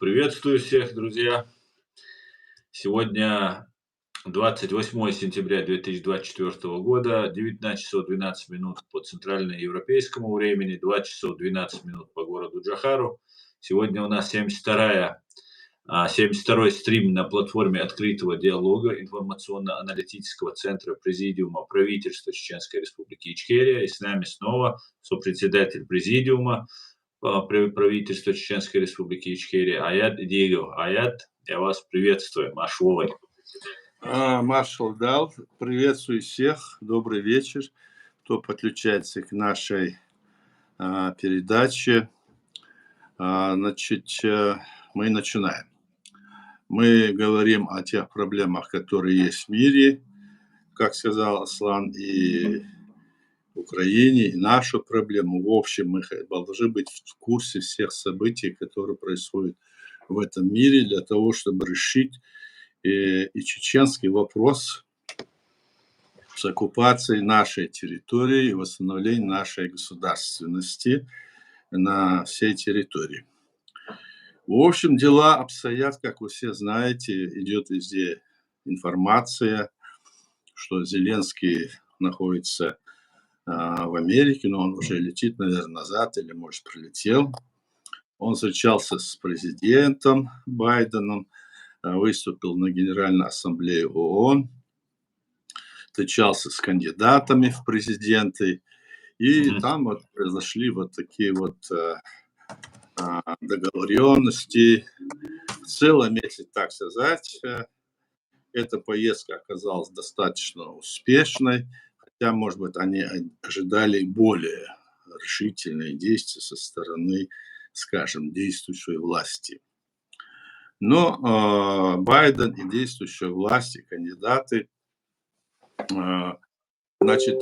Приветствую всех, друзья! Сегодня 28 сентября 2024 года, 19 часов 12 минут по центральноевропейскому времени, 20 часов 12 минут по городу Джохару. Сегодня у нас 72-й стрим на платформе открытого диалога информационно-аналитического центра Президиума правительства Чеченской Республики Ичкерия. И с нами снова сопредседатель Президиума правительства Чеченской Республики Ичкерия Аят Идигов. Аят, я вас приветствую, Машвовой. Маршал Дал, приветствую всех, добрый вечер, кто подключается к нашей передаче. Значит, мы начинаем. Мы говорим о тех проблемах, которые есть в мире, как сказал Аслан, и в Украине, и нашу проблему. В общем, мы должны быть в курсе всех событий, которые происходят в этом мире, для того, чтобы решить и чеченский вопрос с оккупацией нашей территории и восстановлением нашей государственности на всей территории. В общем, дела обстоят, как вы все знаете, идет везде информация, что Зеленский находится в Америке, но он уже летит, наверное, назад или, может, прилетел. Он встречался с президентом Байденом, выступил на Генеральной Ассамблее ООН, встречался с кандидатами в президенты, и там вот произошли вот такие вот договоренности. В целом, если так сказать, эта поездка оказалась достаточно успешной, хотя, может быть, они ожидали более решительные действия со стороны, скажем, действующей власти. Но Байден и действующая власть, и кандидаты, значит,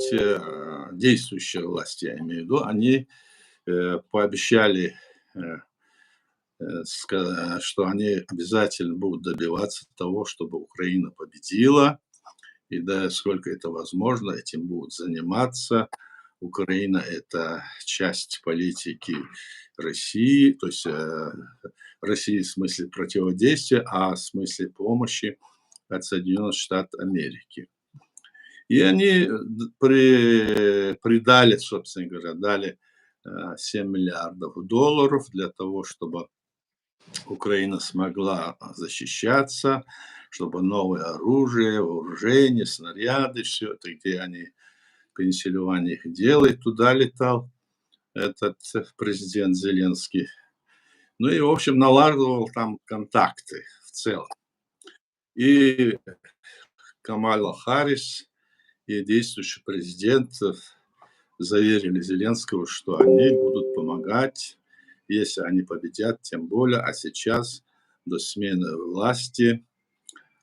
действующая власть, я имею в виду, они пообещали, что они обязательно будут добиваться того, чтобы Украина победила, и да, сколько это возможно, этим будут заниматься. Украина – это часть политики России, то есть России в смысле противодействия, а в смысле помощи от Соединенных Штатов Америки. И они придали, собственно говоря, дали 7 миллиардов долларов для того, чтобы Украина смогла защищаться, чтобы новое оружие, вооружение, снаряды, все это, где они, Пенсильвания их делает, туда летал этот президент Зеленский. Ну и, в общем, налаживал там контакты в целом. И Камала Харрис и действующий президент заверили Зеленского, что они будут помогать, если они победят, тем более. А сейчас, до смены власти,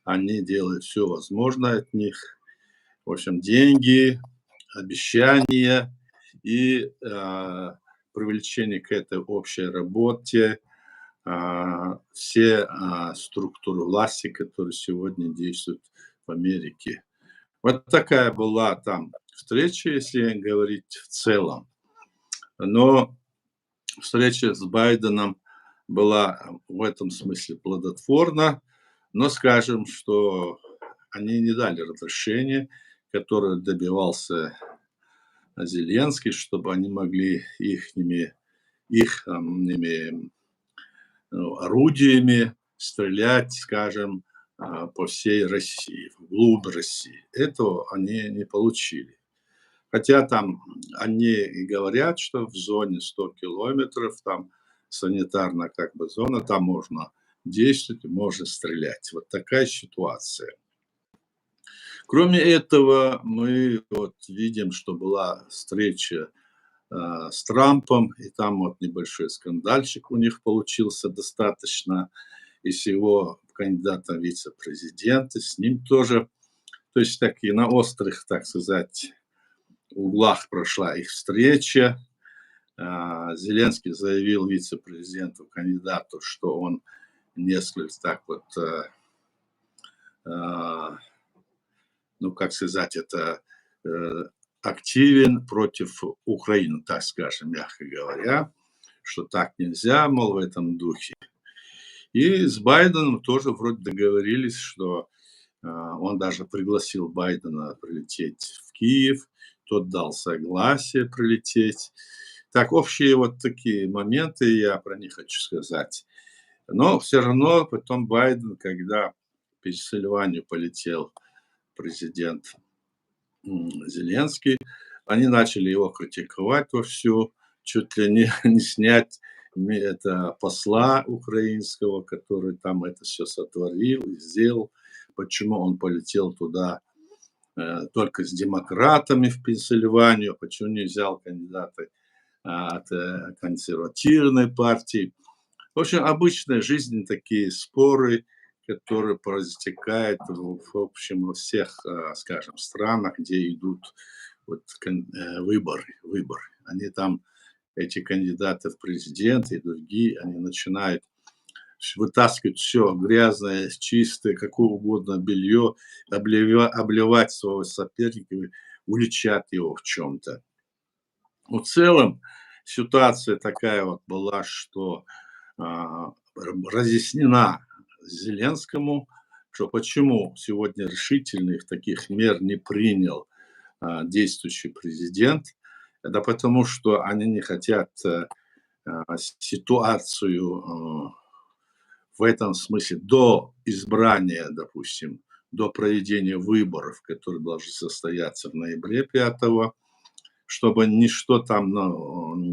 они делают все возможное от них. В общем, деньги, обещания и привлечение к этой общей работе все структуры власти, которые сегодня действуют в Америке. Вот такая была там встреча, если говорить в целом. Но встреча с Байденом была в этом смысле плодотворна, но скажем, что они не дали разрешения, которое добивался Зеленский, чтобы они могли их орудиями стрелять, скажем, по всей России, вглубь России. Этого они не получили. Хотя там они и говорят, что в зоне 100 километров, там санитарная как бы зона, там можно действовать, можно стрелять. Вот такая ситуация. Кроме этого, мы вот видим, что была встреча с Трампом, и там вот небольшой скандальчик у них получился достаточно, и с его кандидатом в вице-президенты, с ним тоже, то есть такие на острых, так сказать, углах прошла их встреча. Зеленский заявил вице-президенту, кандидату, что он несколько так вот, ну, как сказать, это активен против Украины, так скажем, мягко говоря, что так нельзя, мол, в этом духе. И с Байденом тоже вроде договорились, что он даже пригласил Байдена прилететь в Киев, тот дал согласие прилететь. Так, общие вот такие моменты, я про них хочу сказать. Но все равно потом Байден, когда в Пенсильванию полетел президент Зеленский, они начали его критиковать вовсю, чуть ли не, не снять это посла украинского, который там это все сотворил и сделал. Почему он полетел туда только с демократами в Пенсильванию, почему не взял кандидата от консервативной партии. В общем, обычная жизнь, такие споры, которые проистекают в общем во всех, скажем, странах, где идут вот выборы. Они там, эти кандидаты в президенты и другие, они начинают вытаскивать все грязное, чистое, какое угодно белье, обливать своего соперника, уличать его в чем-то. В целом ситуация такая вот была, что разъяснена Зеленскому, что почему сегодня решительных таких мер не принял действующий президент. Это потому, что они не хотят ситуацию в этом смысле до избрания, допустим, до проведения выборов, которые должны состояться в ноябре 5, чтобы ничто там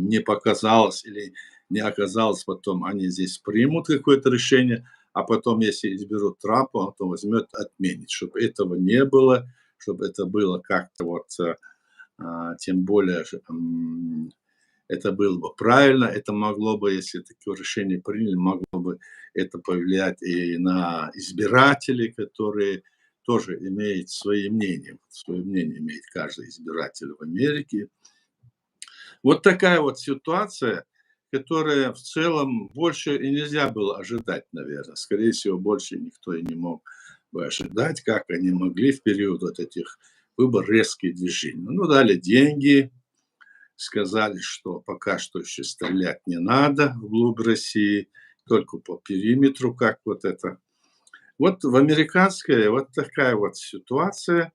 не показалось или не оказалось потом, они здесь примут какое-то решение, а потом, если изберут Трампа, он потом возьмет, отменит, чтобы этого не было, чтобы это было как-то вот, тем более, это было бы правильно, это могло бы, если такое решение приняли, могло бы это повлиять и на избирателей, которые тоже имеют свои мнения. Свое мнение имеет каждый избиратель в Америке. Вот такая вот ситуация, которая в целом больше и нельзя было ожидать, наверное. Скорее всего, больше никто и не мог бы ожидать, как они могли в период вот этих выборов резкие движения. Ну, дали деньги, сказали, что пока что еще стрелять не надо вглубь России, только по периметру, как вот это. Вот в американской вот такая вот ситуация.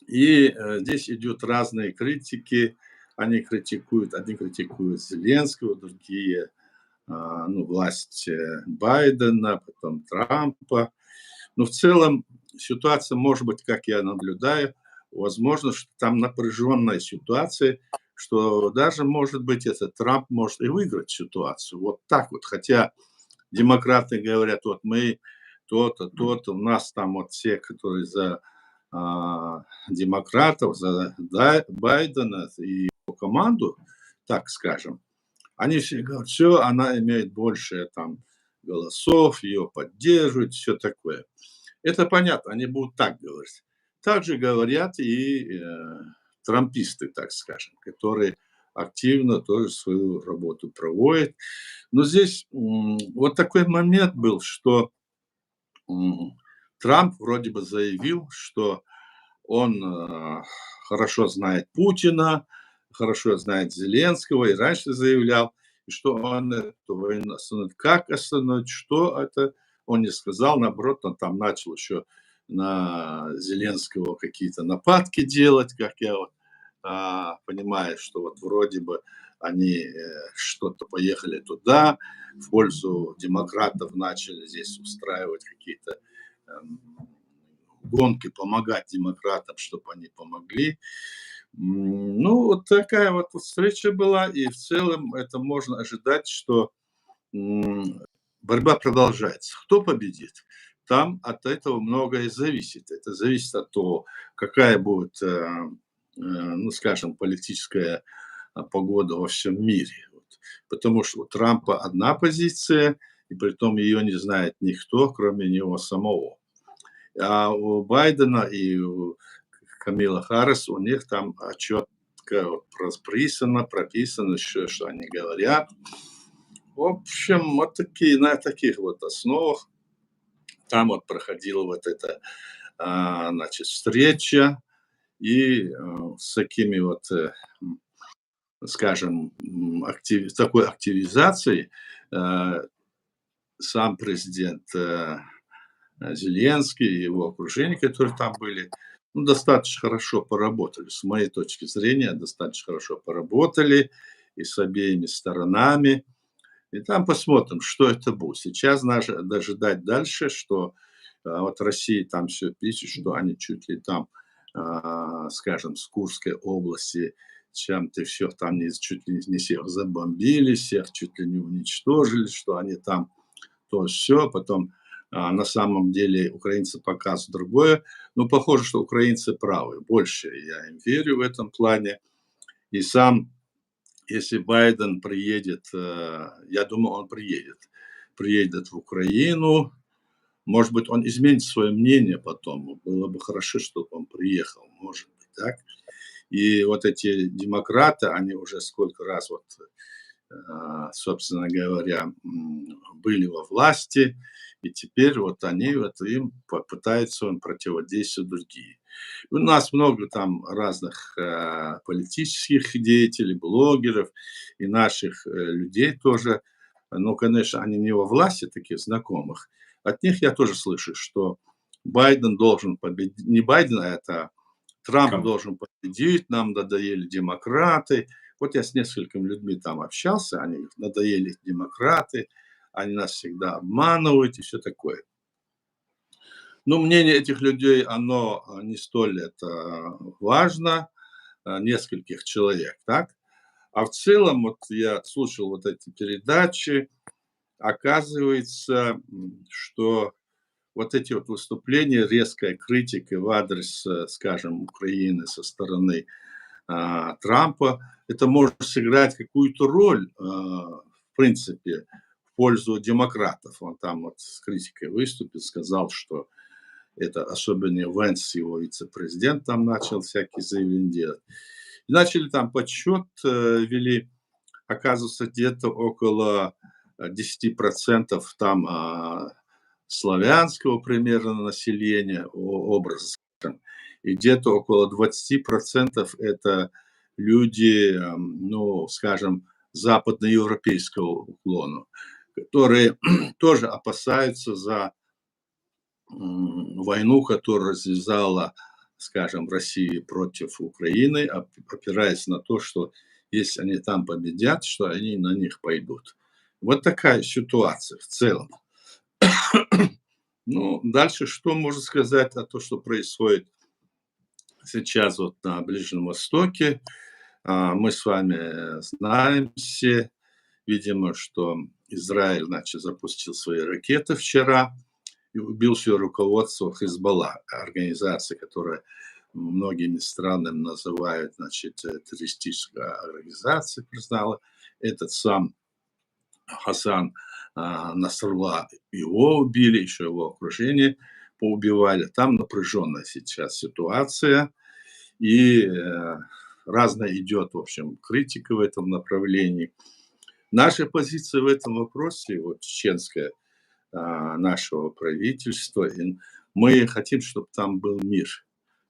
И здесь идут разные критики. Одни критикуют Зеленского, другие ну, власть Байдена, потом Трампа. Но в целом ситуация, может быть, как я наблюдаю, возможно, что там напряженная ситуация, что даже, может быть, этот Трамп может и выиграть ситуацию. Вот так вот. Хотя демократы говорят, вот мы то-то, то-то, у нас там вот все, которые за демократов, за Байдена и его команду, так скажем, они все говорят, все, она имеет больше там голосов, ее поддерживают, все такое. Это понятно, они будут так говорить. Также говорят и трамписты, так скажем, которые активно тоже свою работу проводят. Но здесь вот такой момент был, что Трамп вроде бы заявил, что он хорошо знает Путина, хорошо знает Зеленского, и раньше заявлял, и что он эту войну остановит. Как остановить, что это, он не сказал, наоборот, он там начал еще на Зеленского какие-то нападки делать, как я вот, понимаю, что вот вроде бы они что-то поехали туда, в пользу демократов начали здесь устраивать какие-то гонки, помогать демократам, чтобы они помогли. Ну, вот такая вот встреча была, и в целом это можно ожидать, что борьба продолжается. Кто победит? Там от этого многое зависит. Это зависит от того, какая будет, ну, скажем, политическая погода во всем мире. Вот. Потому что у Трампа одна позиция, и при том ее не знает никто, кроме него самого. А у Байдена и у Камила Харрис, у них там четко вот прописано, что они говорят. В общем, вот такие, на таких вот основах там вот проходила вот эта, значит, встреча, и с такими вот, скажем, такой активизацией сам президент Зеленский и его окружение, которые там были, ну, достаточно хорошо поработали. С моей точки зрения, достаточно хорошо поработали и с обеими сторонами. И там посмотрим, что это будет. Сейчас надо дожидать дальше, что вот Россия там все пишет, что они чуть ли там, скажем, с Курской области чем-то все там чуть ли не всех забомбили, всех чуть ли не уничтожили, что они там то все. Потом на самом деле украинцы показывают другое. Но похоже, что украинцы правы. Больше я им верю в этом плане. И сам, если Байден приедет, я думаю, он приедет в Украину, может быть, он изменит свое мнение потом. Было бы хорошо, чтобы он приехал, может быть, так. И вот эти демократы, они уже сколько раз, вот, собственно говоря, были во власти, и теперь вот они, вот им пытаются противодействовать другие. У нас много там разных политических деятелей, блогеров и наших людей тоже. Но, конечно, они не во власти, таких знакомых. От них я тоже слышу, что Байден должен победить. Не Байден, а это Трамп должен победить, нам надоели демократы. Вот я с несколькими людьми там общался, они говорят, надоели демократы, они нас всегда обманывают и все такое. Но мнение этих людей, оно не столь это важно, нескольких человек, так? А в целом, вот я слушал вот эти передачи, оказывается, что вот эти вот выступления, резкая критика в адрес, скажем, Украины со стороны Трампа, это может сыграть какую-то роль, в принципе, в пользу демократов. Он там вот с критикой выступил, сказал, что это особенно Венс, его вице-президент, там начал всякие заявления делать. И начали там подсчет, вели, оказывается, где-то около 10% там славянского примерно населения, образа, скажем, и где-то около 20% это люди, ну, скажем, западноевропейского уклона, которые тоже опасаются за войну, которую развязала, скажем, Россия против Украины, опираясь на то, что если они там победят, что они на них пойдут. Вот такая ситуация в целом. Ну, дальше что можно сказать о том, что происходит сейчас вот на Ближнем Востоке? Мы с вами знаем все, видимо, что Израиль, значит, запустил свои ракеты вчера и убил все руководство Хизбалла, организации, которая многими странами называют, значит, террористической организацией, признала. Этот сам Хасан Насралла, его убили, еще его окружение поубивали. Там напряженная сейчас ситуация, и разная идет, в общем, критика в этом направлении. Наша позиция в этом вопросе, вот чеченская, нашего правительства, мы хотим, чтобы там был мир.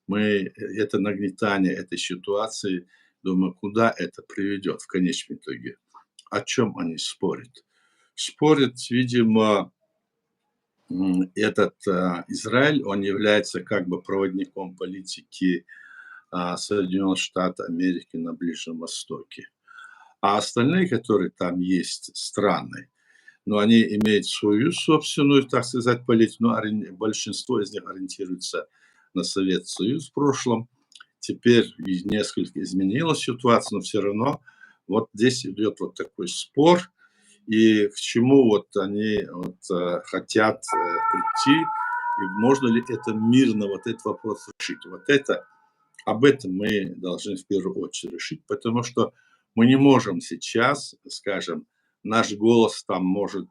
Это нагнетание этой ситуации, думаю, куда это приведет в конечном итоге. О чем они спорят? Спорят, видимо, этот Израиль, он является как бы проводником политики Соединенных Штатов Америки на Ближнем Востоке. А остальные, которые там есть страны, но они имеют свою собственную, так сказать, политику, но большинство из них ориентируется на Советский Союз в прошлом. Теперь несколько изменилась ситуация, но все равно вот здесь идет вот такой спор, и к чему вот они вот, хотят прийти, и можно ли это мирно, вот этот вопрос решить. Вот это, об этом мы должны в первую очередь решить, потому что мы не можем сейчас, скажем, наш голос там может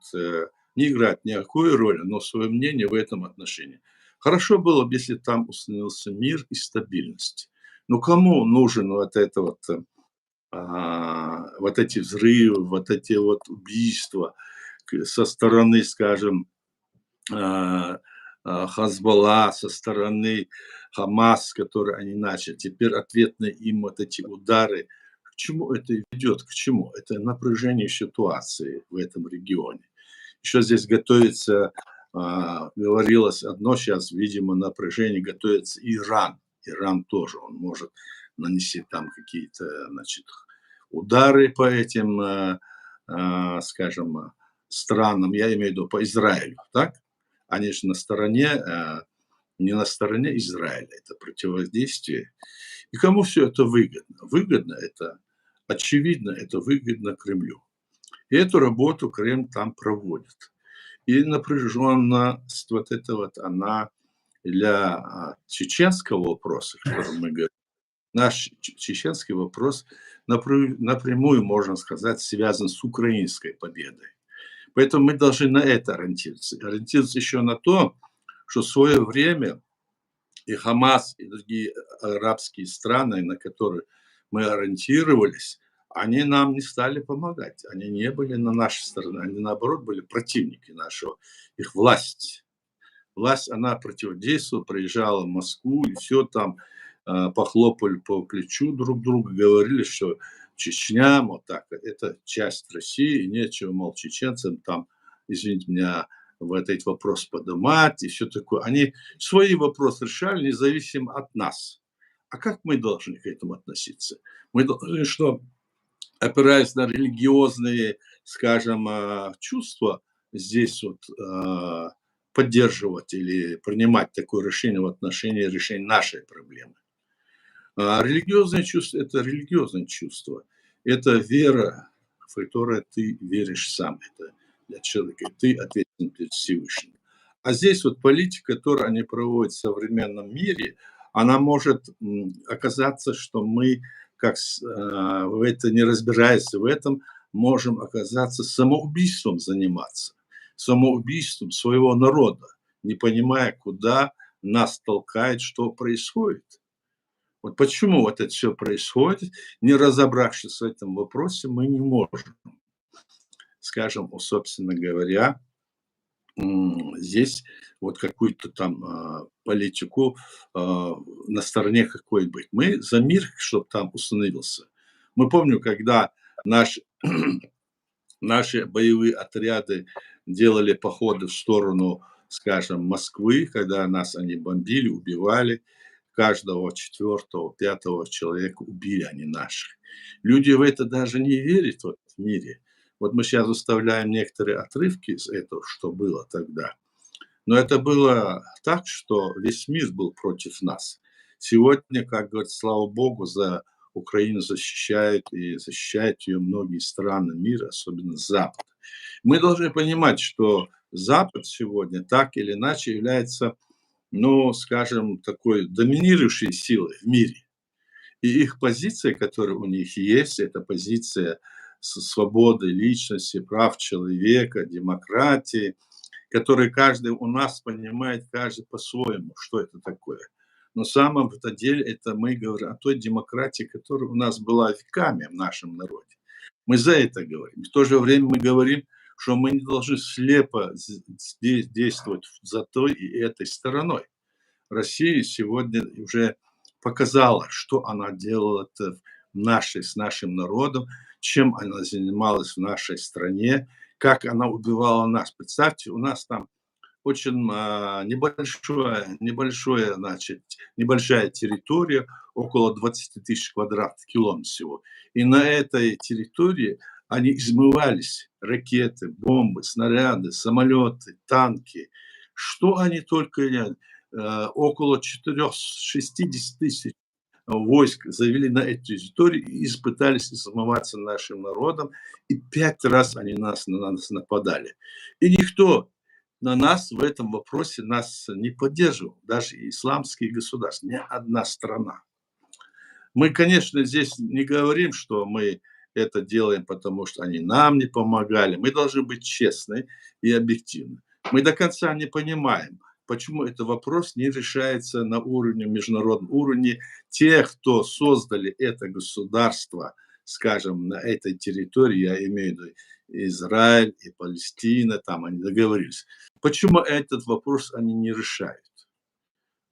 не играть никакой роли, но свое мнение в этом отношении. Хорошо было бы, если там установился мир и стабильность. Но кому нужен вот это вот, вот эти взрывы, вот эти вот убийства со стороны, скажем, Хазбалла, со стороны Хамас, который они начали. Теперь ответные им вот эти удары. К чему это ведет? К чему? Это напряжение ситуации в этом регионе. Еще здесь готовится, говорилось одно, сейчас, видимо, напряжение, готовится Иран. Иран тоже, он может нанести там какие-то, значит, удары по этим, скажем, странам, я имею в виду по Израилю, так? Они же на стороне, не на стороне Израиля, это противодействие. И кому все это выгодно? Выгодно это, очевидно, это выгодно Кремлю. И эту работу Кремль там проводит. И напряженность вот эта вот, она для чеченского вопроса, о котором мы говорим, наш чеченский вопрос напрямую, можно сказать, связан с украинской победой. Поэтому мы должны на это ориентироваться. Ориентироваться еще на то, что в свое время и Хамас, и другие арабские страны, на которые мы ориентировались, они нам не стали помогать. Они не были на нашей стороне. Они, наоборот, были противники нашего, их власти. Власть, она противодействовала, приезжала в Москву, и все там похлопали по плечу друг друга, говорили, что Чечня, вот так, это часть России, и нечего, мол, чеченцам там, извините меня, в этот вопрос поднимать и все такое. Они свои вопросы решали, независимо от нас. А как мы должны к этому относиться? Мы должны, что, опираясь на религиозные, скажем, чувства, здесь вот поддерживать или принимать такое решение в отношении решения нашей проблемы. Религиозное чувство – это религиозное чувство. Это вера, в которую ты веришь сам. Это для человека. И ты ответственен перед Всевышним. А здесь вот политика, которую они проводят в современном мире, она может оказаться, что мы, как в это не разбираясь в этом, можем оказаться самоубийством заниматься. Самоубийством своего народа, не понимая, куда нас толкает, что происходит. Вот почему вот это все происходит, не разобравшись в этом вопросе, мы не можем, скажем, собственно говоря, здесь вот какую-то там политику на стороне какой быть. Мы за мир, чтобы там установился. Мы помним, когда наши боевые отряды делали походы в сторону, скажем, Москвы, когда нас они бомбили, убивали, каждого 4-го, 5-го человека убили они наших. Люди в это даже не верят вот, в мире. Вот мы сейчас выставляем некоторые отрывки из этого, что было тогда. Но это было так, что весь мир был против нас. Сегодня, как говорят, слава Богу, за Украину защищают и защищают ее многие страны мира, особенно Запад. Мы должны понимать, что Запад сегодня так или иначе является, ну, скажем, такой доминирующей силой в мире. И их позиция, которая у них есть, это позиция свободы личности, прав человека, демократии, которые каждый у нас понимает, каждый по-своему, что это такое. Но на самом деле это мы говорим о той демократии, которая у нас была веками в нашем народе. Мы за это говорим. В то же время мы говорим, что мы не должны слепо действовать за той и этой стороной. Россия сегодня уже показала, что она делала с нашим народом, чем она занималась в нашей стране, как она убивала нас. Представьте, у нас там очень небольшая территория, около 20 тысяч квадратных километров всего. И на этой территории они измывались, ракеты, бомбы, снаряды, самолеты, танки. Что они только около 460 тысяч войск завели на эту территорию и пытались измываться нашим народом. И 5 раз они на нас нападали. И никто на нас в этом вопросе нас не поддерживал. Даже исламские государства. Ни одна страна. Мы, конечно, здесь не говорим, что мы это делаем, потому что они нам не помогали. Мы должны быть честны и объективны. Мы до конца не понимаем, почему этот вопрос не решается на уровне, международном уровне. Тех, кто создали это государство, скажем, на этой территории, я имею в виду Израиль и Палестина, там они договорились. Почему этот вопрос они не решают?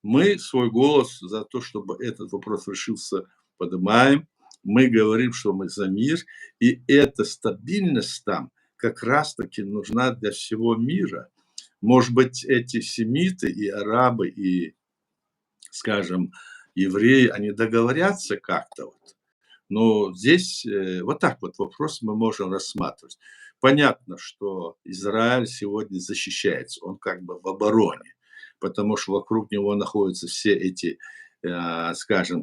Мы свой голос за то, чтобы этот вопрос решился, поднимаем. Мы говорим, что мы за мир, и эта стабильность там, как раз-таки нужна для всего мира. Может быть, эти семиты и арабы, и, скажем, евреи, они договорятся как-то вот. Но здесь вот так вот вопрос мы можем рассматривать. Понятно, что Израиль сегодня защищается, он как бы в обороне, потому что вокруг него находятся все эти, скажем,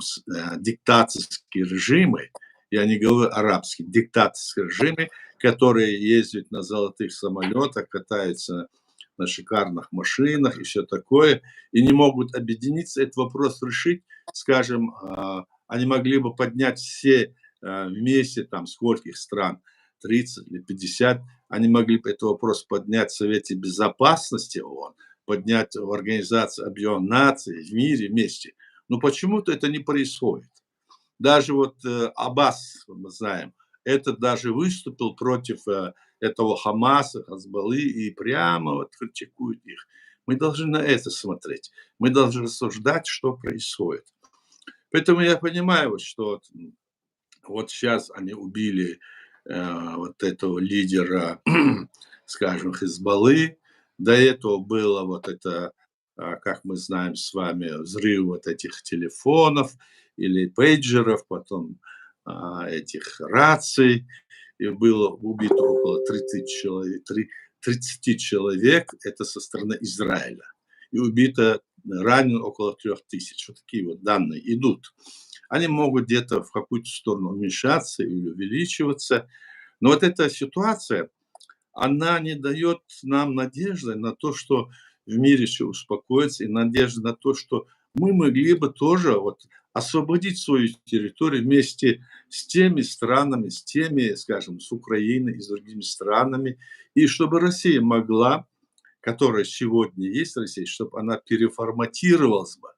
диктаторские режимы, я не говорю арабские, диктаторские режимы, которые ездят на золотых самолетах, катаются на шикарных машинах и все такое, и не могут объединиться, этот вопрос решить, скажем, они могли бы поднять все вместе, там, скольких стран, 30 или 50, они могли бы этот вопрос поднять в Совете Безопасности ООН, поднять в Организации Объединенных Наций, в мире вместе. Но почему-то это не происходит. Даже вот Аббас, мы знаем, этот даже выступил против этого Хамаса, Хазбаллы, и прямо вот критикует их. Мы должны на это смотреть. Мы должны рассуждать, что происходит. Поэтому я понимаю, что вот сейчас они убили вот этого лидера, скажем, Хизбаллы. До этого было вот это, как мы знаем с вами, взрыв вот этих телефонов или пейджеров, потом этих раций. И было убито около 30 человек, это со стороны Израиля. И убито, ранено около 3000. Вот такие вот данные идут. Они могут где-то в какую-то сторону уменьшаться или увеличиваться. Но вот эта ситуация, она не дает нам надежды на то, что в мире все успокоится, и надежды на то, что мы могли бы тоже вот освободить свою территорию вместе с теми странами, с теми, скажем, с Украиной и с другими странами, и чтобы Россия могла, которая сегодня есть Россия, чтобы она переформатировалась бы,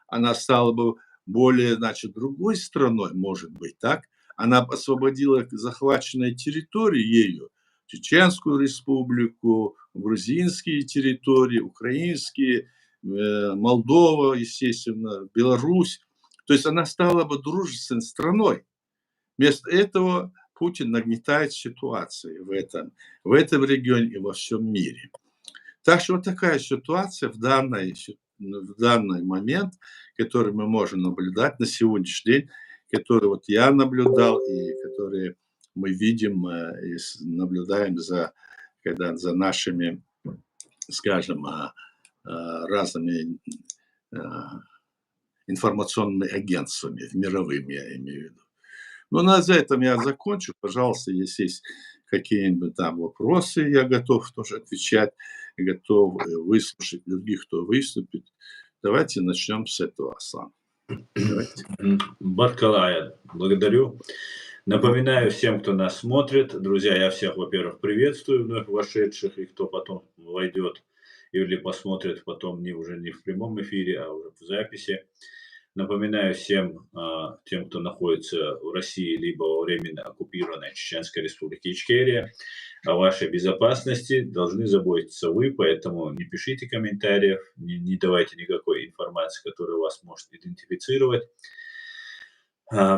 она стала бы более, значит, другой страной, может быть, так? Она освободила захваченные территории ею, Чеченскую республику, грузинские территории, украинские, Молдова, естественно, Беларусь. То есть она стала бы дружественной страной. Вместо этого Путин нагнетает ситуации в этом регионе и во всем мире. Так что вот такая ситуация в данный момент, который мы можем наблюдать на сегодняшний день, который вот я наблюдал и которые мы видим и наблюдаем за нашими, скажем, разными информационными агентствами, мировыми, я имею в виду. Ну, на этом я закончу. Пожалуйста, если есть какие-нибудь там вопросы, я готов тоже отвечать, готов выслушать других, кто выступит. Давайте начнем с этого, Аслан. Баркалая, благодарю. Напоминаю всем, кто нас смотрит, друзья, я всех, во-первых, приветствую, вновь вошедших, и кто потом войдет или посмотрит потом уже не в прямом эфире, а уже в записи. Напоминаю всем тем, кто находится в России, либо во временно оккупированной Чеченской Республике Ичкерия, о вашей безопасности должны заботиться вы, поэтому не пишите комментариев, не давайте никакой информации, которая вас может идентифицировать.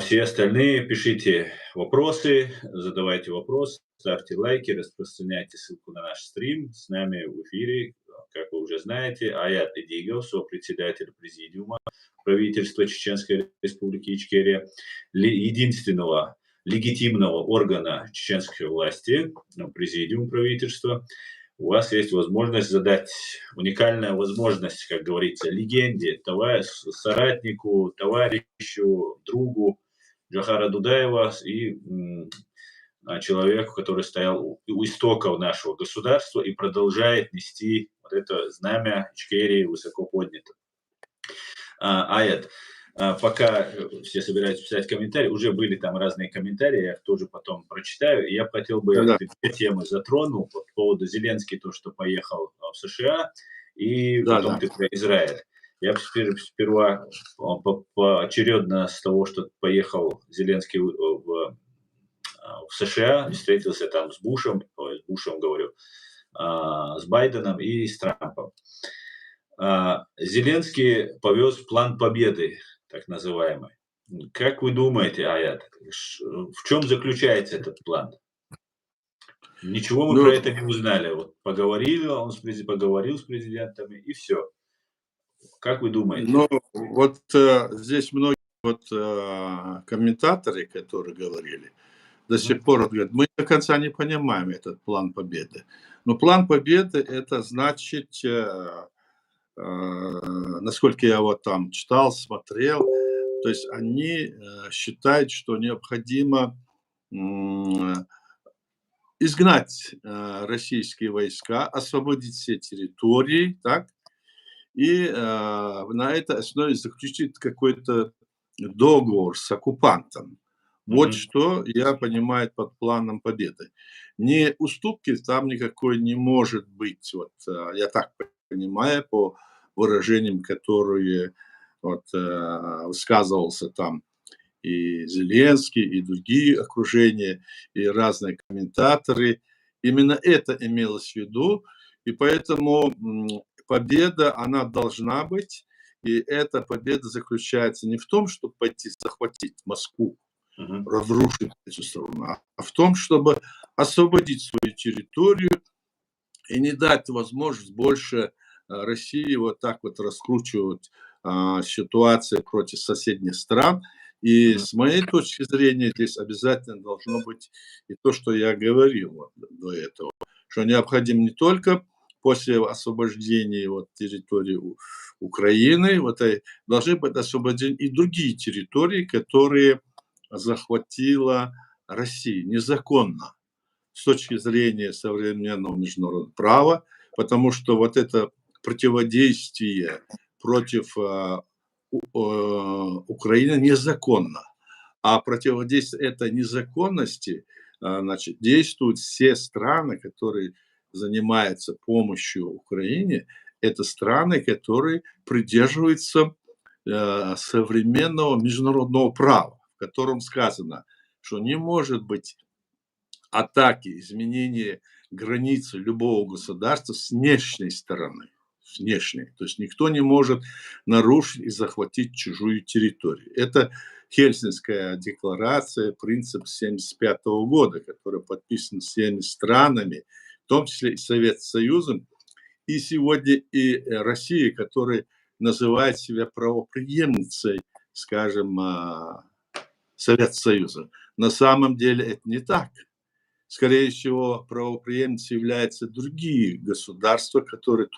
Все остальные пишите вопросы, задавайте вопросы, ставьте лайки, распространяйте ссылку на наш стрим. С нами в эфире, как вы уже знаете, Аят Эдигов, сопредседатель президиума правительства Чеченской Республики Ичкерия, единственного легитимного органа чеченской власти, президиум правительства. У вас есть возможность задать, уникальная возможность, как говорится, легенде, соратнику, товарищу, другу Джохара Дудаева и человеку, который стоял у истоков нашего государства и продолжает нести вот это знамя Ичкерии высоко поднято. Аят, пока все собираются писать комментарии, уже были там разные комментарии, я их тоже потом прочитаю. Я бы хотел две темы затронул по поводу Зеленский, то, что поехал в США, и потом ты про Израиль. Я бы сперва поочередно с того, что поехал Зеленский в США, встретился там с Бушем, с Байденом и с Трампом. Зеленский повез план победы, так называемый. Как вы думаете, Аят, в чем заключается этот план? Ничего мы Ну, про это не узнали. Вот поговорил с президентами, и все. Как вы ну, думаете? вот здесь многие вот, комментаторы, которые говорили, до Мгм. сих пор вот говорят, мы до конца не понимаем этот план победы. Но план победы это значит, насколько я вот там читал, смотрел, то есть они считают, что необходимо м, изгнать российские войска, освободить все территории, так, и на этой основе заключить какой-то договор с оккупантом. Вот Мгм. что я понимаю под планом победы. Не уступки там никакой не может быть. Вот, я так понимаю по выражениям, которые вот, высказывался там и Зеленский, и другие окружения, и разные комментаторы. Именно это имелось в виду, и поэтому победа, она должна быть, и эта победа заключается не в том, чтобы пойти захватить Москву, Мгм. разрушить эту страну, а в том, чтобы освободить свою территорию и не дать возможность больше России вот так вот раскручивать ситуации против соседних стран. И Мгм. с моей точки зрения здесь обязательно должно быть и то, что я говорил вот до этого, что необходимо не только после освобождения вот территории Украины, вот, должны быть освобождены и другие территории, которые захватила Россия незаконно с точки зрения современного международного права, потому что вот это противодействие против Украины незаконно. А противодействие этой незаконности значит, действуют все страны, которые занимаются помощью Украине. Это страны, которые придерживаются современного международного права, в котором сказано, что не может быть атаки, изменения границы любого государства с внешней стороны. С внешней. То есть никто не может нарушить и захватить чужую территорию. Это Хельсинская декларация, принцип 1975 года, который подписан всеми странами, в том числе и Советским Союзом, и сегодня и Россия, которая называет себя правопреемницей, скажем, Советского Союза. На самом деле это не так. Скорее всего, правопреемницей являются другие государства, которые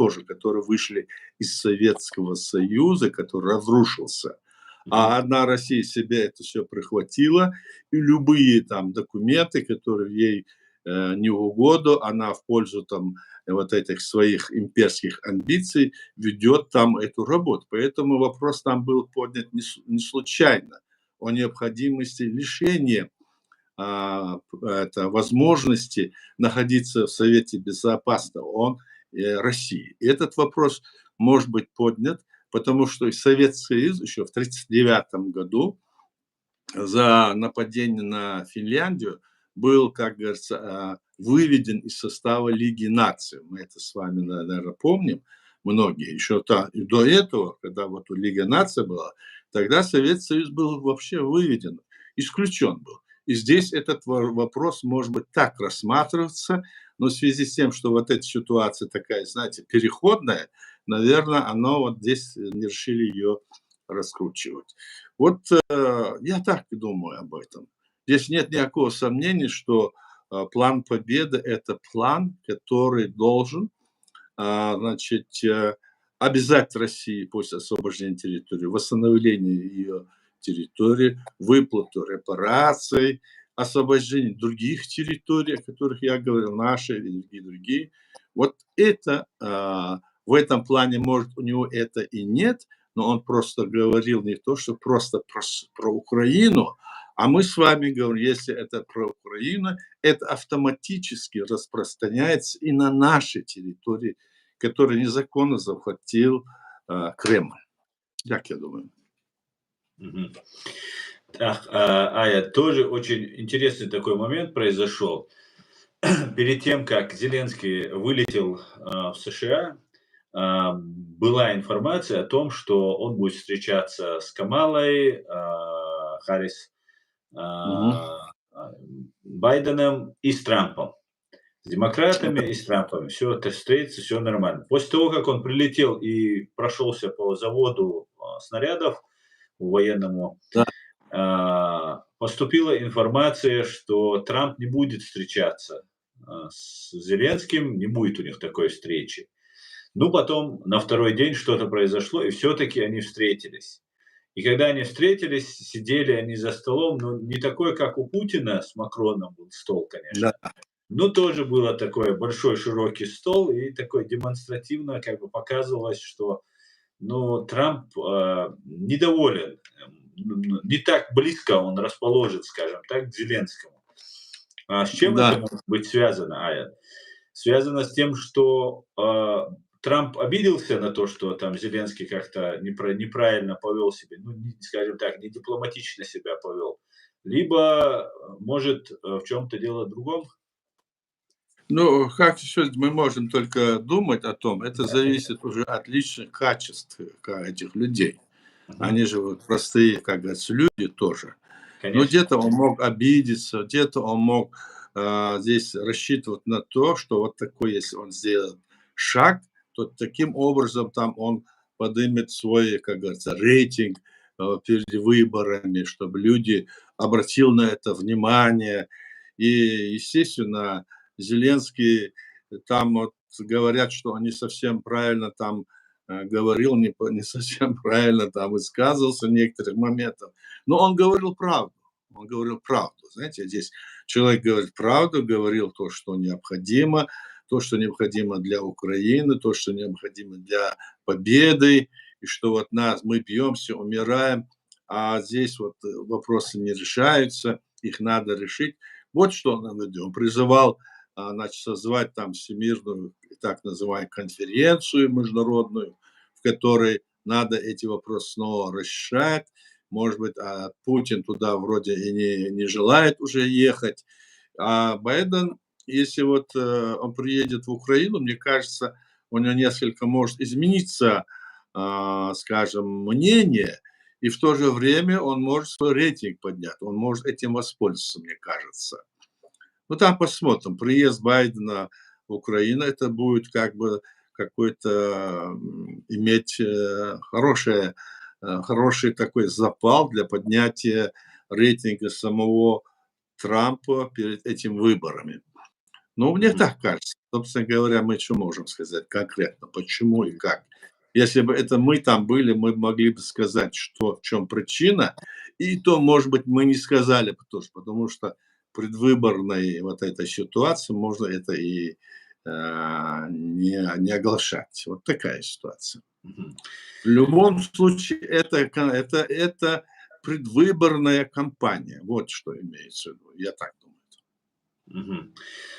вышли из Советского Союза, который разрушился. Мгм. А одна Россия себе это все прихватила, и любые там документы, которые ей не в угоду, она в пользу там вот этих своих имперских амбиций ведет там эту работу. Поэтому вопрос там был поднят не случайно о необходимости лишения это возможности находиться в Совете Безопасности ООН России. И этот вопрос может быть поднят, потому что и Советский Союз еще в 1939 году за нападение на Финляндию был, как говорится, выведен из состава Лиги наций. Мы это с вами, наверное, помним, многие. Еще и до этого, когда вот у Лиги наций была, тогда Советский Союз был вообще выведен, исключен был. И здесь этот вопрос может быть так рассматриваться, но в связи с тем, что вот эта ситуация такая, знаете, переходная, наверное, оно вот здесь не решили ее раскручивать. Вот я так думаю об этом. Здесь нет никакого сомнения, что план победы – это план, который должен, значит, обязать России после освобождения территории, восстановления ее территории, выплату репараций, освобождение других территорий, о которых я говорил, наши и другие. Вот это в этом плане, может, у него это и нет, но он просто говорил не то, что просто про Украину, а мы с вами говорим, если это про Украину, это автоматически распространяется и на наши территории, которые незаконно захватил Кремль. Как я думаю. Мгм. Так, Ая, тоже очень интересный такой момент произошел. Перед тем, как Зеленский вылетел в США, была информация о том, что он будет встречаться с Камалой Харрис, Мгм. а, а, Байденом и с Трампом. С демократами и с Трампом. Все это встретится, все нормально. После того, как он прилетел и прошелся по заводу снарядов военному, Да, поступила информация, что Трамп не будет встречаться с Зеленским, не будет у них такой встречи. Ну, потом на второй день что-то произошло, и все-таки они встретились. И когда они встретились, сидели они за столом, ну, не такой, как у Путина с Макроном был стол, да, конечно. Ну, тоже было такой большой широкий стол, и такой демонстративно как бы показывалось, что, ну, Трамп недоволен, не так близко он расположен, скажем так, к Зеленскому. А с чем это да. может быть связано, Ая? Связано с тем, что Трамп обиделся на то, что там Зеленский как-то неправильно повел себя, ну, скажем так, не дипломатично себя повел. Либо, может, в чем-то дело другом? Ну, как еще мы можем только думать о том, это зависит уже от личных качеств этих людей. Мгм. Они же вот простые, как говорится, люди тоже. Но Конечно. где-то он мог обидеться, где-то он мог здесь рассчитывать на то, что вот такой, если он сделает шаг, то таким образом там он поднимет свой, как говорится, рейтинг перед выборами, чтобы люди обратили на это внимание. И, естественно, Зеленский там вот говорят, что он не совсем правильно там говорил, не совсем правильно там высказывался в некоторых моментах. Но он говорил правду. Он говорил правду. Знаете, здесь человек говорит правду, говорил то, что необходимо для Украины, то, что необходимо для победы, и что вот мы бьемся, умираем, а здесь вот вопросы не решаются, их надо решить. Вот что он говорил. Он призывал значит, созвать там всемирную так называемую конференцию международную, в которой надо эти вопросы снова решать. Может быть, Путин туда вроде и не желает уже ехать. А Байден, если вот он приедет в Украину, мне кажется, у него несколько может измениться, скажем, мнение, и в то же время он может свой рейтинг поднять, он может этим воспользоваться, мне кажется. Ну, там посмотрим. Приезд Байдена в Украину, это будет как бы какой-то иметь хороший такой запал для поднятия рейтинга самого Трампа перед этими выборами. Ну, мне Мгм. так кажется. Собственно говоря, мы что можем сказать конкретно, почему и как. Если бы это мы там были, мы могли бы сказать, что, в чем причина, и то, может быть, мы не сказали бы тоже, потому что предвыборной вот этой ситуации можно это и не оглашать. Вот такая ситуация. Мгм. В любом случае, это предвыборная кампания. Вот что имеется в виду. Я так думаю. Мгм.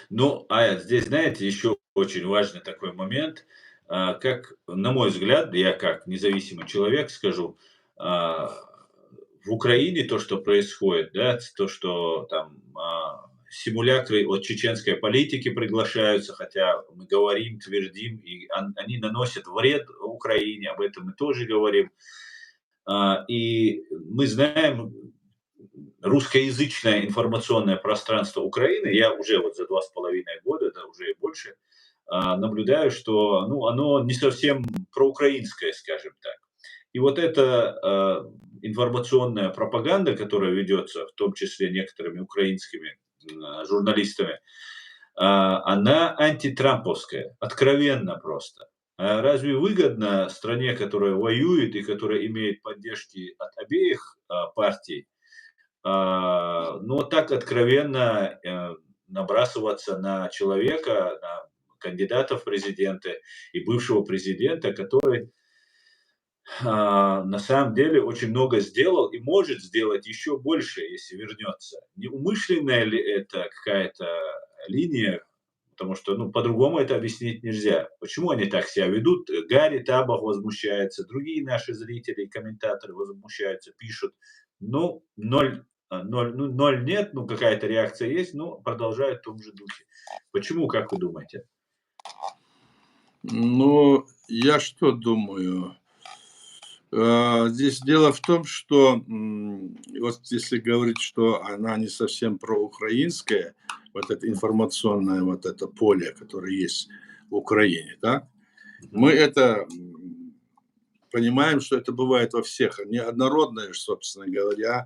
Ну, здесь, знаете, еще очень важный такой момент. Как, на мой взгляд, я как независимый человек скажу, а, в Украине то, что происходит, да, то, что там симулякры от чеченской политики приглашаются, хотя мы говорим, твердим, и они наносят вред Украине, об этом мы тоже говорим. И мы знаем, русскоязычное информационное пространство Украины, я уже вот за 2,5 года, да уже и больше, наблюдаю, что ну, оно не совсем проукраинское, скажем так. И вот эта информационная пропаганда, которая ведется, в том числе некоторыми украинскими журналистами, она антитрамповская, откровенно просто. Разве выгодно стране, которая воюет и которая имеет поддержки от обеих партий, ну, вот так откровенно, набрасываться на человека, на кандидата в президенты и бывшего президента, который, на самом деле очень много сделал и может сделать еще больше, если вернется. Неумышленная ли это какая-то линия? Потому что, ну, по-другому это объяснить нельзя. Почему они так себя ведут? Гарри Табах возмущается, другие наши зрители и комментаторы возмущаются, пишут. Ну, ноль нет, ну, какая-то реакция есть, но продолжают в том же духе. Почему, как вы думаете? Ну, я что думаю? Здесь дело в том, что вот если говорить, что она не совсем проукраинская, вот это информационное вот это поле, которое есть в Украине, да, Мгм. мы это понимаем, что это бывает во всех, неоднородная, собственно говоря,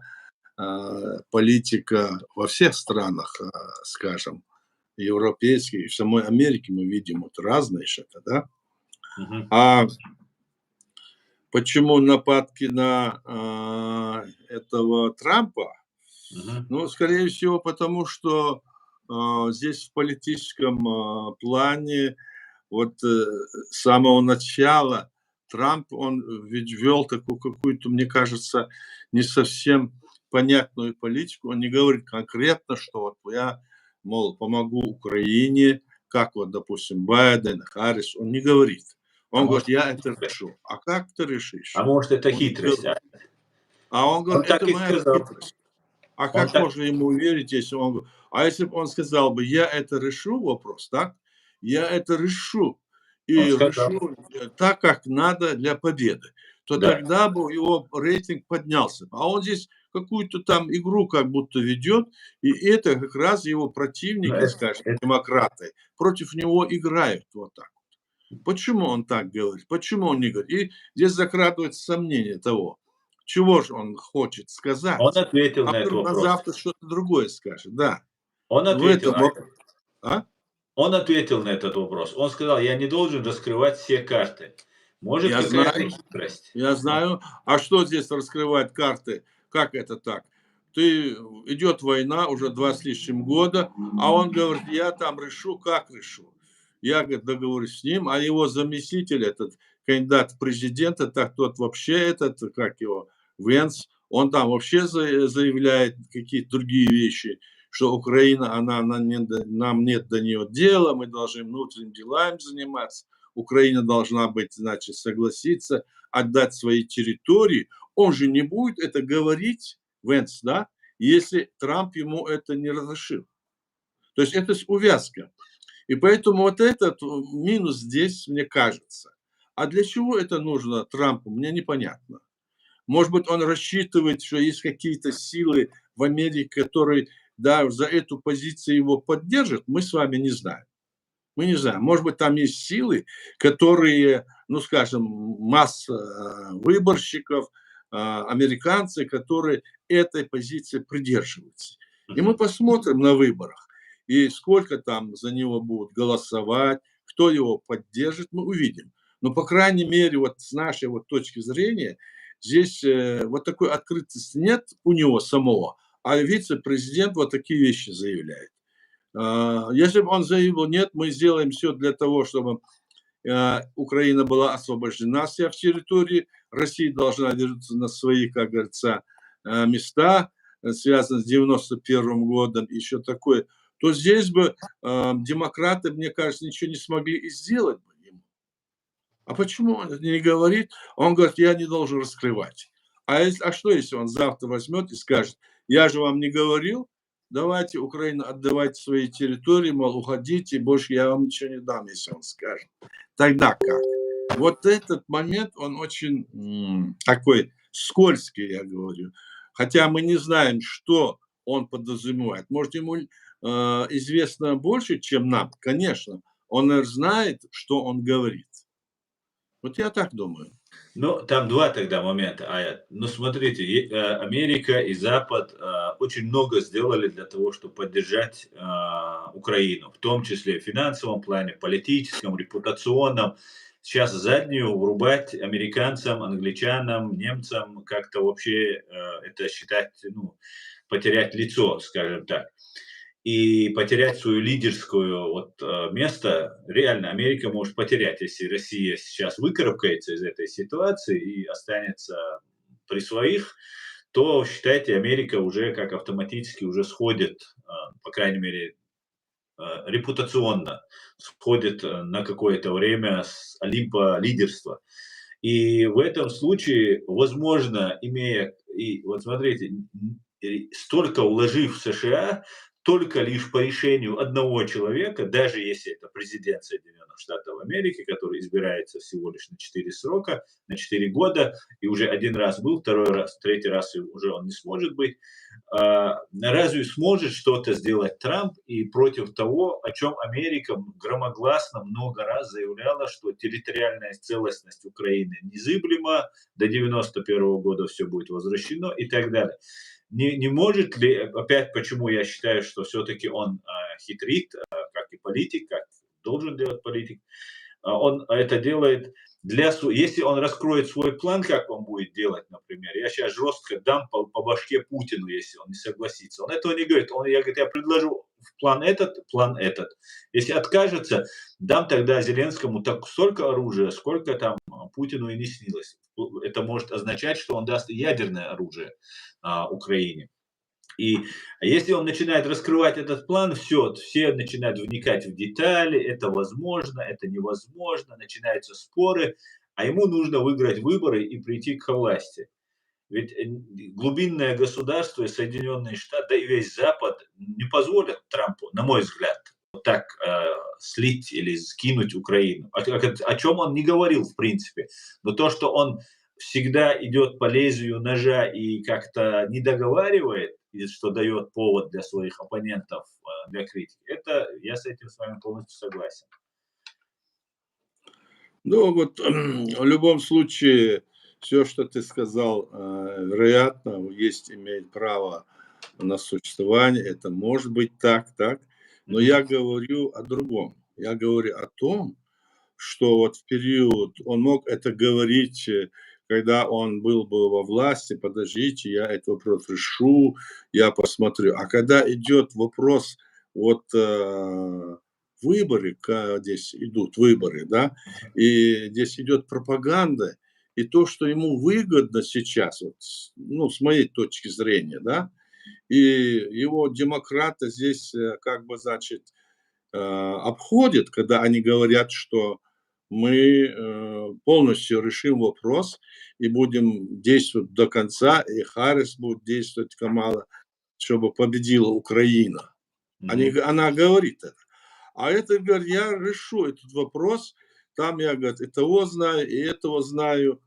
политика во всех странах, скажем, европейских и в самой Америке мы видим вот разные что-то, да. Мгм. А почему нападки на этого Трампа? Мгм. Ну, скорее всего, потому что здесь в политическом плане вот с самого начала Трамп, он ведь вел такую какую-то, мне кажется, не совсем понятную политику. Он не говорит конкретно, что вот я, мол, помогу Украине, как вот, допустим, Байден, Харрис. Он не говорит. А Он говорит, может, я это решу. А как ты а решишь? может это Он не хитрость, говорит. а? А он Он говорит, так это и моя сказал. хитрость. А Он как так можно ему верить, если он говорит? А если бы он сказал бы: "Я это решу", вопрос, так? "Я это решу он и сказал. решу, так, как надо для победы", то Да. тогда бы его рейтинг поднялся. А он здесь какую-то там игру как будто ведет, и это как раз его Ну, противники, скажем, демократы, против него играют вот так. Почему он так говорит? Почему он не говорит? И здесь закрадывается сомнение того, чего же он хочет он сказать, ответил а на этот вдруг на вопрос. завтра что-то другое скажет. Да, Он в ответил, этом а? он ответил на этот вопрос. Он сказал: "Я не должен раскрывать все карты. Может, Я какая-то знаю, хитрость". я знаю. А что здесь раскрывать карты? Как это так? Ты идет война уже 2 с лишним года, а он говорит: "Я там решу, как решу". Я, говорит, договорюсь с ним, а его заместитель, этот кандидат в президенты, так тот вообще этот, как его, Венс, он там вообще заявляет какие-то другие вещи, что Украина, она нам нет до нее дела, мы должны внутренними делами заниматься. Украина должна быть, значит, согласиться отдать свои территории. Он же не будет это говорить, Венс, да, если Трамп ему это не разрешил. То есть это увязка. И поэтому вот этот минус здесь, мне кажется. А для чего это нужно Трампу, мне непонятно. Может быть, он рассчитывает, что есть какие-то силы в Америке, которые, да, за эту позицию его поддержат, мы с вами не знаем. Мы не знаем. Может быть, там есть силы, которые, ну, скажем, масса выборщиков, американцы, которые этой позиции придерживаются. И мы Мгм. посмотрим на выборах, и сколько там за него будут голосовать, кто его поддержит, мы увидим. Но, по крайней мере, вот с нашей вот точки зрения, здесь вот такой открытости нет у него самого, а вице-президент вот такие вещи заявляет. Если бы он заявил: "Нет, мы сделаем все для того, чтобы, Украина была освобождена с всех территорий, Россия должна вернуться на свои, как говорится, места, связанные с 91 годом", еще такое, то здесь бы, демократы, мне кажется, ничего не смогли и сделать бы ему. А почему он это не говорит? Он говорит: "Я не должен раскрывать". А что, если он завтра возьмет и скажет: "Я же вам не говорил, давайте, Украина, отдавайте свои территории, мол, уходите, больше я вам ничего не дам", если он скажет. Тогда как? Вот этот момент, он очень, такой скользкий, я говорю. Хотя мы не знаем, что он подразумевает. Может, ему, известно больше, чем нам? Конечно, он, знает, что он говорит. Вот я так думаю. Ну, там 2 тогда момента, Ну, смотрите, Америка и Запад, очень много сделали для того, чтобы поддержать, Украину, в том числе в финансовом плане, в политическом, репутационном. Сейчас заднюю врубать американцам, англичанам, немцам, как-то вообще, это считать, ну, потерять лицо, скажем так. И потерять свою лидерскую вот, место реально Америка может потерять, если Россия сейчас выкарабкается из этой ситуации и останется при своих, то, считайте, Америка уже как автоматически уже сходит, по крайней мере, репутационно сходит, на какое-то время с Олимпа лидерства. И в этом случае, возможно, имея и вот смотрите, и столько уложив в США, только лишь по решению одного человека, даже если это президент Соединенных Штатов Америки, который избирается всего лишь на 4 срока, на 4 года, и уже один раз был, второй раз, третий раз уже он не сможет быть. Разве сможет что-то сделать Трамп и против того, о чем Америка громогласно много раз заявляла, что территориальная целостность Украины незыблема, до 91 года все будет возвращено и так далее. Не может ли, опять почему я считаю, что все-таки он хитрит, как и политик, как должен делать политик, он это делает если он раскроет свой план, как он будет делать, например, я сейчас жестко дам по башке Путину, если он не согласится. Он этого не говорит. Я предложу план этот. Если откажется, дам тогда Зеленскому так столько оружия, сколько там Путину и не снилось. Это может означать, что он даст ядерное оружие Украине. И если он начинает раскрывать этот план, все начинают вникать в детали, это возможно, это невозможно, начинаются споры, а ему нужно выиграть выборы и прийти к власти. Ведь глубинное государство и Соединенные Штаты, да и весь Запад не позволят Трампу, на мой взгляд, вот так слить или скинуть Украину. О чем он не говорил, в принципе. Но то, что он всегда идет по лезвию ножа и как-то не договаривает, и что дает повод для своих оппонентов для критики, это я с этим с вами полностью согласен. Ну вот в любом случае, все, что ты сказал, вероятно, имеет право на существование. Это может быть так. Но я говорю о другом. Я говорю о том, что вот в период он мог это говорить, когда он был бы во власти, подождите, я этот вопрос решу, я посмотрю. А когда идет вопрос, вот выборы, здесь идут выборы, да, и здесь идет пропаганда, и то, что ему выгодно сейчас, вот, ну, с моей точки зрения, да, и его демократы здесь, как бы, значит, обходят, когда они говорят, что мы полностью решим вопрос и будем действовать до конца, и Харрис будет действовать, Камала, чтобы победила Украина. Она говорит это. А это, говорит, я решу этот вопрос, там я, говорит, и того знаю, и этого знаю.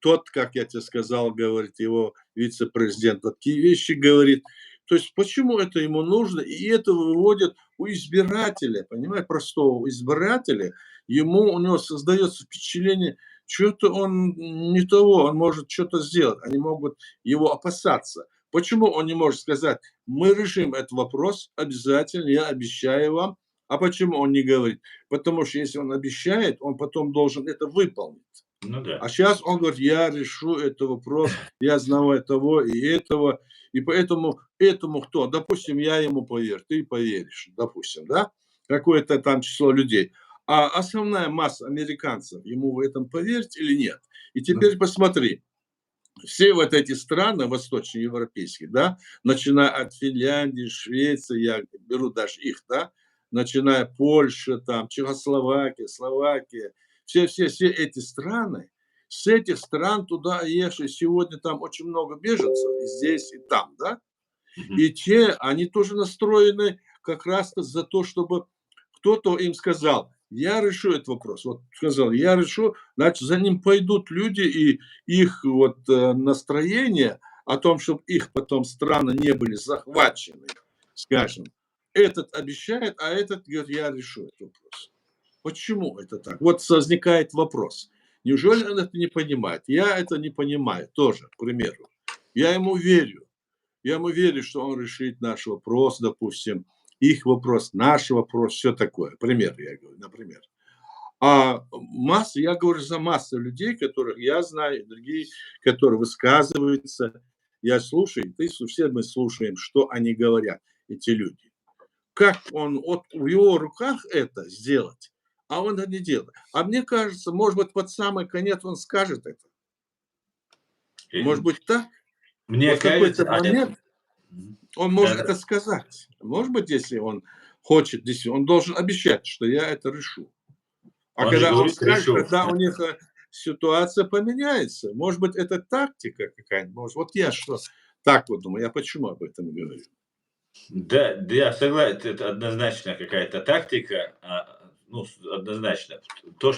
Тот, как я тебе сказал, говорит, его вице-президент, такие вещи говорит. То есть почему это ему нужно? И это выводит у избирателя, понимаете, простого избирателя, у него создается впечатление, что-то он не того, он может что-то сделать. Они могут его опасаться. Почему он не может сказать, мы решим этот вопрос обязательно, я обещаю вам. А почему он не говорит? Потому что если он обещает, он потом должен это выполнить. Ну да. А сейчас он говорит, я решу этот вопрос, я знаю того и этого, и поэтому этому кто? Допустим, я ему поверю, ты поверишь, допустим, да? Какое-то там число людей. А основная масса американцев, ему в этом поверить или нет? И теперь посмотри, все вот эти страны восточноевропейские, да, начиная от Финляндии, Швеции, я беру даже их, да, начиная Польша, там, Чехословакия, Словакия, все эти страны, с этих стран туда ехали, сегодня там очень много беженцев, и здесь, и там, да, и они тоже настроены как раз-то за то, чтобы кто-то им сказал, я решу этот вопрос. Вот сказал, я решу, значит, за ним пойдут люди, и их вот настроение о том, чтобы их потом страны не были захвачены, скажем, этот обещает, а этот говорит, я решу этот вопрос. Почему это так? Вот возникает вопрос. Неужели он это не понимает? Я это не понимаю тоже, к примеру. Я ему верю. Я ему верю, что он решит наш вопрос, допустим, их вопрос, наш вопрос, все такое. Пример, я говорю, например. А я говорю за массу людей, которых я знаю, другие, которые высказываются. Я слушаю, все мы слушаем, что они говорят, эти люди. Как вот в его руках это сделать, а он это не делает. А мне кажется, может быть, под самый конец он скажет это. Может быть, так? Мне вот в кажется, какой-то момент он может это сказать. Может быть, если он хочет, он должен обещать, что я это решу. А когда он скажет, тогда у них ситуация поменяется. Может быть, это тактика какая-нибудь. Вот я что так вот думаю. Я почему об этом говорю? Да, да, я согласен, это однозначно какая-то тактика, ну, однозначно. То,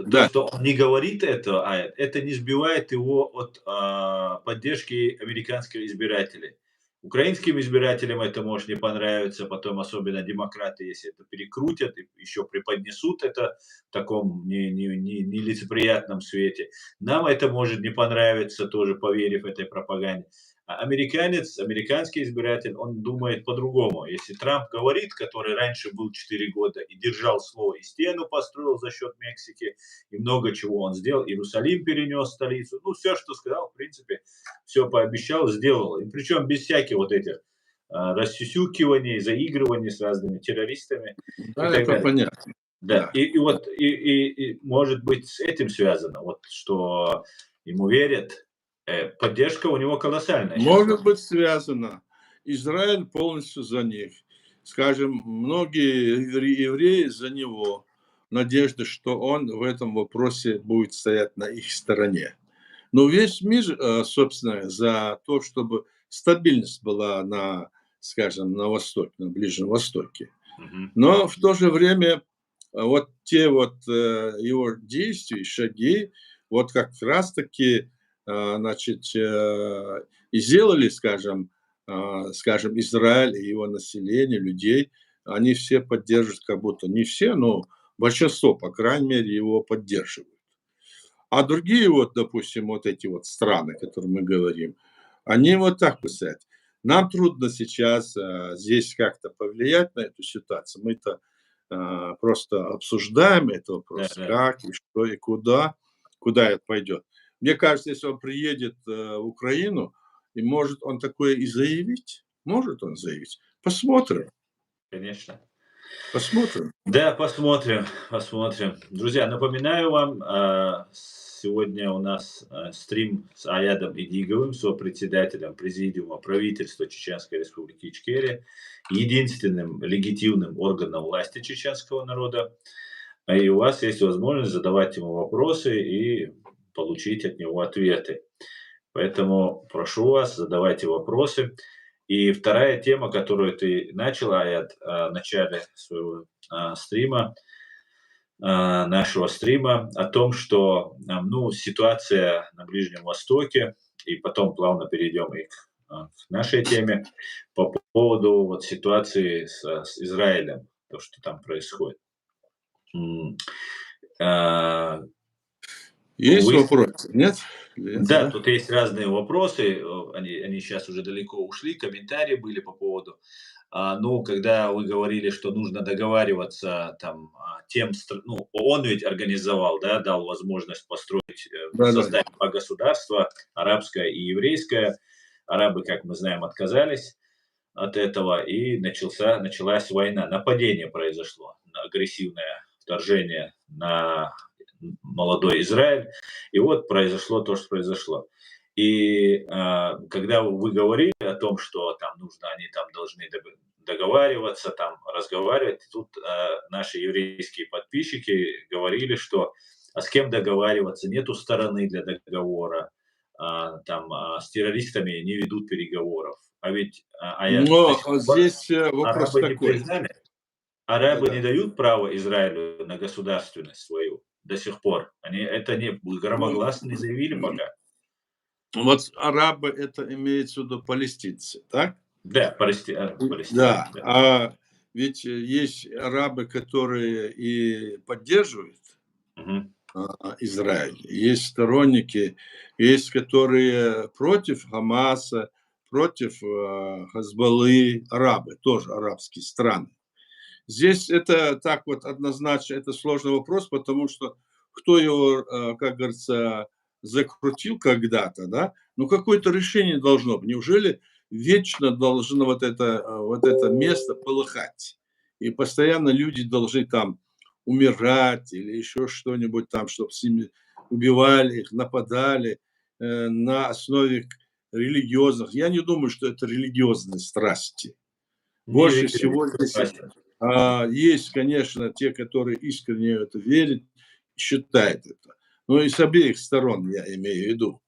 Да, что он не говорит это, это не сбивает его от поддержки американских избирателей. Украинским избирателям это может не понравиться, потом особенно демократы, если это перекрутят и еще преподнесут это в таком нелицеприятном свете. Нам это может не понравиться, тоже поверив этой пропаганде. А американский избиратель, он думает по-другому. Если Трамп говорит, который раньше был 4 года и держал слово, и стену построил за счет Мексики, и много чего он сделал, Иерусалим перенес столицу, ну, все, что сказал, в принципе, все пообещал, сделал. И причем без всяких вот этих рассюсюкиваний, заигрываний с разными террористами и да, так это далее. понятно. Да, Да. и может быть с этим связано, вот что ему верят, поддержка у него колоссальная сейчас. Может быть связано. Израиль полностью за них. Скажем, многие евреи за него. Надежда, что он в этом вопросе будет стоять на их стороне. Но весь мир, собственно, за то, чтобы стабильность была на, скажем, на Востоке, на Ближнем Востоке. Мгм. Но в то же время вот те вот его действия, шаги, вот как раз-таки, значит, и сделали, скажем, Израиль и его население, людей, они все поддерживают, как будто не все, но большинство, по крайней мере, его поддерживают. А другие вот, допустим, вот эти вот страны, о которых мы говорим, они вот так писают. Нам трудно сейчас здесь как-то повлиять на эту ситуацию. Мы-то просто обсуждаем этот Да, вопрос, да. как и что и куда это пойдет. Мне кажется, если он приедет в Украину, и может он такое и заявить, может он заявить. Посмотрим, Конечно. посмотрим. Да, посмотрим, посмотрим. Друзья, напоминаю вам, сегодня у нас стрим с Аядом Идиговым, сопредседателем Президиума правительства Чеченской Республики Ичкерия, единственным легитимным органом власти чеченского народа. И у вас есть возможность задавать ему вопросы и получить от него ответы. Поэтому прошу вас, задавайте вопросы. И вторая тема, которую ты начал, Аят, в начале своего стрима, нашего стрима, о том, что ну, ситуация на Ближнем Востоке, и потом плавно перейдем и к нашей теме, по поводу вот ситуации с Израилем, то, что там происходит. М, а, Есть Вы вопросы? Нет? Нет, Да, да? тут есть разные вопросы, они сейчас уже далеко ушли, комментарии были по поводу. Ну, когда вы говорили, что нужно договариваться там, ну, ООН ведь организовал, да, дал возможность построить, Да-да. создать 2 государства, арабское и еврейское. Арабы, как мы знаем, отказались от этого, и началась война. Нападение произошло, агрессивное вторжение на молодой Израиль. И вот произошло то, что произошло. И когда вы говорили о том, что там нужно, они там должны договариваться, там разговаривать, тут наши еврейские подписчики говорили, что а с кем договариваться, нету стороны для договора, с террористами не ведут переговоров. А ведь до Но сих пор здесь вопрос арабы не такой. признали. Арабы не Да-да. дают право Израилю на государственность свою до сих пор. Они это не Ну, громогласно не заявили пока. вот арабы — это имеется в виду палестинцы, так? Да, палестинцы, Да, да. а ведь есть арабы, которые и поддерживают Мгм. Израиль, есть сторонники, есть которые против Хамаса, против Хазбаллы, арабы, тоже арабские страны. Здесь это так вот однозначно, это сложный вопрос, потому что кто его, как говорится, закрутил когда-то, да, ну какое-то решение должно быть. Неужели вечно должно вот это место полыхать? И постоянно люди должны там умирать или еще что-нибудь там, чтобы с ними убивали их, нападали на основе религиозных. Я не думаю, что это религиозные страсти. Не Больше верю, всего здесь согласен. есть, конечно, те, которые искренне в это верят, считают это. Но и с обеих сторон, я имею в виду.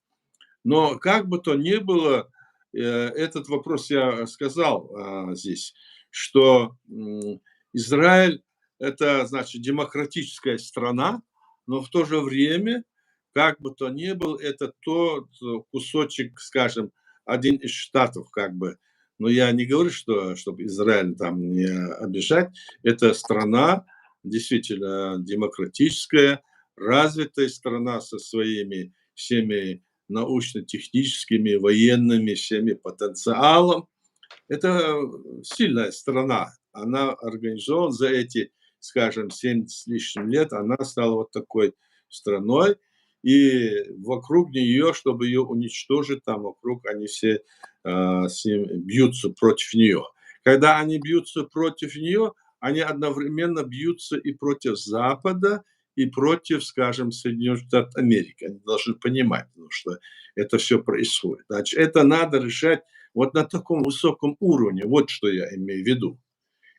Но как бы то ни было, этот вопрос я сказал здесь, что Израиль это, значит, демократическая страна, но в то же время, как бы то ни было, это тот кусочек, скажем, один из штатов, как бы. Но я не говорю, что чтобы Израиль там не обижать. Это страна действительно демократическая, развитая страна со своими всеми научно-техническими, военными, всеми потенциалом. Это сильная страна. Она организована за эти, скажем, 70 с лишним лет, она стала вот такой страной, и вокруг нее, чтобы ее уничтожить, там вокруг они все бьются против нее. Когда они бьются против нее, они одновременно бьются и против Запада, и против, скажем, Соединенных Штатов Америки. Они должны понимать, потому что это все происходит. Значит, это надо решать вот на таком высоком уровне. Вот что я имею в виду.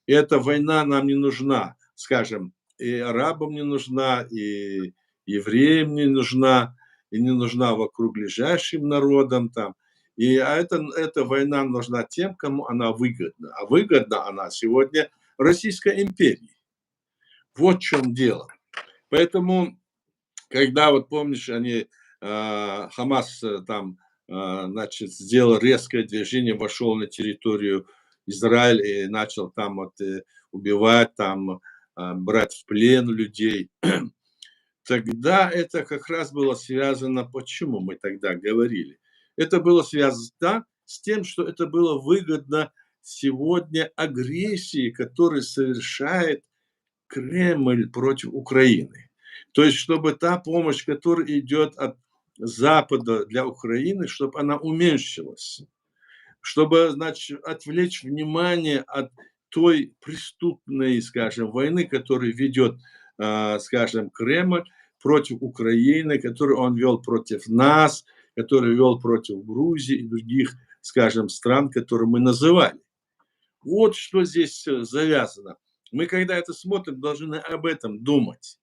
И эта война нам не нужна, скажем, и арабам не нужна, и евреям не нужна, и не нужна вокруг лежащим народам там. Эта война нужна тем, кому она выгодна. А выгодна она сегодня Российской империи. Вот в чем дело. Поэтому, когда, вот помнишь, они, Хамас там, значит, сделал резкое движение, вошел на территорию Израиля и начал там вот убивать, там, брать в плен людей. Тогда это как раз было связано, почему мы тогда говорили? Это было связано с тем, что это было выгодно сегодня агрессии, которую совершает Кремль против Украины. То есть, чтобы та помощь, которая идет от Запада для Украины, чтобы она уменьшилась. Чтобы, значит, отвлечь внимание от той преступной, скажем, войны, которую ведет, скажем, Кремль против Украины, которую он вел против нас, который вел против Грузии и других, скажем, стран, которые мы называли. Вот что здесь завязано. Мы, когда это смотрим, должны об этом думать.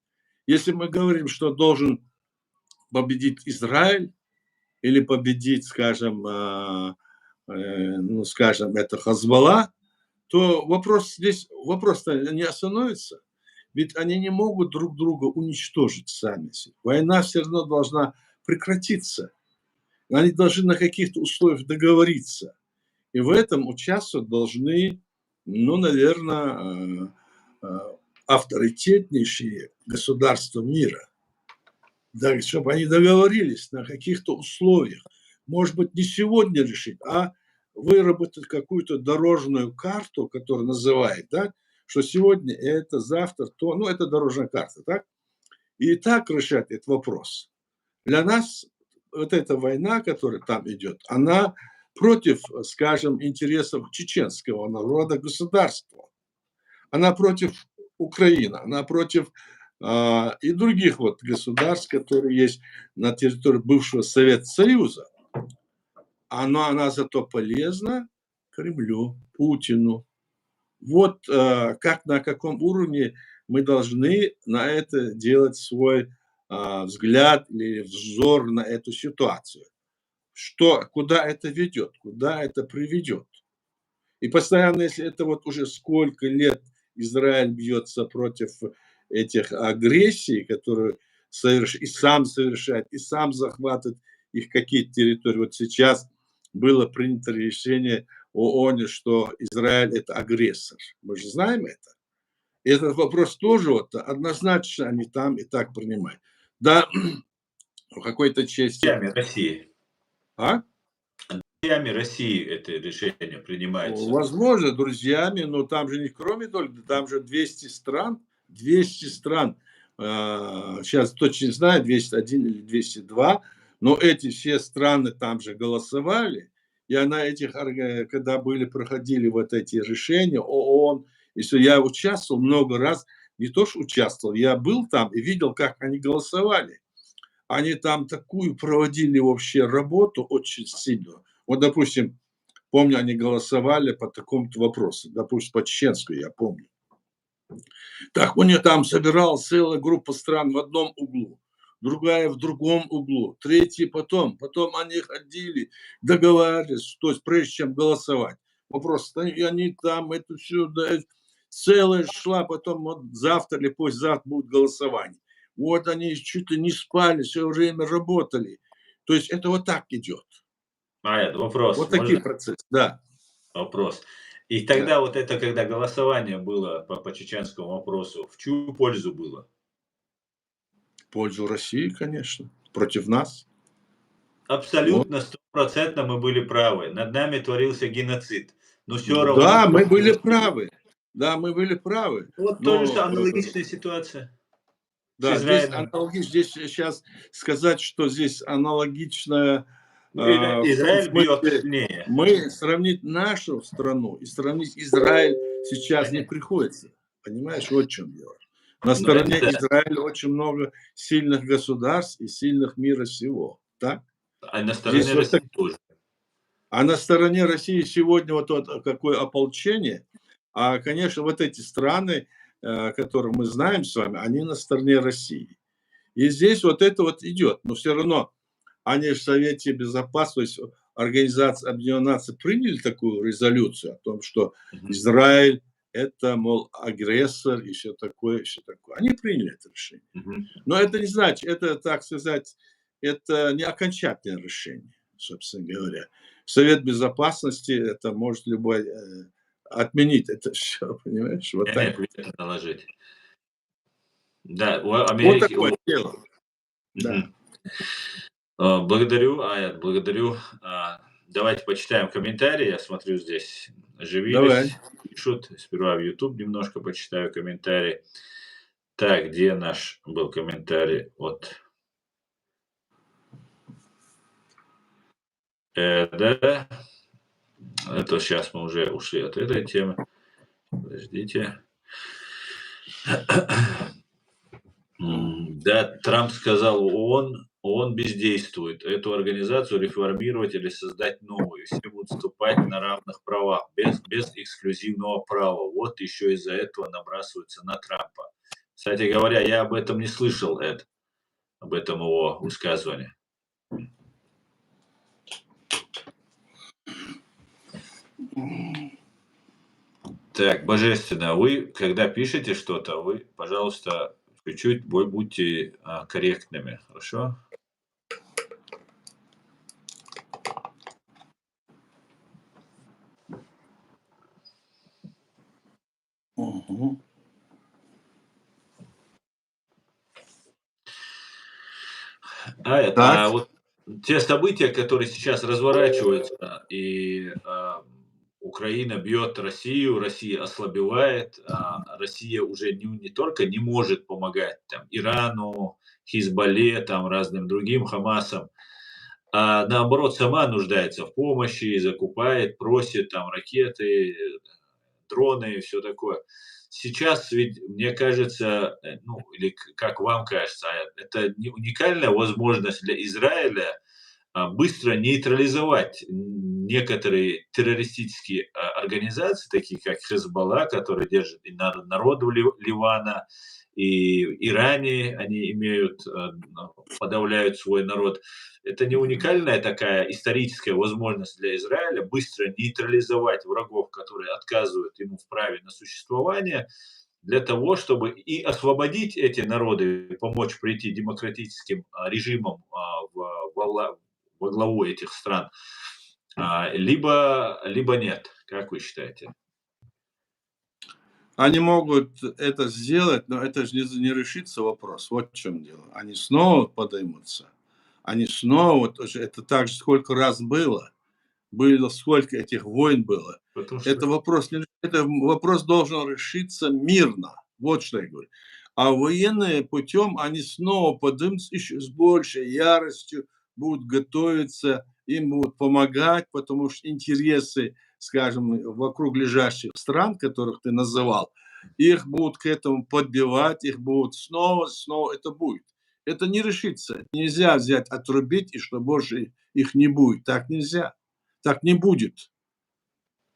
Если мы говорим, что должен победить Израиль или победить, скажем, ну, скажем, это Хазбалла, то вопрос-то не остановится. Ведь они не могут друг друга уничтожить сами. Война все равно должна прекратиться. Они должны на каких-то условиях договориться. И в этом участвовать должны, ну, наверное, авторитетнейшие государства мира. Да, чтобы они договорились на каких-то условиях. Может быть, не сегодня решить, а выработать какую-то дорожную карту, которая называет, да, что сегодня это, завтра то, ну, это дорожная карта, так? И так решать этот вопрос. Для нас вот эта война, которая там идет, она против, скажем, интересов чеченского народа, государства. Она против Украины, она против и других вот государств, которые есть на территории бывшего Советского Союза. Она зато полезна Кремлю, Путину. Вот как на каком уровне мы должны на это делать свой взгляд или взор на эту ситуацию. Куда это ведет, куда это приведет. И постоянно, если это вот уже сколько лет Израиль бьется против этих агрессий, которые и сам совершает, и сам захватывает их какие-то территории. Вот сейчас было принято решение ООН, что Израиль это агрессор. Мы же знаем это. И этот вопрос тоже вот однозначно они там и так принимают. Да, в какой-то части. России. А? Друзьями России это решение принимается. Возможно, друзьями, но там же не кроме только, там же 200 стран, 200 стран, сейчас точно не знаю, 201 или 202, но эти все страны там же голосовали, и на этих, когда проходили вот эти решения, ООН, и все, я участвовал много раз, не то что участвовал, я был там и видел, как они голосовали. Они там такую проводили вообще работу очень сильную. Вот, допустим, помню, они голосовали по такому-то вопросу, допустим, по чеченскую, я помню. Так, у них там собиралась целая группа стран в одном углу. другая в другом углу, третьи потом они ходили, договаривались, то есть прежде чем голосовать. Вопрос, они там, это все, да, целая шла, потом вот завтра или послезавтра будет голосование. Вот они чуть ли не спали, все время работали. То есть это вот так идет. Это вопрос, Вот такие можно? процессы, да. Вопрос. И Да. тогда вот это, когда голосование было по чеченскому вопросу, в чью пользу было? В пользу России, конечно, против нас. Вот. Абсолютно, стопроцентно мы были правы. Над нами творился геноцид. Но все равно Да, мы против были России. правы. Да, мы были правы. Вот тоже Но аналогичная ситуация с да, здесь Израилем. аналогично, здесь сейчас сказать, что здесь аналогичное в том Израиль бьет смысле, сильнее. мы сравнить нашу страну и сравнить Израиль сейчас не приходится. Понимаешь, вот в чем дело. На Но это стороне да. Израиля очень много сильных государств и сильных мира всего. Так? А на Здесь стороне вот так. России тоже. А на стороне России сегодня вот какое ополчение. А, конечно, вот эти страны, которые мы знаем с вами, они на стороне России. И здесь вот это вот идет. Но все равно они в Совете Безопасности, Организации Объединенных Наций приняли такую резолюцию о том, что Мгм. Израиль это, мол, агрессор и все такое, все такое. Они приняли это решение. Мгм. Но это не значит, это, так сказать, это не окончательное решение, собственно говоря. Совет Безопасности это может любой отменить это все, понимаешь? Вот так. Нет, вето наложить. Да, у Вот Америки. такое дело. Да. Мгм. Благодарю, Аят, благодарю. Давайте почитаем комментарии. Я смотрю, здесь Давай. оживились, пишут. Сперва в YouTube немножко почитаю комментарии. Так, где наш был комментарий от да, это сейчас мы уже ушли от этой темы. Подождите. Да, Трамп сказал ООН бездействует. Эту организацию реформировать или создать новую. Все будут вступать на равных правах, без эксклюзивного права. Вот еще из-за этого набрасываются на Трампа. Кстати говоря, я об этом не слышал, Эд, об этом его высказывании. Так, божественно. Вы, когда пишете что-то, вы, пожалуйста, чуть-чуть будьте корректными, хорошо? Мгм. Так. Вот те события, которые сейчас разворачиваются, и Украина бьет Россию, Россия ослабевает, Россия уже не только не может помогать там, Ирану, Хизбалле, там, разным другим, Хамасам, а наоборот сама нуждается в помощи, закупает, просит там ракеты, дроны и все такое. Сейчас ведь, мне кажется, ну, или как вам кажется, это уникальная возможность для Израиля быстро нейтрализовать некоторые террористические организации, такие как Хезболла, которые держат и народ Ливана, и в Иране они имеют, подавляют свой народ. Это не уникальная такая историческая возможность для Израиля быстро нейтрализовать врагов, которые отказывают ему в праве на существование, для того, чтобы и освободить эти народы, помочь прийти демократическим режимам во главу этих стран, либо нет. Как вы считаете? Они могут это сделать, но это же не решится вопрос. Вот в чем дело. Они снова поднимутся. Они снова, тоже это так же сколько раз было. Было сколько этих войн было. Потому что Это вопрос должен решиться мирно. Вот что я говорю. А военные путем они снова поднимутся еще с большей яростью, будут готовиться, им будут помогать, потому что интересы, скажем, вокруг лежащих стран, которых ты называл, их будут к этому подбивать, их будут снова это будет. Это не решится. Нельзя взять, отрубить, и что больше их не будет. Так нельзя. Так не будет.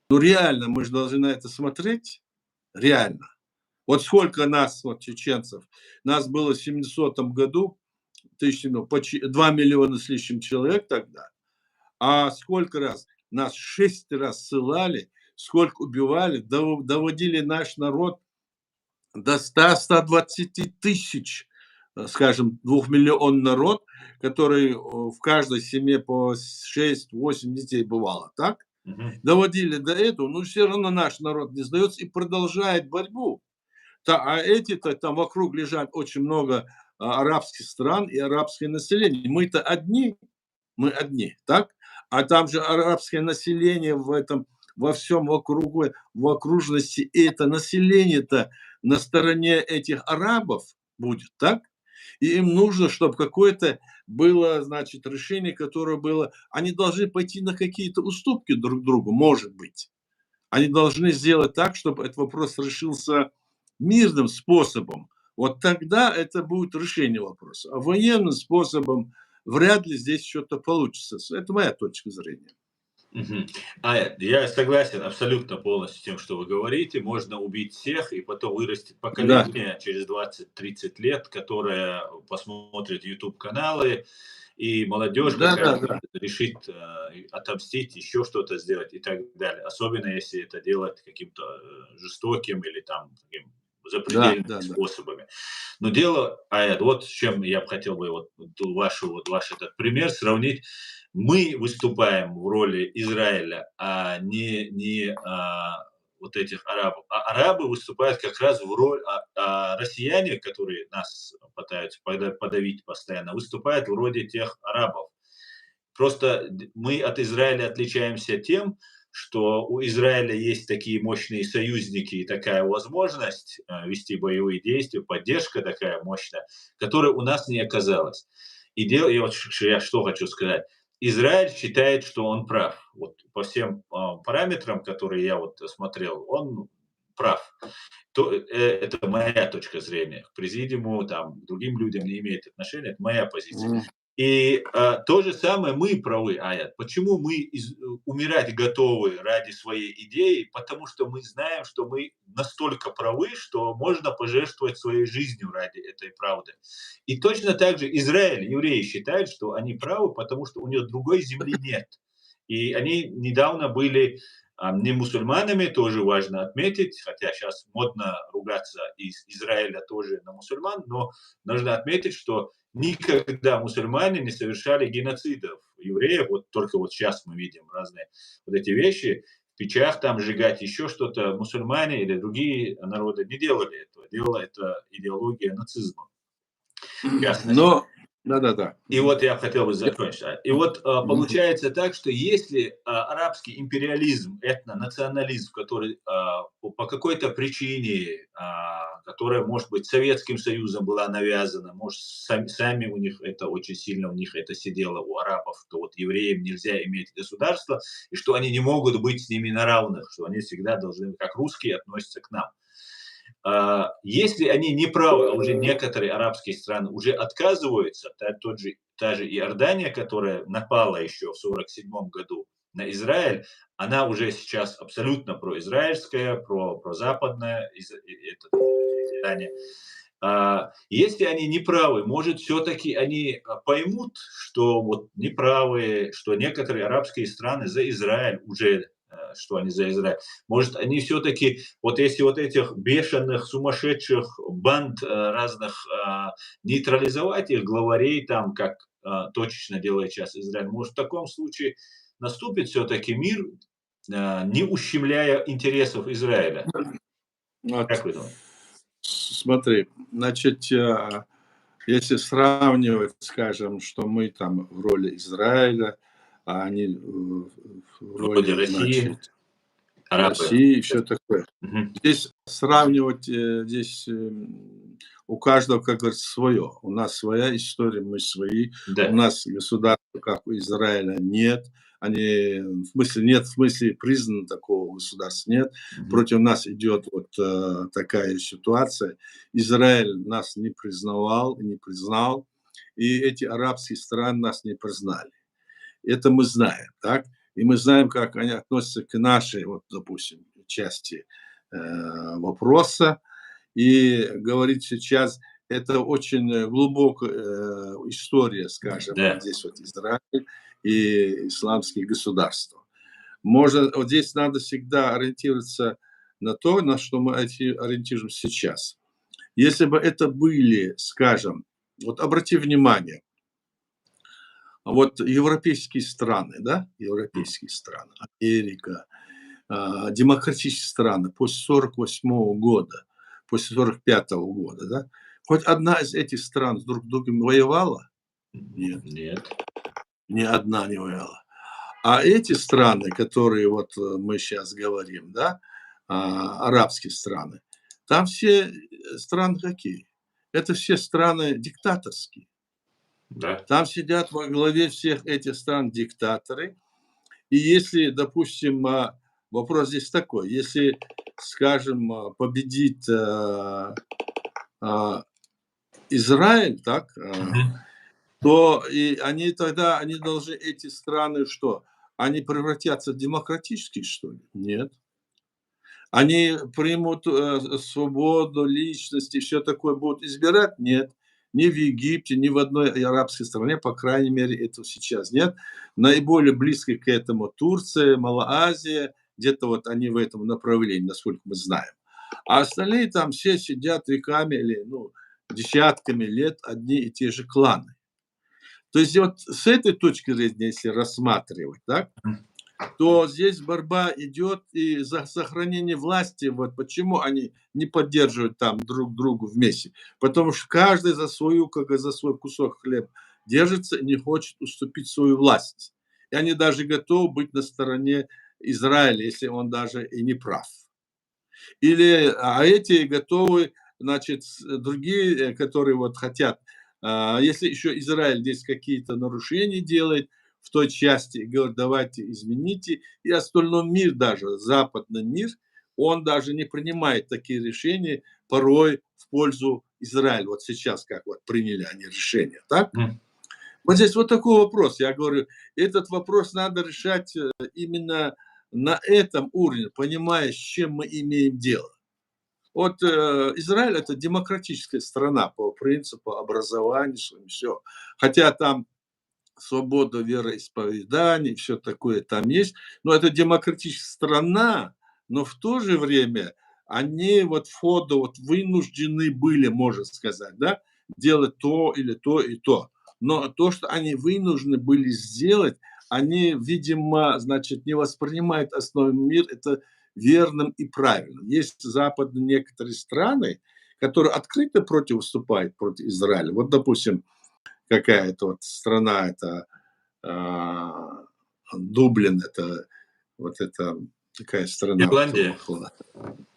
Ну реально, мы же должны на это смотреть. Реально. Вот сколько нас, вот чеченцев, нас было в 700 году 2 миллиона с лишним человек тогда. А сколько раз? Нас 6 раз ссылали, сколько убивали, доводили наш народ до 100-120 тысяч, скажем, 2-миллионный народ, который в каждой семье по 6-8 детей бывало, так? Мгм. Доводили до этого, но все равно наш народ не сдается и продолжает борьбу. А эти-то там вокруг лежат очень много арабских стран и арабское население. Мы одни, так? А там же арабское население во всем в окружности, и это население-то на стороне этих арабов будет, так? И им нужно, чтобы какое-то было, значит, решение, которое было... Они должны пойти на какие-то уступки друг другу, может быть. Они должны сделать так, чтобы этот вопрос решился мирным способом. Вот тогда это будет решение вопроса. А военным способом вряд ли здесь что-то получится. Это моя точка зрения. Мгм. Я согласен абсолютно полностью с тем, что вы говорите. Можно убить всех, и потом вырастет Да, поколение через 20-30 лет, которое посмотрит YouTube-каналы, и молодежь да, да, какая-то да, решит отомстить, еще что-то сделать и так далее. Особенно если это делать каким-то жестоким или там таким да, запредельными да, да. способами. Но дело, вот с чем я бы хотел бы ваш этот пример сравнить. Мы выступаем в роли Израиля, а не вот этих арабов. А арабы выступают как раз в роль, россияне, которые нас пытаются подавить постоянно, выступают в роли тех арабов. Просто мы от Израиля отличаемся тем, что у Израиля есть такие мощные союзники и такая возможность вести боевые действия, поддержка такая мощная, которой у нас не оказалось. И вот я что хочу сказать. Израиль считает, что он прав. Вот по всем параметрам, которые я вот смотрел, он прав. Это моя точка зрения. К президиуму, там, к другим людям не имеет отношения, это моя позиция. Мгм. И то же самое мы правы, Аят. Почему мы умирать готовы ради своей идеи? Потому что мы знаем, что мы настолько правы, что можно пожертвовать своей жизнью ради этой правды. И точно так же Израиль, евреи считают, что они правы, потому что у них другой земли нет. И они недавно были не мусульманами, тоже важно отметить, хотя сейчас модно ругаться из Израиля тоже на мусульман, но нужно отметить, что никогда мусульмане не совершали геноцидов евреев. Вот только вот сейчас мы видим разные вот эти вещи. В печах там сжигать еще что-то. Мусульмане или другие народы не делали этого. Делала это идеология нацизма, в частности. Но, да-да-да. И вот я хотел бы закончить. И вот Мгм. получается так, что если арабский империализм, этнонационализм, который по какой-то причине, которая, может быть, Советским Союзом была навязана, может, сами у них это очень сильно, у них это сидело, у арабов, что вот евреям нельзя иметь государство, и что они не могут быть с ними на равных, что они всегда должны, как русские, относиться к нам. Если они не правы, а уже некоторые арабские страны уже отказываются, та же Иордания, которая напала еще в 1947 году на Израиль, она уже сейчас абсолютно произраильская, прозападная Иордания. Если они неправы, может, все-таки они поймут, что вот неправы, что некоторые арабские страны за Израиль уже, что они за Израиль. Может, они все-таки, вот если вот этих бешеных, сумасшедших банд разных нейтрализовать их главарей, там, как точечно делает сейчас Израиль, может, в таком случае наступит все-таки мир, не ущемляя интересов Израиля. Как Вот, вы думаете? смотри, значит, если сравнивать, скажем, что мы там в роли Израиля, а они в Вроде роли, России, значит, арабы. России и все такое. Мгм. Здесь сравнивать, здесь у каждого, как говорится, свое. У нас своя история, мы свои. У Да. нас государства, как у Израиля, нет. Они, в смысле признано такого государства нет. Мгм. Против нас идет вот такая ситуация. Израиль нас не признавал, не признал, и эти арабские страны нас не признали. Это мы знаем, так? И мы знаем, как они относятся к нашей, вот, допустим, части вопроса. И говорить сейчас, это очень глубокая история, скажем, вот Да. здесь вот Израиль и исламские государства. Можно, вот здесь надо всегда ориентироваться на то, на что мы ориентируемся сейчас. Если бы это были, скажем, вот обрати внимание, вот европейские страны, да, европейские страны, Америка, демократические страны после 1948 года, после 1945 года, да, хоть одна из этих стран с друг другом воевала? Нет, Нет. ни одна не воевала. А эти страны, которые вот мы сейчас говорим, да, арабские страны, там все страны какие? Это все страны диктаторские. Да. Там сидят во главе всех этих стран диктаторы. И если, допустим, вопрос здесь такой, если, скажем, победит Израиль, так, Мгм. то и они тогда, они должны, эти страны, что? Они превратятся в демократические, что ли? Нет. Они примут свободу личности, все такое будут избирать? Нет. Ни в Египте, ни в одной арабской стране, по крайней мере, этого сейчас нет. Наиболее близко к этому Турция, Малоазия, где-то вот они в этом направлении, насколько мы знаем. А остальные там все сидят веками или ну, десятками лет одни и те же кланы. То есть вот с этой точки зрения, если рассматривать, так, то здесь борьба идет и за сохранение власти. Вот почему они не поддерживают там друг другу вместе. Потому что каждый за свою, как и за свой кусок хлеба держится и не хочет уступить свою власть. И они даже готовы быть на стороне Израиля, если он даже и не прав. Или, а эти готовы, значит, другие, которые вот хотят, если еще Израиль здесь какие-то нарушения делает в той части, говорит, давайте измените, и остальной мир даже, западный мир, он даже не принимает такие решения порой в пользу Израиля. Вот сейчас как вот приняли они решение, так? М. Вот здесь вот такой вопрос. Я говорю, этот вопрос надо решать именно на этом уровне, понимая, с чем мы имеем дело. Вот Израиль это демократическая страна по принципу образования, все. Хотя там свобода вероисповеданий, все такое там есть, но это демократическая страна, но в то же время они вот входу вот вынуждены были, можно сказать, да, делать то или то и то. Но то, что они вынуждены были сделать, они, видимо, значит, не воспринимают основной мир это верным и правильным. Есть западные некоторые страны, которые открыто против выступают против Израиля. Вот, допустим, какая-то вот страна, это а, Дублин, это вот это такая страна, кто Ирландия. около.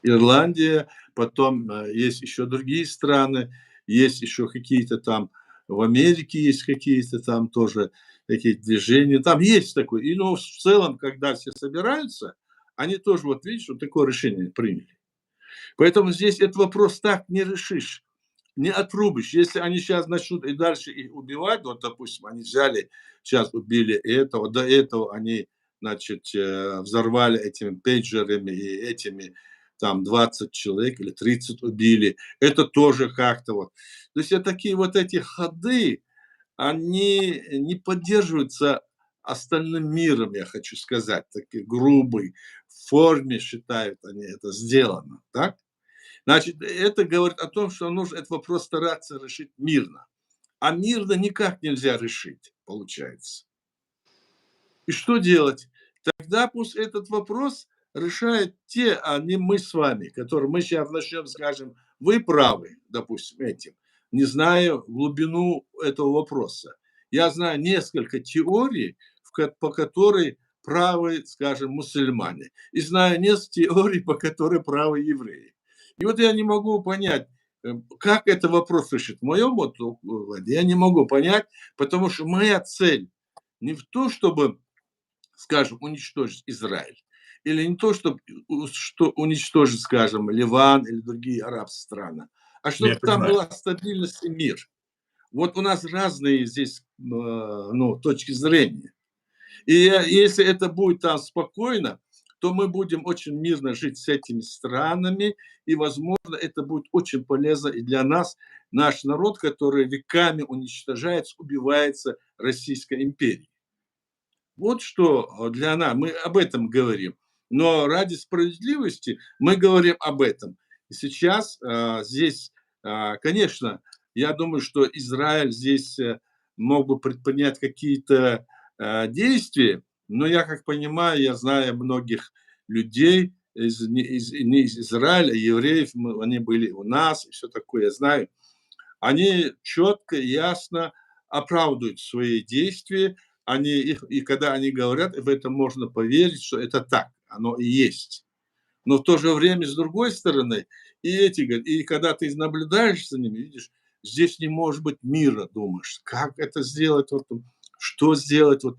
Ирландия, потом есть еще другие страны, есть еще какие-то там, в Америке есть какие-то там тоже такие движения, там есть такое. И ну, в целом, когда все собираются, они тоже, вот видишь, вот такое решение приняли. Поэтому здесь этот вопрос так не решишь, не отрубишь. Если они сейчас начнут и дальше их убивать, вот, допустим, они взяли, сейчас убили этого, до этого они, значит, взорвали этими пейджерами и этими, там, 20 человек или 30 убили. Это тоже как-то вот. То есть такие вот эти ходы, они не поддерживаются остальным миром, я хочу сказать, такие грубые, в форме считают они это сделано, так? Значит, это говорит о том, что нужно этот вопрос стараться решить мирно. А мирно никак нельзя решить, получается. И что делать? Тогда пусть этот вопрос решают те, а не мы с вами, которые мы сейчас начнем, скажем, вы правы, допустим, этим. Не знаю глубину этого вопроса. Я знаю несколько теорий, по которой правы, скажем, мусульмане. И знаю несколько теорий, по которой правы евреи. И вот я не могу понять, как это вопрос решит. В моем вот я не могу понять, потому что моя цель не в том, чтобы, скажем, уничтожить Израиль, или не то, чтобы что уничтожить, скажем, Ливан или другие арабские страны, а Я чтобы там понимаю. была стабильность и мир. Вот у нас разные здесь ну, точки зрения. И если это будет там спокойно, то мы будем очень мирно жить с этими странами, и, возможно, это будет очень полезно и для нас, наш народ, который веками уничтожается, убивается Российской империей. Вот что для нас, мы об этом говорим. Но ради справедливости мы говорим об этом. И сейчас здесь, конечно, я думаю, что Израиль здесь мог бы предпринять какие-то действия, но я как понимаю, я знаю многих людей не из Израиля, евреев, они были у нас, и все такое, я знаю. Они четко, ясно оправдывают свои действия, и когда они говорят, в это можно поверить, что это так, оно и есть. Но в то же время, с другой стороны, и когда ты наблюдаешь за ними, видишь, здесь не может быть мира, думаешь, как это сделать, вот, что сделать, вот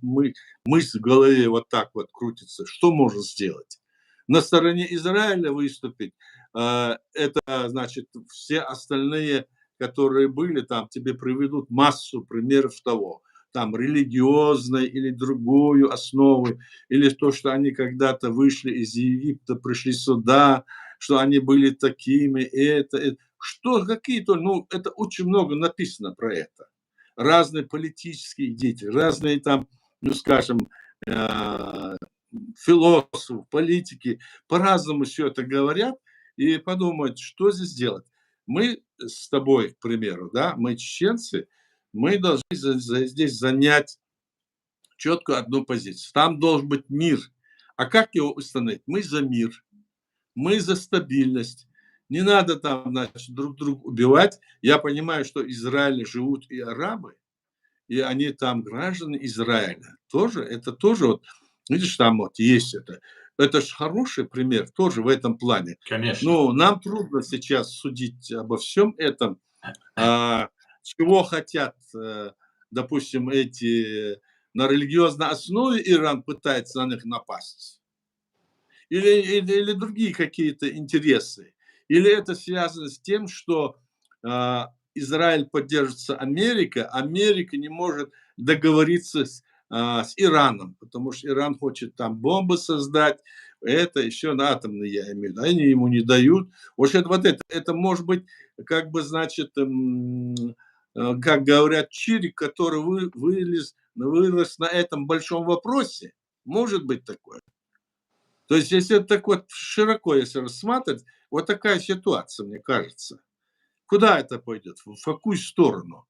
мысль в голове вот так вот крутится, что можно сделать. На стороне Израиля выступить, это значит, все остальные, которые были там, тебе приведут массу примеров того, там религиозной или другую основы, или то, что они когда-то вышли из Египта, пришли сюда, что они были такими, это. Что, какие-то, ну, это очень много написано про это. Разные политические деятели, разные там, ну, скажем, философы, политики по-разному все это говорят, и подумать, что здесь делать. Мы с тобой, к примеру, да, мы чеченцы, мы должны здесь занять четкую одну позицию. Там должен быть мир. А как его установить? Мы за мир, мы за стабильность. Не надо там, значит, друг друга убивать. Я понимаю, что в Израиле живут и арабы, и они там граждане Израиля. Тоже, это тоже вот, видишь, там вот есть это. Это же хороший пример тоже в этом плане. Конечно. Ну, нам трудно сейчас судить обо всем этом. Чего хотят, допустим, эти на религиозной основе Иран пытается на них напасть? Или другие какие-то интересы? Или это связано с тем, что Израиль поддерживается Америкой, Америка не может договориться с Ираном, потому что Иран хочет там бомбы создать, это еще на атомные, я имею в виду, они ему не дают. Вот это может быть, как бы, значит, как говорят, чирик, который вырос на этом большом вопросе. Может быть такое. То есть, если так вот широко, если рассматривать, вот такая ситуация, мне кажется. Куда это пойдет? В какую сторону?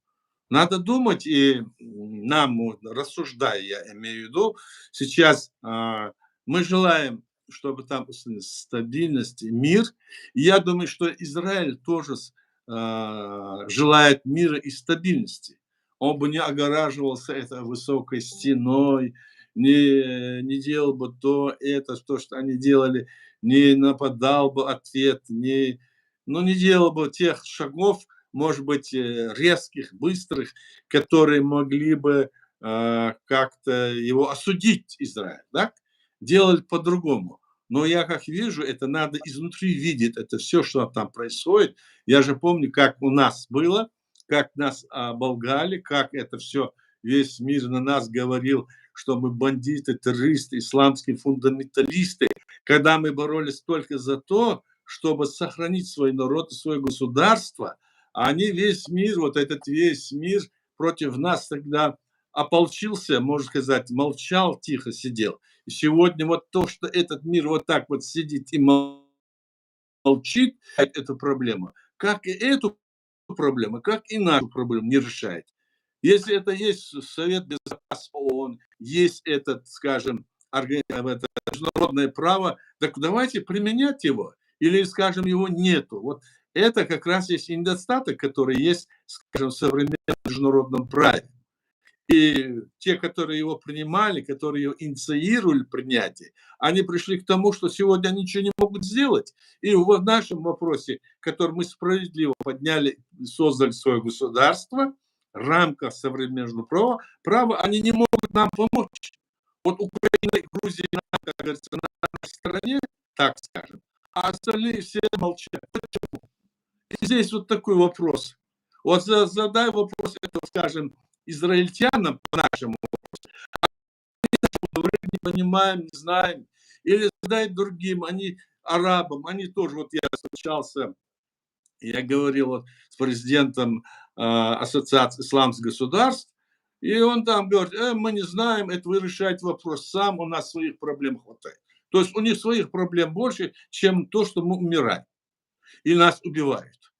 Надо думать, и нам, рассуждая, я имею в виду, сейчас мы желаем, чтобы там стабильность и мир. И я думаю, что Израиль тоже желает мира и стабильности. Он бы не огораживался этой высокой стеной, не делал бы то, что они делали, не нападал бы ответ, не делал бы тех шагов, может быть, резких, быстрых, которые могли бы как-то его осудить, Израиль, да? Делать по-другому. Но я как вижу, это надо изнутри видеть, это все, что там происходит. Я же помню, как у нас было, как нас оболгали, как это все, весь мир на нас говорил, что мы бандиты, террористы, исламские фундаменталисты, когда мы боролись только за то, чтобы сохранить свой народ и свое государство, а они весь мир, вот этот весь мир против нас тогда ополчился, можно сказать, молчал, тихо сидел. И сегодня вот то, что этот мир вот так вот сидит и молчит, эту проблему, как и эту проблему, как и нашу проблему не решает. Если это есть Совет Безопасности ООН, есть этот, скажем, это международное право, так давайте применять его. Или, скажем, его нету. Вот это как раз есть недостаток, который есть, скажем, в современном международном праве. И те, которые его принимали, которые его инициировали принятие, они пришли к тому, что сегодня они ничего не могут сделать. И в нашем вопросе, который мы справедливо подняли, создали свое государство, в рамках современного права, они не могут нам помочь. Вот Украина и Грузия, как говорится, на нашей стороне, так скажем, а остальные все молчат. Почему? И здесь вот такой вопрос. Вот задай вопрос, это, скажем, израильтянам по нашему вопросу. Мы не понимаем, не знаем. или задать другим, они арабам, они тоже, вот я встречался, я говорил вот с президентом Ассоциации исламских государств, и он там говорит, мы не знаем, это вы решаете вопрос сам, у нас своих проблем хватает. То есть у них своих проблем больше, чем то, что мы умираем и нас убивают.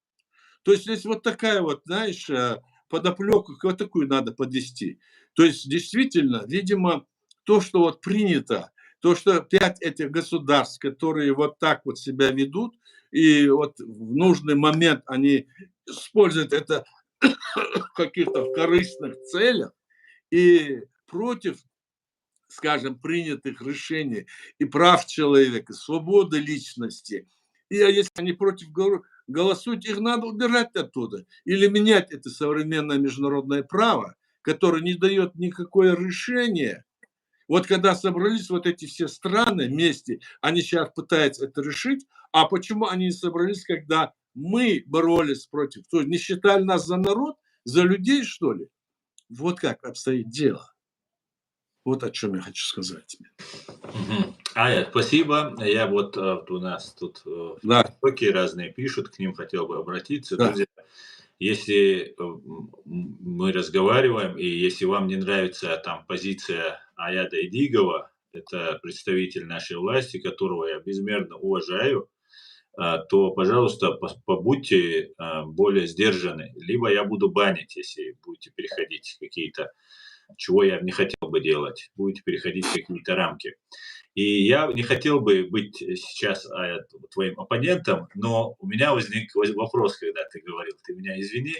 То есть здесь вот такая вот, знаешь, подоплеку, вот такую надо подвести. То есть действительно, видимо, то, что вот принято, то, что 5 этих государств, которые вот так вот себя ведут, и вот в нужный момент они используют это в каких-то корыстных целях и против, скажем, принятых решений и прав человека, свободы личности. И если они против голосуют, их надо убирать оттуда. Или менять это современное международное право, которое не дает никакое решение. Вот когда собрались вот эти все страны вместе, они сейчас пытаются это решить. А почему они не собрались, когда мы боролись против? То есть не считали нас за народ, за людей, что ли? Вот как обстоит дело. Вот о чем я хочу сказать тебе. Спасибо. Я вот у нас тут в Да, ТикТоке разные пишут, к ним хотел бы обратиться. да. Друзья, если мы разговариваем, и если вам не нравится там позиция Аяда Эдигова, это представитель нашей власти, которого я безмерно уважаю, то, пожалуйста, побудьте более сдержаны. Либо я буду банить, если будете переходить какие-то, чего я не хотел бы делать, будете переходить какие-то рамки. И я не хотел бы быть сейчас твоим оппонентом, но у меня возник вопрос, когда ты говорил, ты меня извини,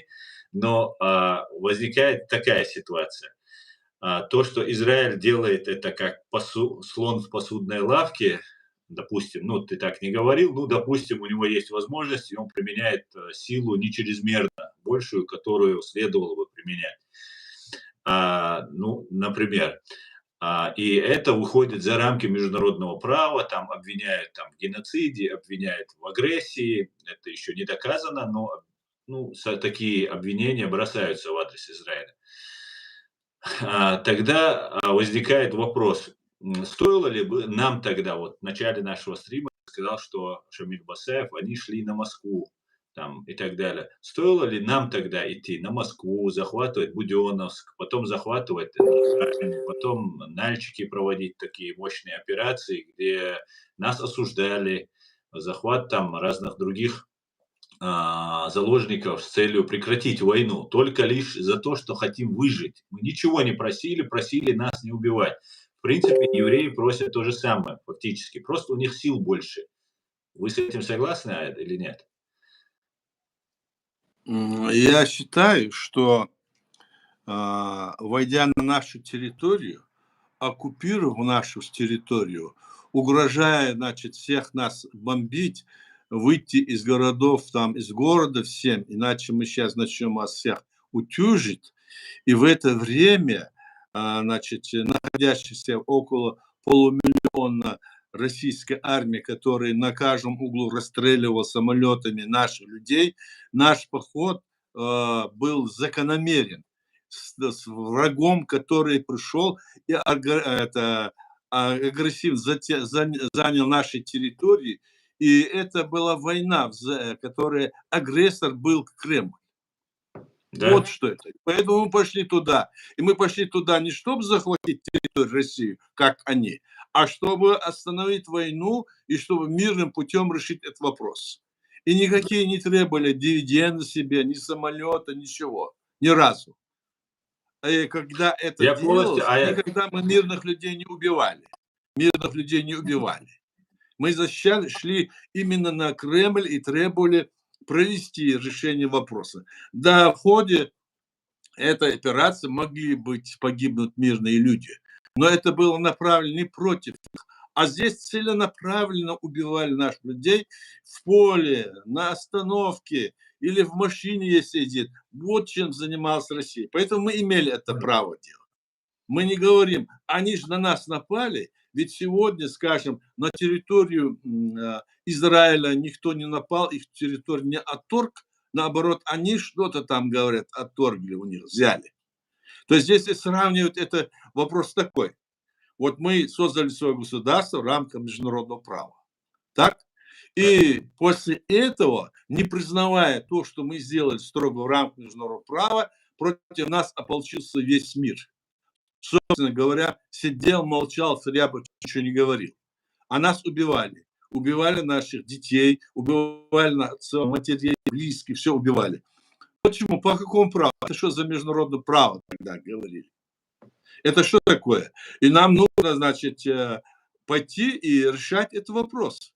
но возникает такая ситуация. То, что Израиль делает это как слон в посудной лавке, допустим, ну ты так не говорил, ну допустим, у него есть возможность, и он применяет силу не чрезмерно большую, которую следовало бы применять. Ну, например, и это выходит за рамки международного права, там обвиняют там, в геноциде, обвиняют в агрессии, это еще не доказано, но ну, такие обвинения бросаются в адрес Израиля. Тогда возникает вопрос, стоило ли бы нам тогда, вот в начале нашего стрима сказал, что Шамиль Басаев, они шли на Москву, там, и так далее. Стоило ли нам тогда идти на Москву, захватывать Буденновск, потом захватывать потом Нальчики проводить такие мощные операции, где нас осуждали, захват там разных других заложников с целью прекратить войну, только лишь за то, что хотим выжить. Мы ничего не просили, просили нас не убивать. В принципе, евреи просят то же самое, фактически, просто у них сил больше. Вы с этим согласны или нет? Я считаю, что войдя на нашу территорию, оккупировав нашу территорию, угрожая, значит, всех нас бомбить, выйти из городов, там, из города всем, иначе мы сейчас начнем вас всех утюжить, и в это время, значит, находящийся около полумиллиона российской армии, которая на каждом углу расстреливала самолетами наших людей, наш поход был закономерен с врагом, который пришел и агрессивно занял наши территории. И это была война, в которой агрессор был Кремль. Да. Вот что это. Поэтому мы пошли туда. И мы пошли туда не чтобы захватить территорию России, как они, а чтобы остановить войну и чтобы мирным путем решить этот вопрос. И никакие не требовали дивиденды себе, ни самолета, ничего. Ни разу. И когда это Я делалось, полностью, никогда мы мирных людей не убивали. Мирных людей не убивали. Мы защищали, шли именно на Кремль и требовали провести решение вопроса. Да, в ходе этой операции могли погибнуть мирные люди, но это было направлено не против них, а здесь целенаправленно убивали наших людей в поле, на остановке или в машине, если сидит. Вот чем занималась Россия. Поэтому мы имели это право делать. Мы не говорим, они же на нас напали, ведь сегодня, скажем, на территорию Израиля никто не напал, их территорию не отторг, наоборот, они что-то там, говорят, отторгли у них, взяли. То есть, если сравнивать, это вопрос такой. Вот мы создали свое государство в рамках международного права. Так? И после этого, не признавая то, что мы сделали строго в рамках международного права, против нас ополчился весь мир. Собственно говоря, сидел, молчал, Срябов ничего не говорил. А нас убивали. Убивали наших детей, убивали матерей, близких, все убивали. Почему? По какому праву? Это что за международное право тогда говорили? Это что такое? И нам нужно, значит, пойти и решать этот вопрос.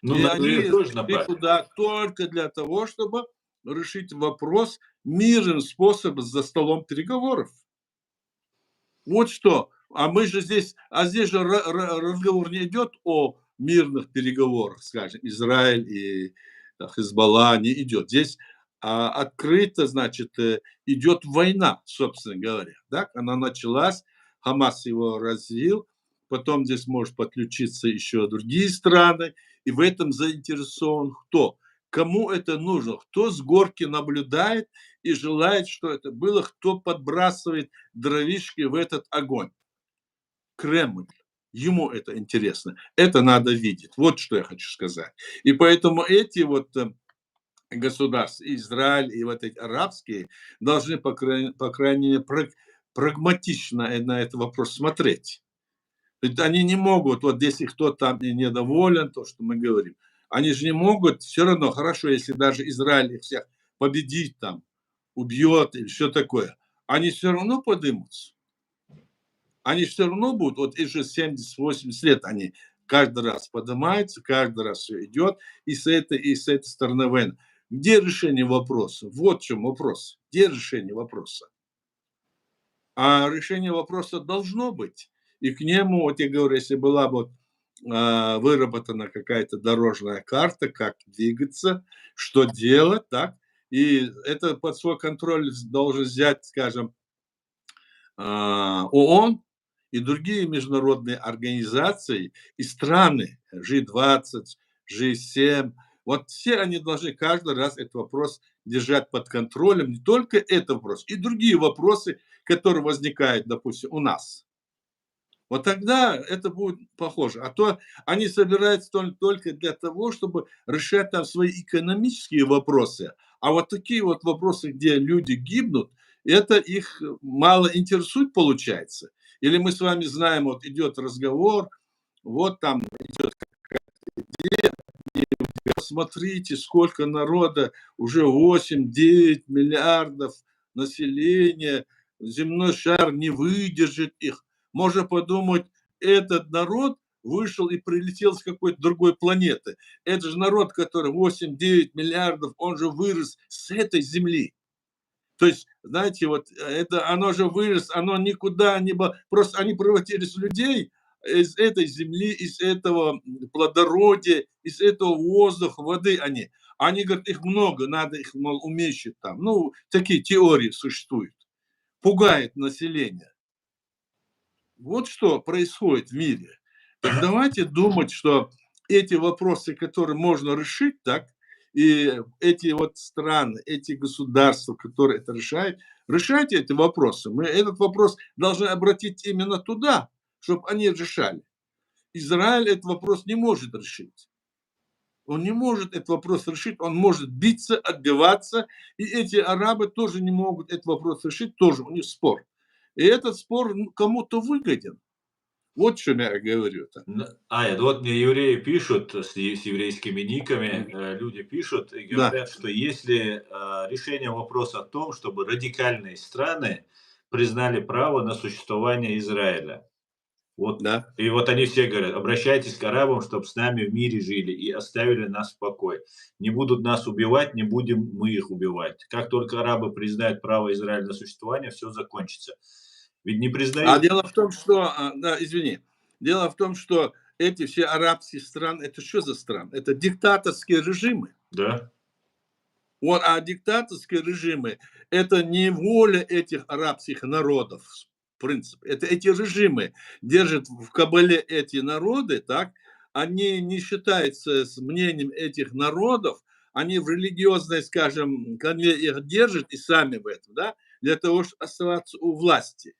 Ну, И на они тоже пришли напали. туда только для того, чтобы решить вопрос мирным способом за столом переговоров. Вот что. А мы же здесь, здесь же разговор не идет о мирных переговорах, скажем, Израиль и Хизбалла не идет. Здесь открыто, значит, идет война, собственно говоря. Так? Она началась, Хамас его развил, потом здесь может подключиться еще другие страны, и в этом заинтересован кто? Кому это нужно? Кто с горки наблюдает и желает, что это было, кто подбрасывает дровишки в этот огонь? Кремль. Ему это интересно. Это надо видеть. Вот что я хочу сказать. И поэтому эти вот государства, Израиль и вот эти арабские, должны, по крайней мере, прагматично на этот вопрос смотреть. Ведь они не могут, вот если кто-то там недоволен, то, что мы говорим, они же не могут, все равно хорошо, если даже Израиль их всех победит там, убьет или все такое, они все равно подымутся. Они все равно будут, вот их же 70-80 лет, они каждый раз поднимаются, каждый раз все идет, и с этой стороны войны. Где решение вопроса? Вот в чем вопрос. Где решение вопроса? А решение вопроса должно быть. И к нему, вот я говорю, если была бы выработана какая-то дорожная карта, как двигаться, что делать, так, и это под свой контроль должен взять, скажем, ООН и другие международные организации и страны, G20, G7, вот все они должны каждый раз этот вопрос держать под контролем, не только этот вопрос, и другие вопросы, которые возникают, допустим, у нас. Вот тогда это будет похоже. А то они собираются только для того, чтобы решать там свои экономические вопросы. А вот такие вот вопросы, где люди гибнут, это их мало интересует, получается. Или мы с вами знаем, вот идет разговор, вот там идет какая-то идея, и посмотрите, сколько народа, уже 8-9 миллиардов населения, земной шар не выдержит их. Можно подумать, этот народ вышел и прилетел с какой-то другой планеты. Это же народ, который 8-9 миллиардов, он же вырос с этой земли. То есть, знаете, вот это оно же вырос, оно никуда не было. Просто они превратились в людей из этой земли, из этого плодородия, из этого воздуха, воды они. Они говорят, их много, надо их, мол, уменьшить там. Ну, такие теории существуют. Пугает население. Вот что происходит в мире. Так давайте думать, что эти вопросы, которые можно решить, так, и эти вот страны, эти государства, которые это решают, решайте эти вопросы. Мы этот вопрос должны обратить именно туда, чтобы они решали. Израиль этот вопрос не может решить. Он не может этот вопрос решить, он может биться, отбиваться, и эти арабы тоже не могут этот вопрос решить, тоже у них спор. И этот спор кому-то выгоден. Вот что я говорю-то. Вот мне евреи пишут с еврейскими никами, люди пишут и Да, говорят, что если решение вопроса в том, чтобы радикальные страны признали право на существование Израиля. Вот, да. и вот они все говорят, обращайтесь к арабам, чтобы с нами в мире жили и оставили нас в покое. Не будут нас убивать, не будем мы их убивать. Как только арабы признают право Израиля на существование, все закончится. Ведь не А признают... дело в том, что, да, извини, дело в том, что эти все арабские страны, это что за страны? Это диктаторские режимы. Да, Вот, а диктаторские режимы – это не воля этих арабских народов, в принципе. Это эти режимы держат в кабале эти народы, так? Они не считаются с мнением этих народов, они в религиозной, скажем, конве их держат и сами в этом, да, для того, чтобы оставаться у власти.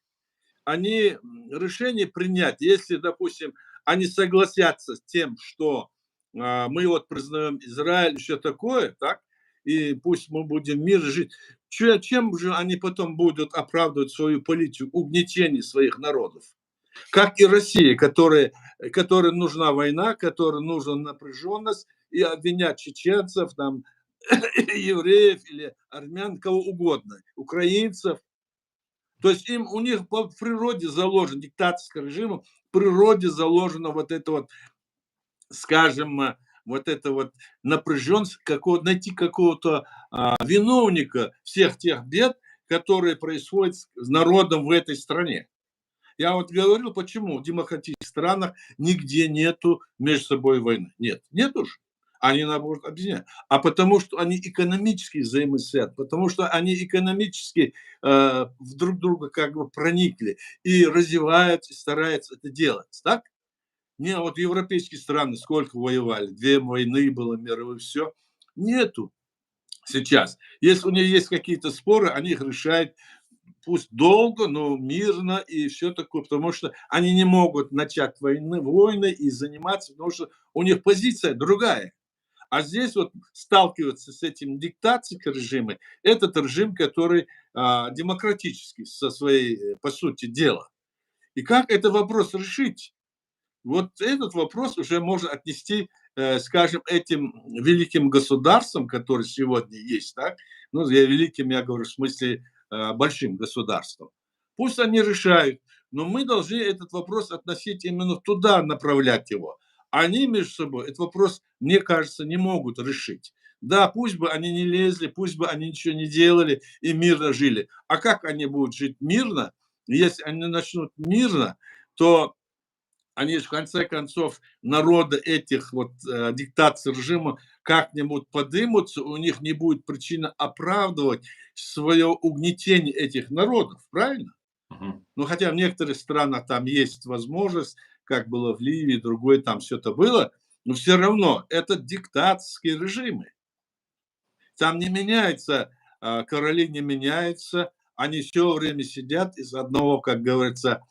они решение принять, если, допустим, они согласятся с тем, что мы вот признаем Израиль, все такое, так, и пусть мы будем в мире жить. Чем же они потом будут оправдывать свою политику угнетения своих народов? Как и Россия, которой нужна война, которой нужна напряженность, и обвинять чеченцев, там, евреев или армян, кого угодно, украинцев. То есть у них по природе заложено, диктаторскому режиму, в природе заложено вот это вот, скажем, вот это вот напряженность, найти какого-то виновника всех тех бед, которые происходят с народом в этой стране. Я вот говорил, почему в демократических странах нигде нету между собой войны. Нет уж. Они, наоборот, объединяют. А потому что они экономически взаимосвязаны, потому что они экономически в друг друга как бы проникли и развиваются, и стараются это делать. Так? Не, вот европейские страны сколько воевали? 2 войны было, мировые, все. Нету сейчас. Если у них есть какие-то споры, они их решают, пусть долго, но мирно и все такое, потому что они не могут начать войны и заниматься, потому что у них позиция другая. А здесь вот сталкиваться с этим диктаторским режимом, этот режим, который демократический со своей, по сути дела. И как этот вопрос решить? Вот этот вопрос уже можно отнести, скажем, этим великим государствам, которые сегодня есть, так? Ну, я великим, я говорю, в смысле большим государством. Пусть они решают, но мы должны этот вопрос относить именно туда, направлять его. Они между собой этот вопрос, мне кажется, не могут решить. Да, пусть бы они не лезли, пусть бы они ничего не делали и мирно жили. А как они будут жить мирно? Если они начнут мирно, то они же в конце концов народы этих вот диктаций режима как-нибудь подымутся, у них не будет причины оправдывать свое угнетение этих народов, правильно? Мгм. Ну, хотя в некоторых странах там есть возможность, как было в Ливии, другой там все это было, но все равно это диктаторские режимы. Там не меняется, короли не меняются, они все время сидят из одного, как говорится,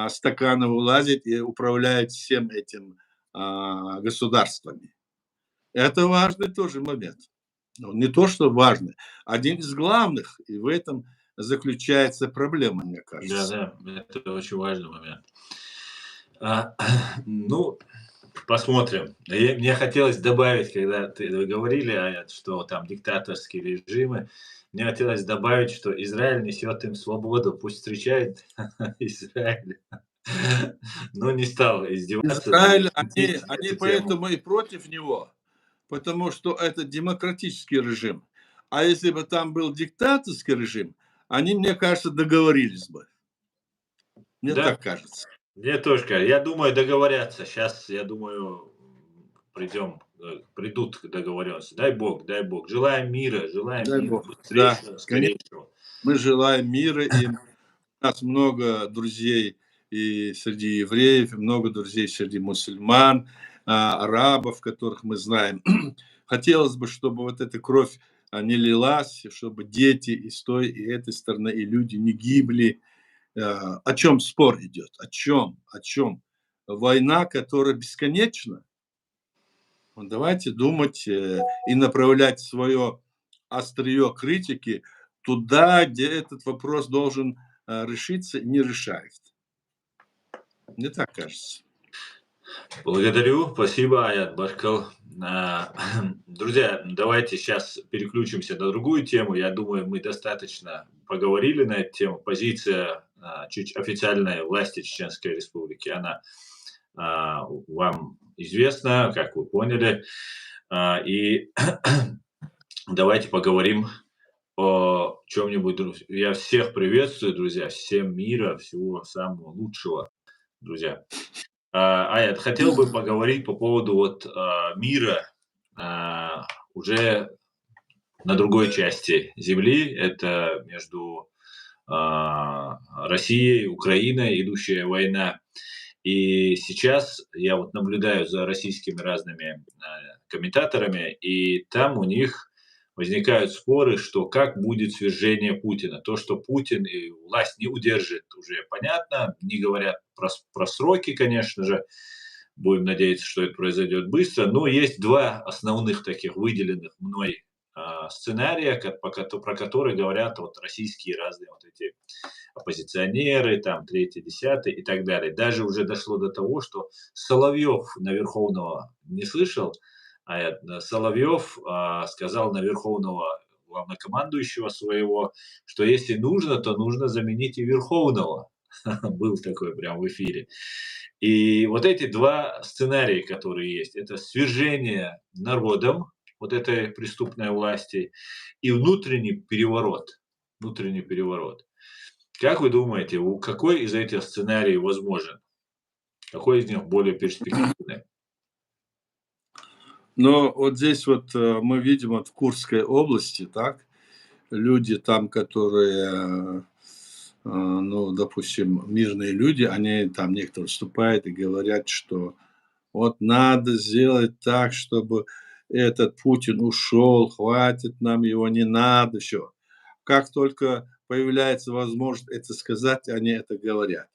стакана вылазят и управляют всем этим государствами. Это важный тоже момент. Ну, не то, что важный, один из главных, и в этом заключается проблема, мне кажется. Да, это очень важный момент. А, ну, посмотрим. Мне хотелось добавить, когда вы говорили, что там диктаторские режимы, мне хотелось добавить, что Израиль несет им свободу, пусть встречает Израиль. Но не стал издеваться, там, Израиль, и шутить они эту тему. поэтому и против него, потому что это демократический режим. А если бы там был диктаторский режим, они, мне кажется, договорились бы. Мне Да, так кажется. мне тоже кажется. Я думаю, договорятся. Сейчас, я думаю, придут к договоренности. Дай Бог, дай Бог. Желаем Дай мира, бог. Да, быстрейшего, конечно, скорейшего. мы желаем мира, и у нас много друзей и среди евреев, и много друзей среди мусульман, арабов, которых мы знаем. Хотелось бы, чтобы вот эта кровь не лилась, чтобы дети и с той, и этой стороны, и люди не гибли. О чем спор идет? О чем? О чем? Война, которая бесконечна. Вот давайте думать и направлять свое острие критики туда, где этот вопрос должен решиться, и не решает. Мне так кажется. Благодарю, спасибо, Аят Башкал. Друзья, давайте сейчас переключимся на другую тему. Я думаю, мы достаточно поговорили на эту тему. Позиция официальной власти Чеченской Республики, она вам известна, как вы поняли. И давайте поговорим о чем-нибудь. Я всех приветствую, друзья, всем мира, всего самого лучшего, друзья. Аят, хотел бы поговорить по поводу вот мира уже на другой части Земли. Это между Россией и Украиной идущая война. И сейчас я вот наблюдаю за российскими разными комментаторами, и там у них возникают споры, что как будет свержение Путина. То, что Путин и власть не удержит, уже понятно. Не говорят про сроки, конечно же. Будем надеяться, что это произойдет быстро. Но есть два основных таких выделенных мной сценария, про которые говорят вот российские разные вот эти оппозиционеры, там, третий, десятый и так далее. Даже уже дошло до того, что Соловьев на Верховного не слышал, а Соловьев сказал на Верховного главнокомандующего своего, что если нужно, то нужно заменить и Верховного. Был такой прям в эфире. И вот эти два сценария, которые есть, это свержение народом вот этой преступной власти и внутренний переворот. Внутренний переворот. Как вы думаете, какой из этих сценариев возможен? Какой из них более перспективный? Но вот здесь вот мы видим вот в Курской области, так, люди там, которые, ну, допустим, мирные люди, они там некоторые выступают и говорят, что вот надо сделать так, чтобы этот Путин ушел, хватит нам его, не надо, все. Как только появляется возможность это сказать, они это говорят.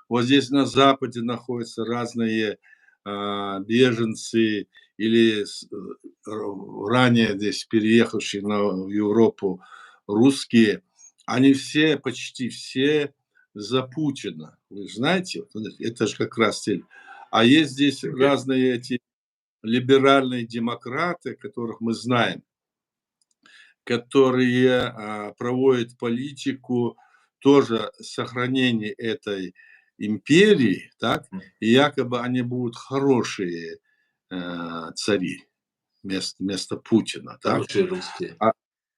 Вот здесь на Западе находятся разные беженцы или ранее здесь переехавшие в Европу русские. Они все, почти все за Путина. Вы знаете, вот это же как раз цель. А есть здесь разные эти либеральные демократы, которых мы знаем, которые проводят политику тоже сохранения этой империи, так, и якобы они будут хорошие цари вместо Путина, так. Хорошие русские.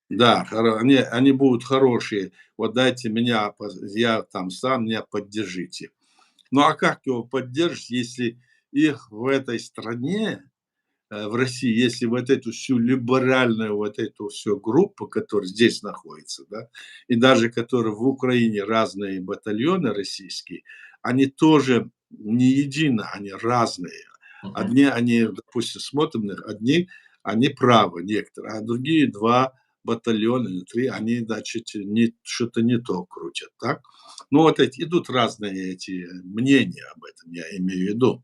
Да, они будут хорошие. Вот дайте меня, я там сам, меня поддержите. Ну а как его поддержать, если их в этой стране, в России, если вот эту всю либеральную, вот эту всю группу, которая здесь находится, да, и даже которые в Украине разные батальоны российские, они тоже не едины, они разные. Мгм. Одни, они, допустим, смотрим на них, одни, они правы некоторые, а другие два батальона или три, они, значит, что-то не то крутят, так? Ну, вот эти, идут разные эти мнения об этом, я имею в виду.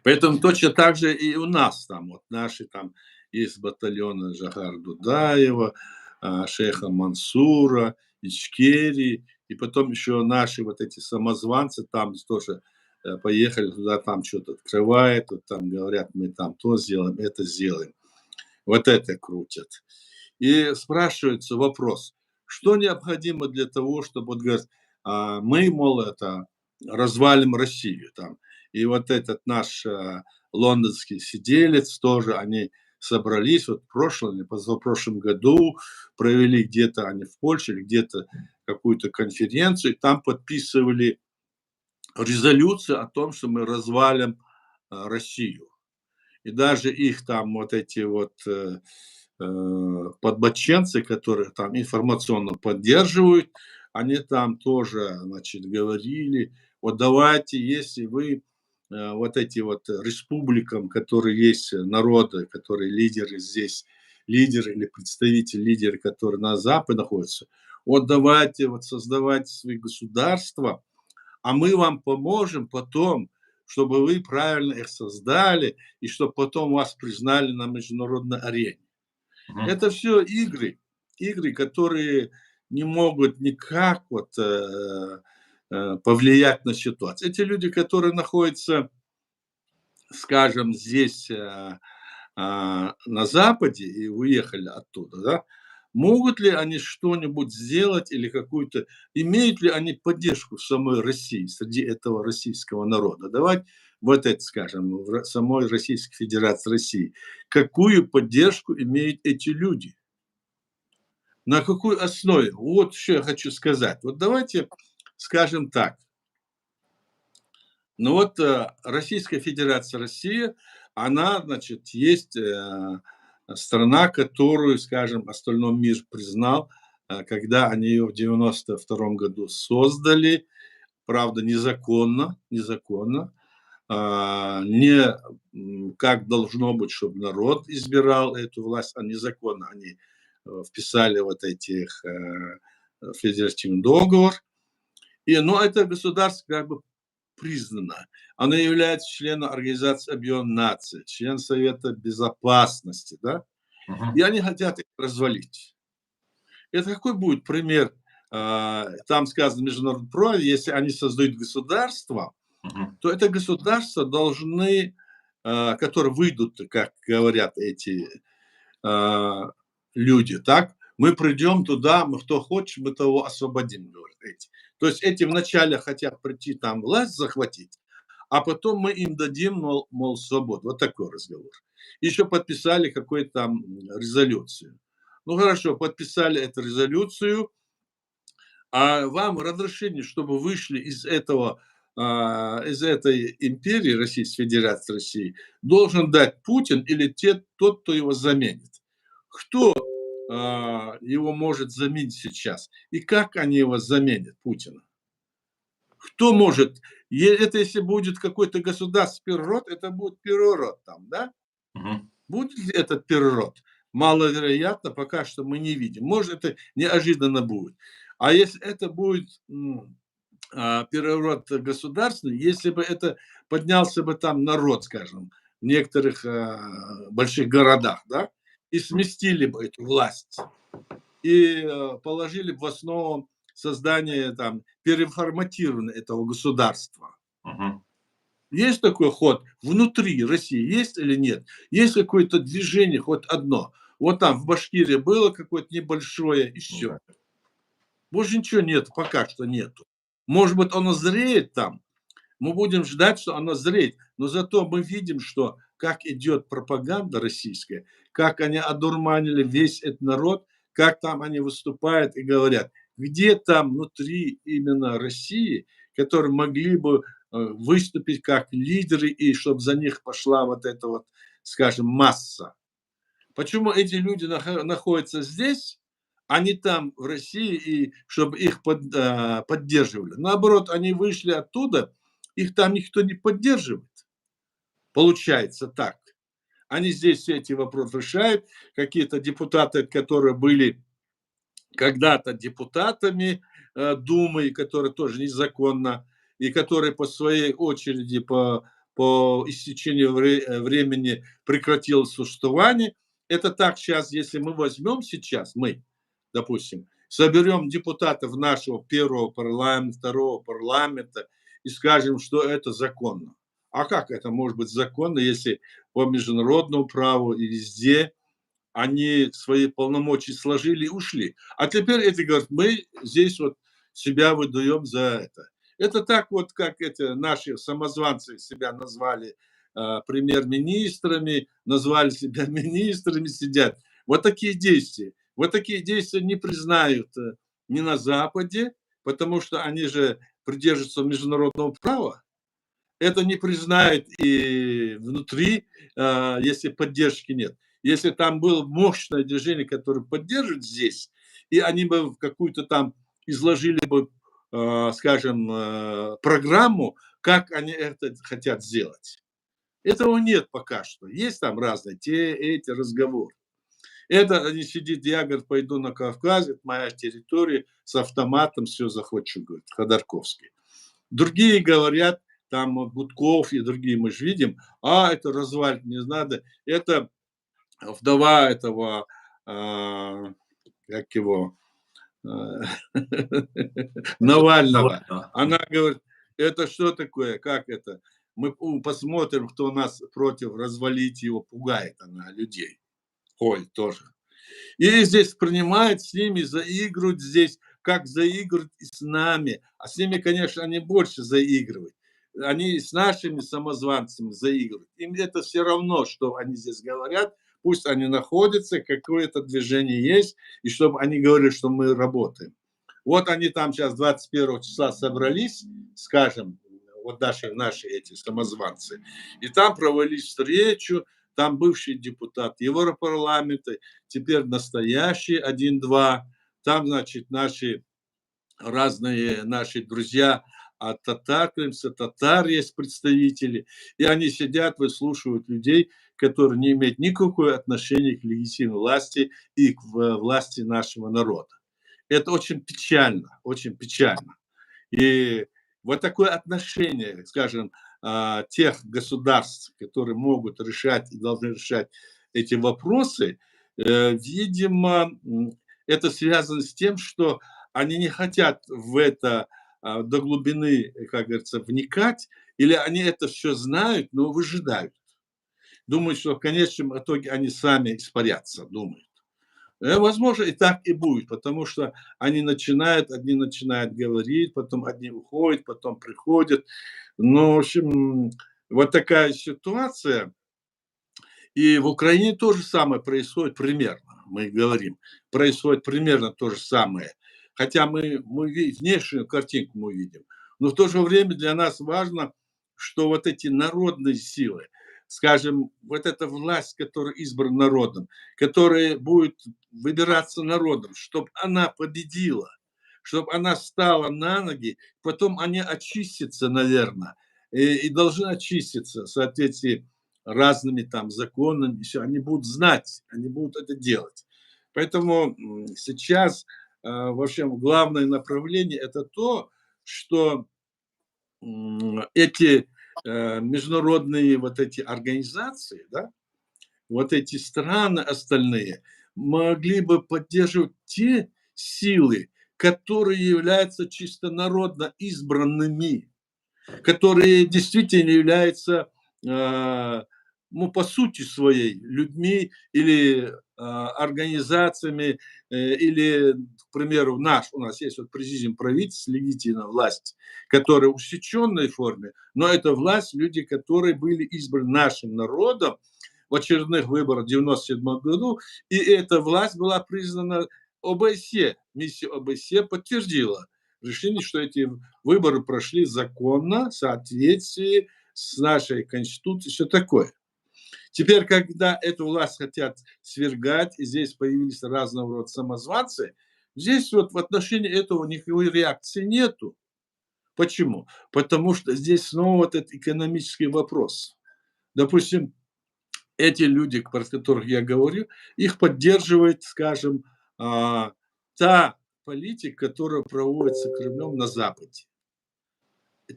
Поэтому точно так же и у нас там, вот наши там есть батальоны Жахар Дудаева, шейха Мансура, Ичкерии, и потом еще наши вот эти самозванцы там тоже поехали туда, там что-то открывают, вот там говорят, мы там то сделаем, это сделаем. Вот это крутят. И спрашивается вопрос, что необходимо для того, чтобы, вот говорят, мы, мол, это, развалим Россию там. И вот этот наш лондонский сиделец тоже, они собрались вот в прошлом или позапрошлом году, провели где-то они в Польше или где-то какую-то конференцию, и там подписывали резолюцию о том, что мы развалим Россию. И даже их там вот эти вот подбоченцы, которые там информационно поддерживают, они там тоже, значит, говорили, вот давайте, если вы вот эти вот республикам, которые есть народы, которые лидеры здесь, лидеры или представители лидеры, которые на Западе находятся, вот давайте вот создавать свои государства, а мы вам поможем потом, чтобы вы правильно их создали и чтобы потом вас признали на международной арене. Мгм. Это все игры, которые не могут никак вот, повлиять на ситуацию. Эти люди, которые находятся, скажем, здесь, на Западе и уехали оттуда, да, могут ли они что-нибудь сделать или какую-то имеют ли они поддержку в самой России, среди этого российского народа? Давайте вот это скажем, в самой Российской Федерации России. Какую поддержку имеют эти люди? На какой основе? Вот что я хочу сказать. Вот давайте скажем так. Ну вот Российская Федерация Россия, она, значит, есть страна, которую, скажем, остальной мир признал, когда они ее в 92 году создали, правда, незаконно, незаконно. не как должно быть, чтобы народ избирал эту власть, а незаконно они вписали вот этих федеративный договор. Но это государство как бы признано. Оно является членом Организации Объединенных Наций, член Совета Безопасности, да? И они хотят их развалить. Это какой будет пример? Там сказано международное право, если они создают государство, то это государство должны, которые выйдут, как говорят эти люди, так, мы придем туда, мы кто хочет, мы того освободим, говорят эти. То есть эти вначале хотят прийти там власть захватить, а потом мы им дадим, мол свободу. Вот такой разговор. Еще подписали какую-то там резолюцию. Ну хорошо, подписали эту резолюцию, а вам разрешение, чтобы вышли из этого, из этой империи Российской Федерации России, должен дать Путин или тот, кто его заменит. Кто его может заменить сейчас? И как они его заменят, Путина? Кто может? Это если будет какой-то государственный переворот, это будет переворот там, да? Будет ли этот переворот? Маловероятно, пока что мы не видим. Может, это неожиданно будет. А если это будет переворот государственный, если бы это поднялся бы там народ, скажем, в некоторых больших городах, да, и сместили бы эту власть, и положили бы в основу создание там переформатирования этого государства. Есть такой ход внутри России, есть или нет? Есть какое-то движение, хоть одно? Вот там в Башкирии было какое-то небольшое, и все. Больше ничего нет, пока что нету. Может быть, оно зреет там. Мы будем ждать, что оно зреет. Но зато мы видим, что как идет пропаганда российская, как они одурманили весь этот народ, как там они выступают и говорят, где там внутри именно России, которые могли бы выступить как лидеры, и чтобы за них пошла вот эта вот, скажем, масса. Почему эти люди находятся здесь, а не там, в России, и чтобы их поддерживали? Наоборот, они вышли оттуда, их там никто не поддерживает. Получается так. Они здесь все эти вопросы решают. Какие-то депутаты, которые были когда-то депутатами Думы, которые тоже незаконно, и которые по своей очереди, по истечению времени прекратило существование. Это так сейчас, если мы возьмем сейчас, мы, допустим, соберем депутатов нашего первого парламента, второго парламента и скажем, что это законно. А как это может быть законно, если по международному праву и везде они свои полномочия сложили и ушли? А теперь эти говорят, мы здесь вот себя выдаем за это. Это так вот, как это наши самозванцы себя назвали премьер-министрами, назвали себя министрами, сидят. Вот такие действия. Вот такие действия не признают ни на Западе, потому что они же придерживаются международного права. Это не признают и внутри, если поддержки нет. Если там было мощное движение, которое поддерживает здесь, и они бы в какую-то там изложили бы, скажем, программу, как они это хотят сделать. Этого нет пока что. Есть там разные эти разговоры. Это они сидит, я, говорит, пойду на Кавказ, это моя территория, с автоматом все захвачу, говорит, Ходорковский. Другие говорят, там Гудков и другие мы же видим, это развалить не надо, это вдова этого, как его, Навального. Она говорит, это что такое, как это? Мы посмотрим, кто нас против, развалить его, пугает она людей. Ой, тоже. И здесь принимает с ними, заигрывают здесь, как заигрывают и с нами. А с ними, конечно, они больше заигрывают. Они с нашими самозванцами заигрывают. Им это все равно, что они здесь говорят. Пусть они находятся, какое-то движение есть, и чтобы они говорили, что мы работаем. Вот они там сейчас 21 числа собрались, скажем, вот наши эти самозванцы, и там провели встречу, там бывший депутат Европарламента, теперь настоящий 1-2, там, значит, наши разные наши друзья от татар, крымских татар есть представители, и они сидят, выслушивают людей, которые не имеют никакого отношения к легитимной власти и к власти нашего народа. Это очень печально, очень печально. И вот такое отношение, скажем, тех государств, которые могут решать и должны решать эти вопросы, видимо, это связано с тем, что они не хотят в это до глубины, как говорится, вникать, или они это все знают, но выжидают. Думают, что в конечном итоге они сами испарятся, думают. Возможно, и так и будет, потому что одни начинают говорить, потом одни уходят, потом приходят. Ну, в общем, вот такая ситуация. И в Украине то же самое происходит примерно, мы говорим, происходит примерно то же самое. Хотя мы внешнюю картинку мы видим. Но в то же время для нас важно, что вот эти народные силы, скажем, вот эта власть, которая избрана народом, которая будет выбираться народом, чтобы она победила, чтобы она встала на ноги, потом они очистятся, наверное, и должны очиститься в соответствии разными там законами, все, они будут знать, они будут это делать. Поэтому сейчас, в общем, главное направление это то, что эти международные вот эти организации, да, вот эти страны остальные могли бы поддерживать те силы, которые являются чисто народно избранными, которые действительно являются, ну, по сути своей, людьми или организациями, или, к примеру, у нас есть вот президиум правительства, легитимная власть, которая в усеченной форме, но это власть, люди, которые были избраны нашим народом в очередных выборах в 1997 году, и эта власть была признана ОБСЕ. Миссия ОБСЕ подтвердила решение, что эти выборы прошли законно, в соответствии с нашей Конституцией, все такое. Теперь, когда эту власть хотят свергать, и здесь появились разного рода самозванцы, здесь вот в отношении этого никакой реакции нету. Почему? Потому что здесь снова вот этот экономический вопрос. Допустим, эти люди, про которых я говорю, их поддерживает, скажем, та политика, которая проводится Кремлем на Западе.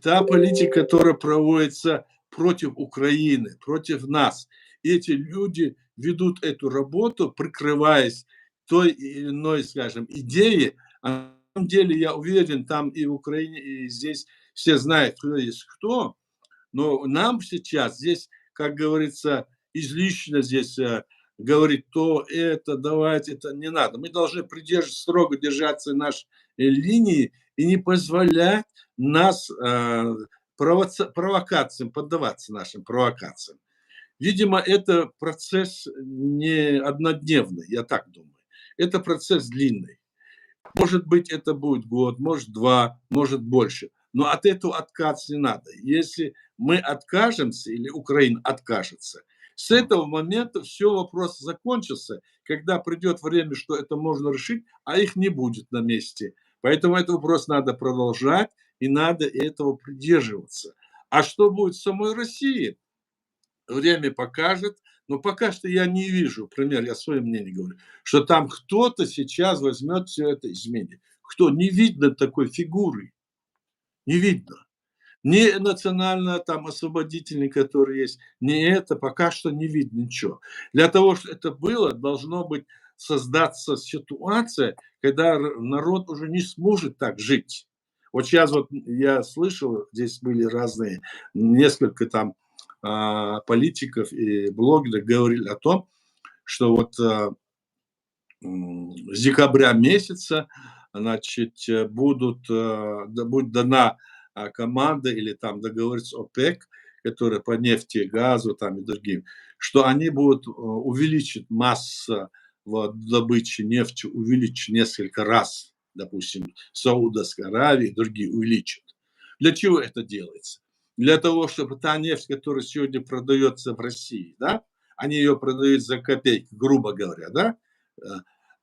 Та политика, которая проводится против Украины, против нас. И эти люди ведут эту работу, прикрываясь той или иной, скажем, идеей. А на самом деле, я уверен, там и в Украине, и здесь все знают, кто есть кто. Но нам сейчас здесь, как говорится, излишне здесь говорить то, это, давать, это не надо. Мы должны строго держаться нашей линии и не позволять нас провокациям, поддаваться нашим провокациям. Видимо, это процесс не однодневный, я так думаю. Это процесс длинный. Может быть, это будет год, может 2, может больше. Но от этого отказаться не надо. Если мы откажемся или Украина откажется, с этого момента все, вопрос закончится, когда придет время, что это можно решить, а их не будет на месте. Поэтому этот вопрос надо продолжать, и надо этого придерживаться. А что будет в самой России? Время покажет, но пока что я не вижу, например, я свое мнение говорю, что там кто-то сейчас возьмет все это изменит. Кто? Не видно такой фигуры, не видно. Ни национально там освободительный, который есть, ни это пока что не видно ничего. Для того, чтобы это было, должно быть создаться ситуация, когда народ уже не сможет так жить. Вот сейчас вот я слышал, здесь были разные, несколько там политиков и блогеров говорили о том, что вот с декабря месяца, значит, будет дана команда или там договориться ОПЕК, которая по нефти, газу там и другим, что они будут увеличить массу добычи нефти, увеличить несколько раз, допустим, Саудовская Аравия и другие увеличат. Для чего это делается? Для того, чтобы та нефть, которая сегодня продается в России, да, они ее продают за копейки, грубо говоря, да,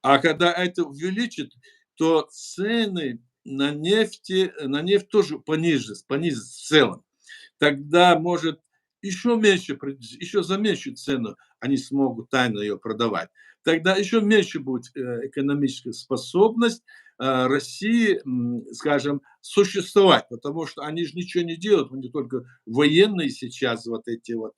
а когда это увеличит, то цены на нефть тоже понизится в целом. Тогда может еще меньше, еще за меньшую цену они смогут тайно ее продавать. Тогда еще меньше будет экономическая способность России, скажем, существовать, потому что они же ничего не делают, у них только военные сейчас вот эти вот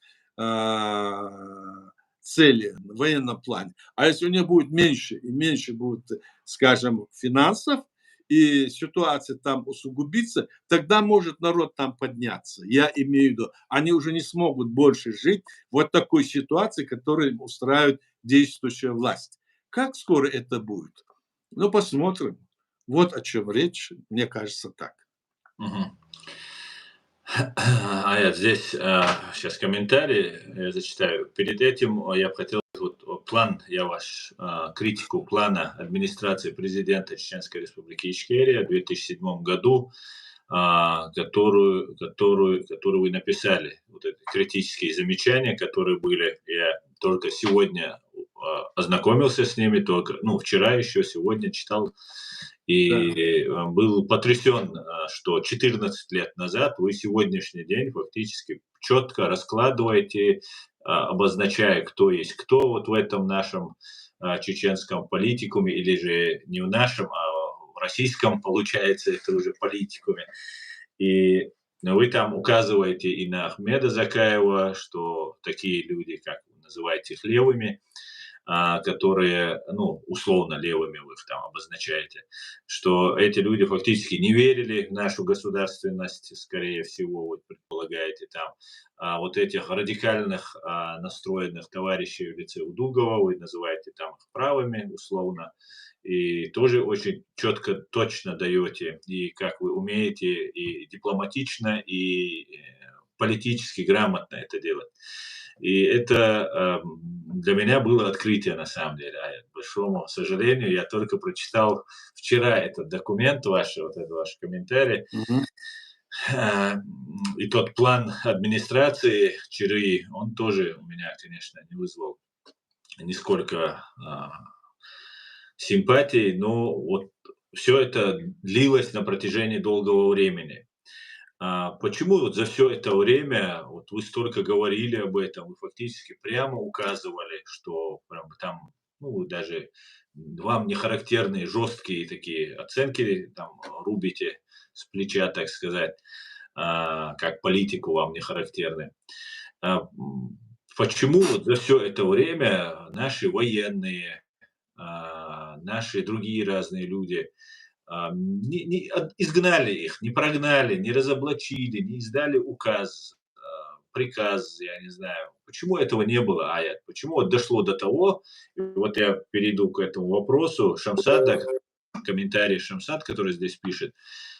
цели в военном плане. А если у них будет меньше и меньше будет, скажем, финансов, и ситуация там усугубится, тогда может народ там подняться. Я имею в виду, они уже не смогут больше жить в вот такой ситуации, которую устраивает действующая власть. Как скоро это будет? Ну, посмотрим. Вот о чем речь, мне кажется, так. Мгм. А я здесь сейчас комментарий я зачитаю. Перед этим я бы хотел план, я ваш критику плана администрации президента Чеченской Республики Ичкерия в 2007 году, которую вы написали. Вот эти критические замечания, которые были, я только сегодня ознакомился с ними, только, ну, вчера еще, сегодня читал. И был потрясен, что 14 лет назад вы сегодняшний день фактически четко раскладываете, обозначая, кто есть кто вот в этом нашем чеченском политикуме, или же не в нашем, а в российском, получается, это уже политикуме. И вы там указываете и на Ахмеда Закаева, что такие люди, как вы называете их левыми, которые, ну, условно левыми вы их там обозначаете, что эти люди фактически не верили в нашу государственность, скорее всего, вот предполагаете там, вот этих радикальных настроенных товарищей в лице Удугова, вы называете там их правыми, условно, и тоже очень четко, точно даете, и как вы умеете, и дипломатично, и политически грамотно это делать. И это для меня было открытие на самом деле. А к большому сожалению, я только прочитал вчера этот документ ваш, вот этот ваш комментарий. Мгм. И тот план администрации ЧРИ, он тоже у меня, конечно, не вызвал нисколько симпатий, но вот все это длилось на протяжении долгого времени. Почему вот за все это время, вот вы столько говорили об этом, вы фактически прямо указывали, что прям там, ну, вы даже вам не характерные жесткие такие оценки там рубите с плеча, так сказать, как политику вам не характерны. А, м, Почему вот за все это время наши военные, наши другие разные люди изгнали их, не прогнали, не разоблачили, не издали указ, приказ, я не знаю. Почему этого не было, Аят? Почему вот дошло до того, и вот я перейду к этому вопросу, Шамсада, комментарий Шамсад, который здесь пишет.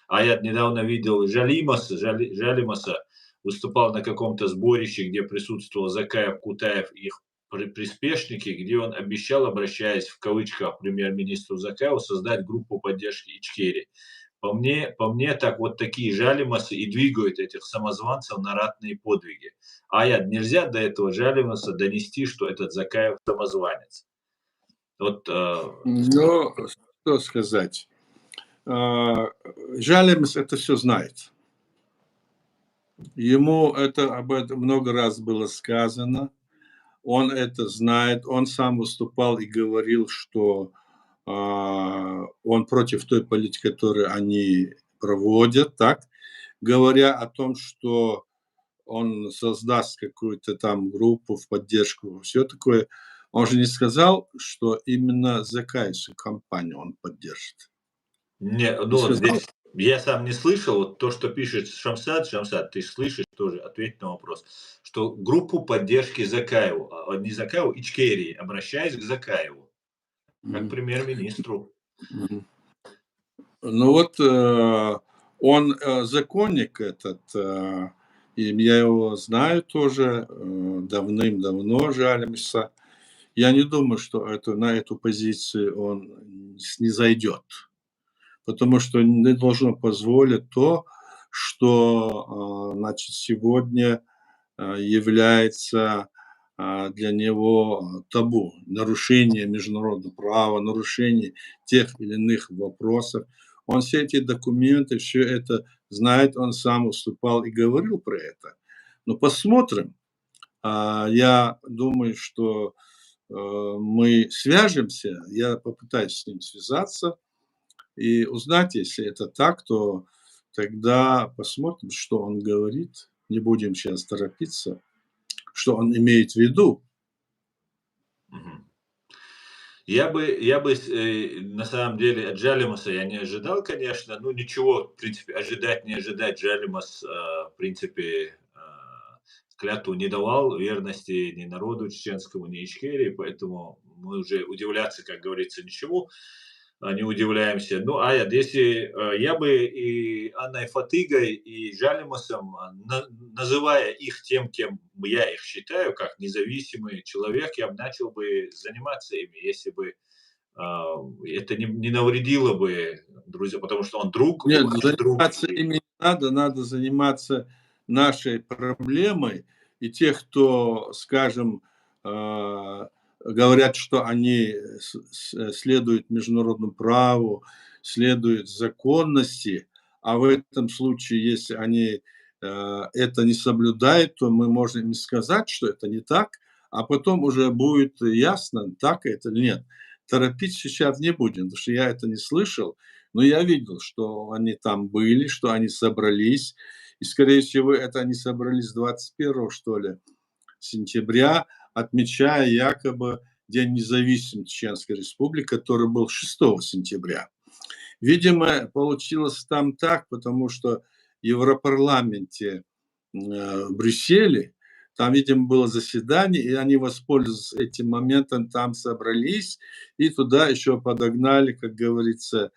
Аят недавно видел Жалимаса, выступал на каком-то сборище, где присутствовал Закаев, Кутаев и их приспешники, где он обещал, обращаясь в кавычках к премьер-министру Закаеву, создать группу поддержки Ичкерии. По мне, так вот такие жалимасы и двигают этих самозванцев на ратные подвиги. Нельзя до этого жалимаса донести, что этот Закаев самозванец. Вот, Но что сказать? Жалимс это все знает. Ему это об этом много раз было сказано. Он это знает. Он сам выступал и говорил, что он против той политики, которую они проводят, так, говоря о том, что он создаст какую-то там группу в поддержку, все такое. Он же не сказал, что именно закающую компанию он поддержит. Не ну вот сказал? здесь я сам не слышал, вот то, что пишет Шамсад, ты слышишь тоже, ответь на вопрос, что группу поддержки Закаеву, не Закаеву, Ичкерии, обращаясь к Закаеву, как Мгм. премьер-министру. Мгм. Ну вот, он, законник этот, и я его знаю тоже, давным-давно, Жалимса. Я не думаю, что на эту позицию он снизойдет, потому что не должно позволить то, что, значит, сегодня, является, для него табу. Нарушение международного права, нарушение тех или иных вопросов. Он все эти документы, все это знает, он сам выступал и говорил про это. Но посмотрим. Я думаю, что мы свяжемся, я попытаюсь с ним связаться и узнать, если это так, то тогда посмотрим, что он говорит. Не будем сейчас торопиться, что он имеет в виду. Мгм. На самом деле от Джалимаса я не ожидал, конечно. Ну, ничего, в принципе, ожидать, не ожидать. Джалимас, в принципе, клятву не давал верности ни народу чеченскому, ни Ичкерии, поэтому мы уже удивляться, как говорится, ничему не удивляемся. Ну, если я бы и Анной Фатыгой, и Жалимасом, называя их тем, кем я их считаю, как независимый человек, я бы начал бы заниматься ими, если бы это не навредило бы друзья, потому что он друг, Нет, ваш друг. заниматься ими не надо, надо заниматься нашей проблемой. И тех, кто, скажем, говорят, что они следуют международному праву, следуют законности, а в этом случае, если они это не соблюдают, то мы можем им сказать, что это не так, а потом уже будет ясно, так это или нет. Торопить сейчас не будем, потому что я это не слышал, но я видел, что они там были, что они собрались. И, скорее всего, это они собрались 21, что ли, сентября, отмечая якобы День независимости Чеченской Республики, который был 6 сентября. Видимо, получилось там так, потому что в Европарламенте в Брюсселе, там, видимо, было заседание, и они, воспользовались этим моментом, там собрались, и туда еще подогнали, как говорится,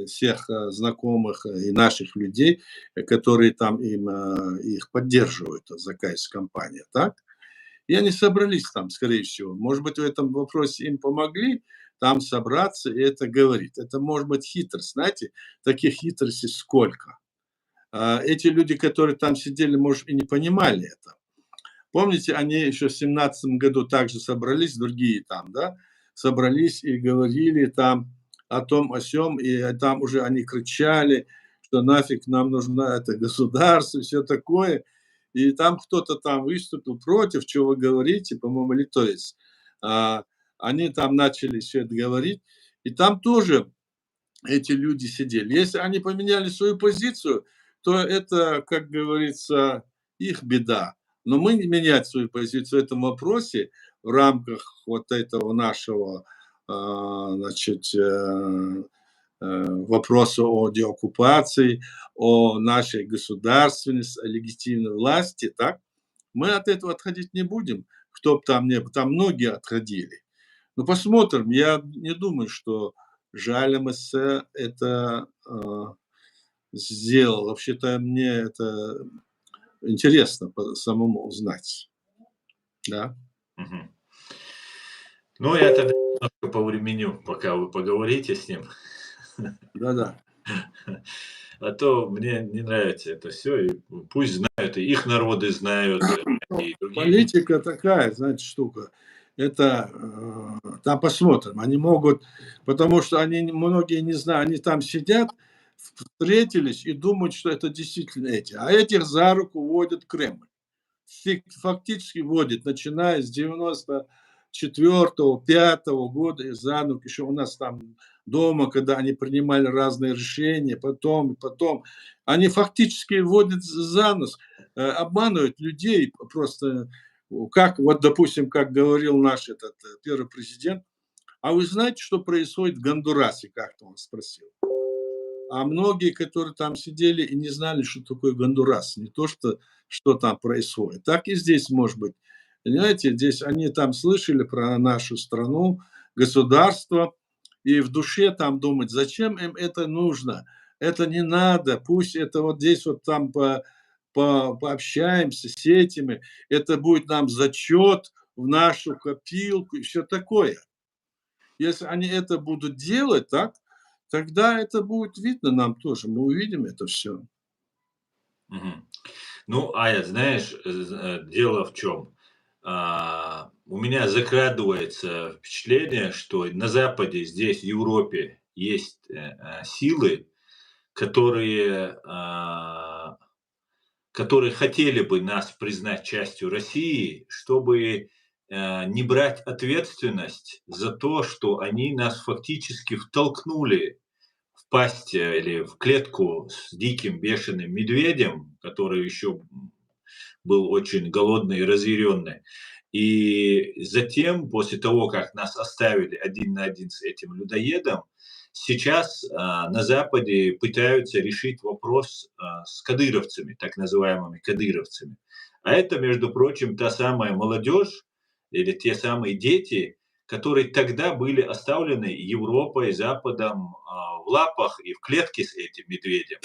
всех знакомых и наших людей, которые там их поддерживают, заказ компания, так? И они собрались там, скорее всего. Может быть, в этом вопросе им помогли там собраться и это говорить. Это может быть хитрость, знаете, таких хитростей сколько. Эти люди, которые там сидели, может, и не понимали это. Помните, они еще в 17 году также собрались, другие там, да, собрались и говорили там о том, о сём, и там уже они кричали, что нафиг нам нужно это государство, все такое. И там кто-то там выступил против, чего вы говорите, по-моему, или то есть. А, Они там начали все это говорить, и там тоже эти люди сидели. Если они поменяли свою позицию, то это, как говорится, их беда. Но мы не менять свою позицию в этом вопросе в рамках вот этого нашего, значит, вопроса о деоккупации, о нашей государственности, о легитимной власти, так, мы от этого отходить не будем. Кто бы там не был, там многие отходили. Ну, посмотрим. Я не думаю, что Жалимас это сделал. Вообще-то мне это интересно самому узнать. Да. Мгм. Ну, я тогда немножко повременю, пока вы поговорите с ним. Да-да. А то мне не нравится это все. И пусть знают, и их народы знают, и другие. Политика такая, знаете, штука. Это там посмотрим. Они могут, потому что они многие не знают, они там сидят, встретились и думают, что это действительно эти. А этих за руку водит Кремль. Фактически водит, начиная с 94-5 года, из за рук, еще у нас там дома, когда они принимали разные решения, потом. Они фактически вводят за нос, обманывают людей просто, как, вот, допустим, как говорил наш этот первый президент, а вы знаете, что происходит в Гондурасе, как-то он спросил. А многие, которые там сидели и не знали, что такое Гондурас, не то, что там происходит. Так и здесь может быть. Понимаете, здесь они там слышали про нашу страну, государство, и в душе там думать, зачем им это нужно, это не надо, пусть это вот здесь вот там пообщаемся с этими, это будет нам зачет в нашу копилку и все такое. Если они это будут делать, так, тогда это будет видно нам тоже, мы увидим это все. Мгм. Ну, знаешь, дело в чем? У меня закрадывается впечатление, что на Западе, здесь, в Европе, есть силы, которые, которые хотели бы нас признать частью России, чтобы не брать ответственность за то, что они нас фактически втолкнули в пасть или в клетку с диким бешеным медведем, который еще был очень голодный и разъяренный. И затем, после того, как нас оставили один на один с этим людоедом, сейчас на Западе пытаются решить вопрос с кадыровцами, так называемыми кадыровцами. А это, между прочим, та самая молодежь или те самые дети, которые тогда были оставлены Европой, Западом в лапах и в клетке с этим медведем.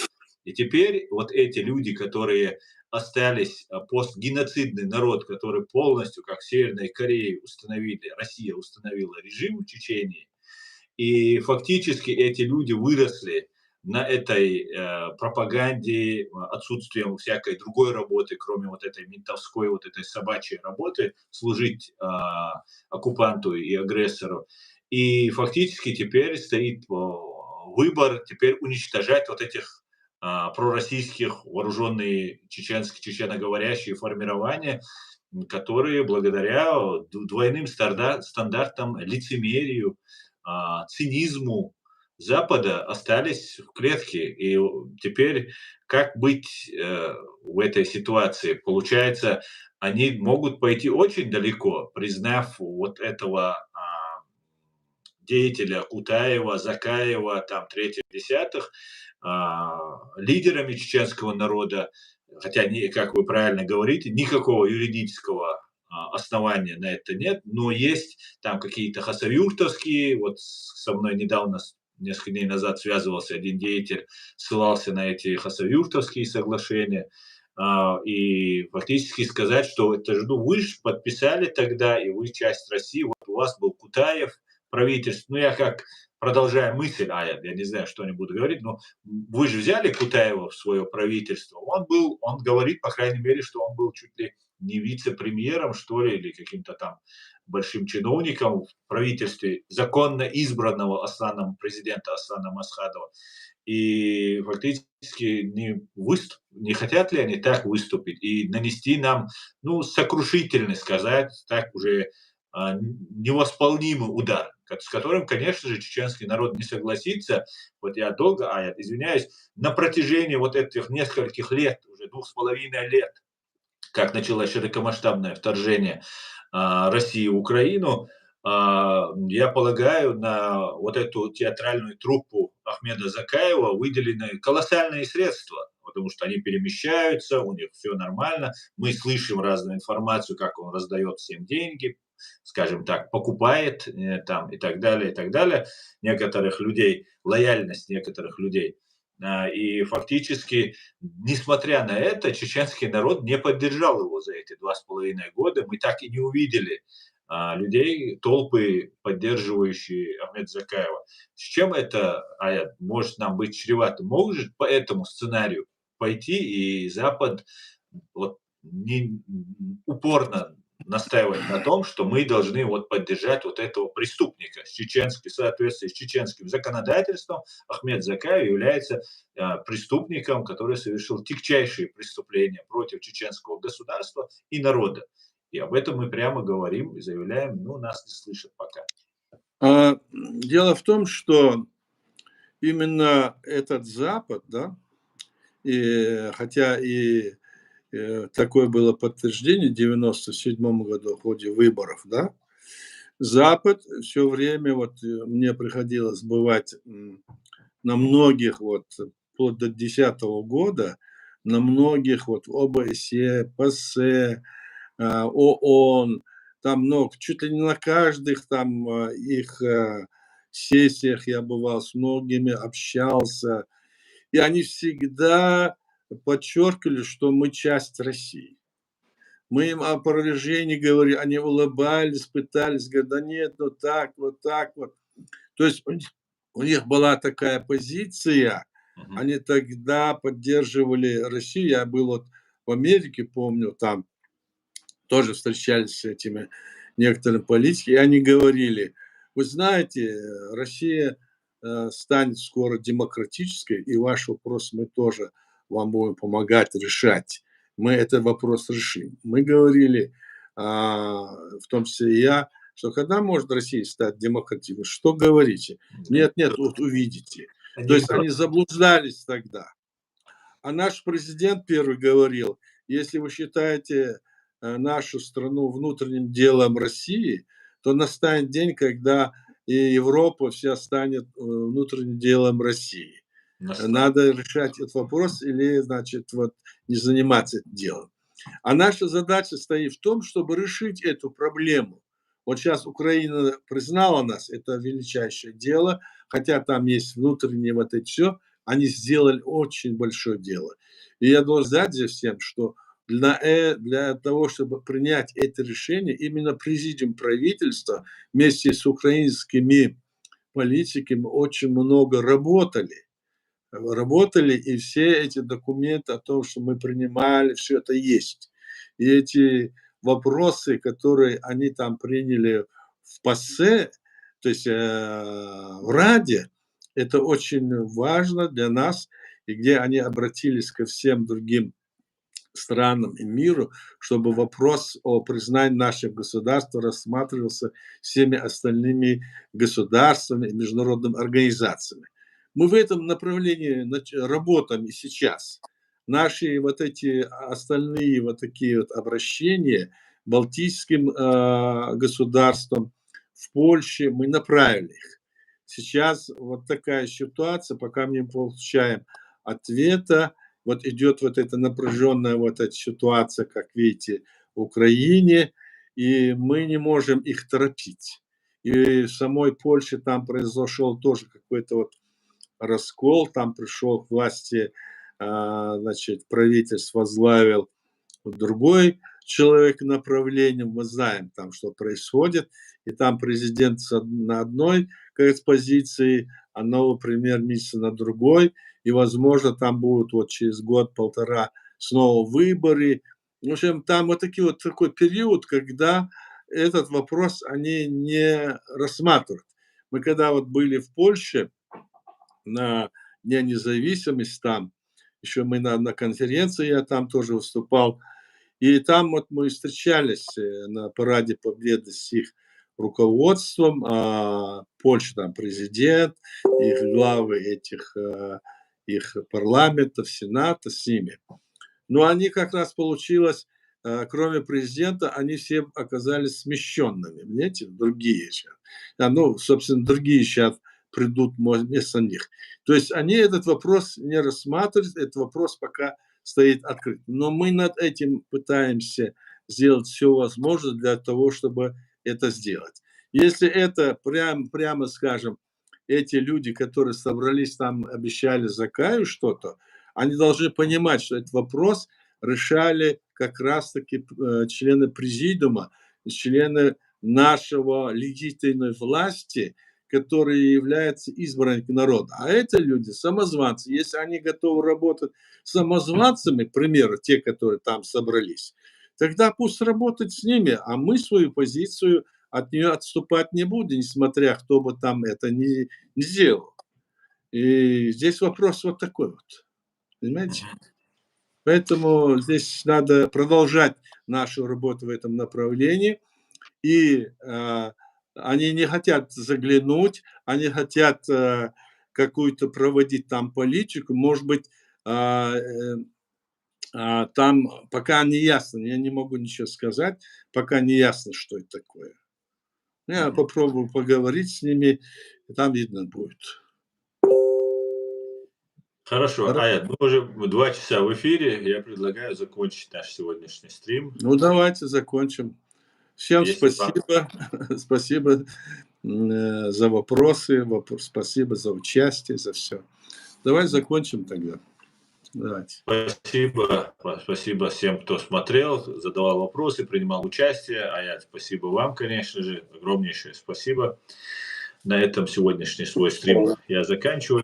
И теперь вот эти люди, которые остались постгеноцидный народ, который полностью, как в Северной Корее, установили, Россия установила режим в Чечении, и фактически эти люди выросли на этой пропаганде, отсутствием всякой другой работы, кроме вот этой ментовской, вот этой собачьей работы, служить оккупанту и агрессору. И фактически теперь стоит выбор теперь уничтожать вот этих пророссийских вооруженные чеченоговорящие формирования, которые благодаря двойным стандартам, лицемерию, цинизму Запада остались в клетке. И теперь как быть в этой ситуации? Получается, они могут пойти очень далеко, признав вот этого деятеля Кутаева, Закаева, там, третьих, десятых, лидерами чеченского народа, хотя, как вы правильно говорите, никакого юридического основания на это нет, но есть там какие-то хасавюртовские, вот со мной недавно, несколько дней назад связывался один деятель, ссылался на эти хасавюртовские соглашения, и фактически сказать, что это же, ну, вы же подписали тогда, и вы часть России, вот у вас был Кутаев, правительство, ну, я как продолжая мысль, я не знаю, что они будут говорить, но вы же взяли Кутаева в свое правительство, он говорит, по крайней мере, что он был чуть ли не вице-премьером, что ли, или каким-то там большим чиновником в правительстве законно избранного президента Аслана Масхадова. И фактически не хотят ли они так выступить и нанести нам, ну, сокрушительный, сказать, так уже невосполнимый удар, с которым, конечно же, чеченский народ не согласится. Вот я долго, извиняюсь, на протяжении вот этих нескольких лет, уже 2,5 лет, как началось широкомасштабное вторжение России в Украину, я полагаю, на вот эту театральную труппу Ахмеда Закаева выделены колоссальные средства, потому что они перемещаются, у них все нормально. Мы слышим разную информацию, как он раздает всем деньги, скажем так, покупает там и так далее, некоторых людей, лояльность некоторых людей. И фактически, несмотря на это, чеченский народ не поддержал его за эти 2,5 года. Мы так и не увидели людей, толпы, поддерживающие Ахмеда Закаева. С чем это, может нам быть чревато? Может по этому сценарию пойти и Запад вот упорно настаивать на том, что мы должны вот поддержать вот этого преступника в соответствии с чеченским законодательством. Ахмед Закаев является преступником, который совершил тягчайшие преступления против чеченского государства и народа. И об этом мы прямо говорим и заявляем, но нас не слышат пока. Дело в том, что именно этот Запад, да, хотя и такое было подтверждение в 1997 году в ходе выборов, да, Запад все время, вот мне приходилось бывать на многих, вот вплоть до 2010 года, на многих вот ОБСЕ, ПАСЕ, ООН, там много, чуть ли не на каждых там их сессиях я бывал, с многими общался, и они всегда подчеркивали, что мы часть России. Мы им о опровержении говорили, они улыбались, пытались, говорят, да нет, ну так, вот так вот. То есть у них была такая позиция, они тогда поддерживали Россию. Я был вот в Америке, помню, там тоже встречались с этими некоторыми политиками, и они говорили, вы знаете, Россия станет скоро демократической, и ваш вопрос мы тоже вам будем помогать решать. Мы этот вопрос решим. Мы говорили, в том числе и я, что когда может Россия стать демократичной? Что говорите? Нет, нет, вот увидите. То есть они заблуждались тогда. А наш президент первый говорил, если вы считаете нашу страну внутренним делом России, то настанет день, когда и Европа вся станет внутренним делом России. Надо решать этот вопрос или, значит, вот не заниматься этим делом. А наша задача стоит в том, чтобы решить эту проблему. Вот сейчас Украина признала нас, это величайшее дело, хотя там есть внутреннее вот это все, они сделали очень большое дело. И я должен сказать здесь всем, что для того, чтобы принять это решение, именно президиум правительства вместе с украинскими политиками очень много работали. И все эти документы о том, что мы принимали, все это есть. И эти вопросы, которые они там приняли в ПАСЕ, то есть в Раде, это очень важно для нас, и где они обратились ко всем другим странам и миру, чтобы вопрос о признании нашего государства рассматривался всеми остальными государствами и международными организациями. Мы в этом направлении работаем и сейчас. Наши вот эти остальные вот такие вот обращения балтийским государствам, в Польше, мы направили их. Сейчас вот такая ситуация, пока мы не получаем ответа, вот идет вот эта напряженная вот эта ситуация, как видите, в Украине, и мы не можем их торопить. И в самой Польше там произошел тоже какой-то вот раскол, там пришел к власти, значит, правительство возглавил другой человек направлением, мы знаем там, что происходит, и там президент на одной позиции, а новый премьер-министр на другой, и, возможно, там будут вот через год-полтора снова выборы. В общем, там вот такой период, когда этот вопрос они не рассматривают. Мы когда вот были в Польше на Дне независимости, там еще мы на конференции, я там тоже выступал, и там вот мы встречались на параде Победы с их руководством, Польша там президент, их главы этих их парламентов, сената с ними. Но они как раз получилось, кроме президента, они все оказались смещенными, понимаете, другие сейчас. Ну, собственно, другие сейчас придут вместо них. То есть они этот вопрос не рассматривают, этот вопрос пока стоит открыт. Но мы над этим пытаемся сделать все возможное для того, чтобы это сделать. Если это прямо скажем, эти люди, которые собрались там, обещали за Каю что-то, они должны понимать, что этот вопрос решали как раз-таки члены президиума, члены нашего легитимной власти, которые являются избранниками народа. А эти люди самозванцы. Если они готовы работать самозванцами, к примеру, те, которые там собрались, тогда пусть работают с ними, а мы свою позицию от нее отступать не будем, несмотря кто бы там это не сделал. И здесь вопрос вот такой вот. Понимаете? Поэтому здесь надо продолжать нашу работу в этом направлении. И они не хотят заглянуть, они хотят какую-то проводить там политику. Может быть, там пока не ясно, я не могу ничего сказать, пока не ясно, что это такое. Я попробую поговорить с ними, и там видно будет. Хорошо, Аят, мы уже 2 часа в эфире. Я предлагаю закончить наш сегодняшний стрим. Ну, давайте закончим. Всем Если спасибо. Спасибо за вопросы, спасибо за участие, за все. Давай закончим тогда. Давайте. Спасибо всем, кто смотрел, задавал вопросы, принимал участие. Аят, спасибо вам, конечно же, огромнейшее спасибо. На этом сегодняшний свой стрим я заканчиваю.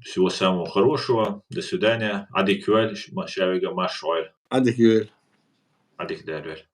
Всего самого хорошего. До свидания. Адикюэль, Машавига Машуэль. Адикюэль. Адикюэль.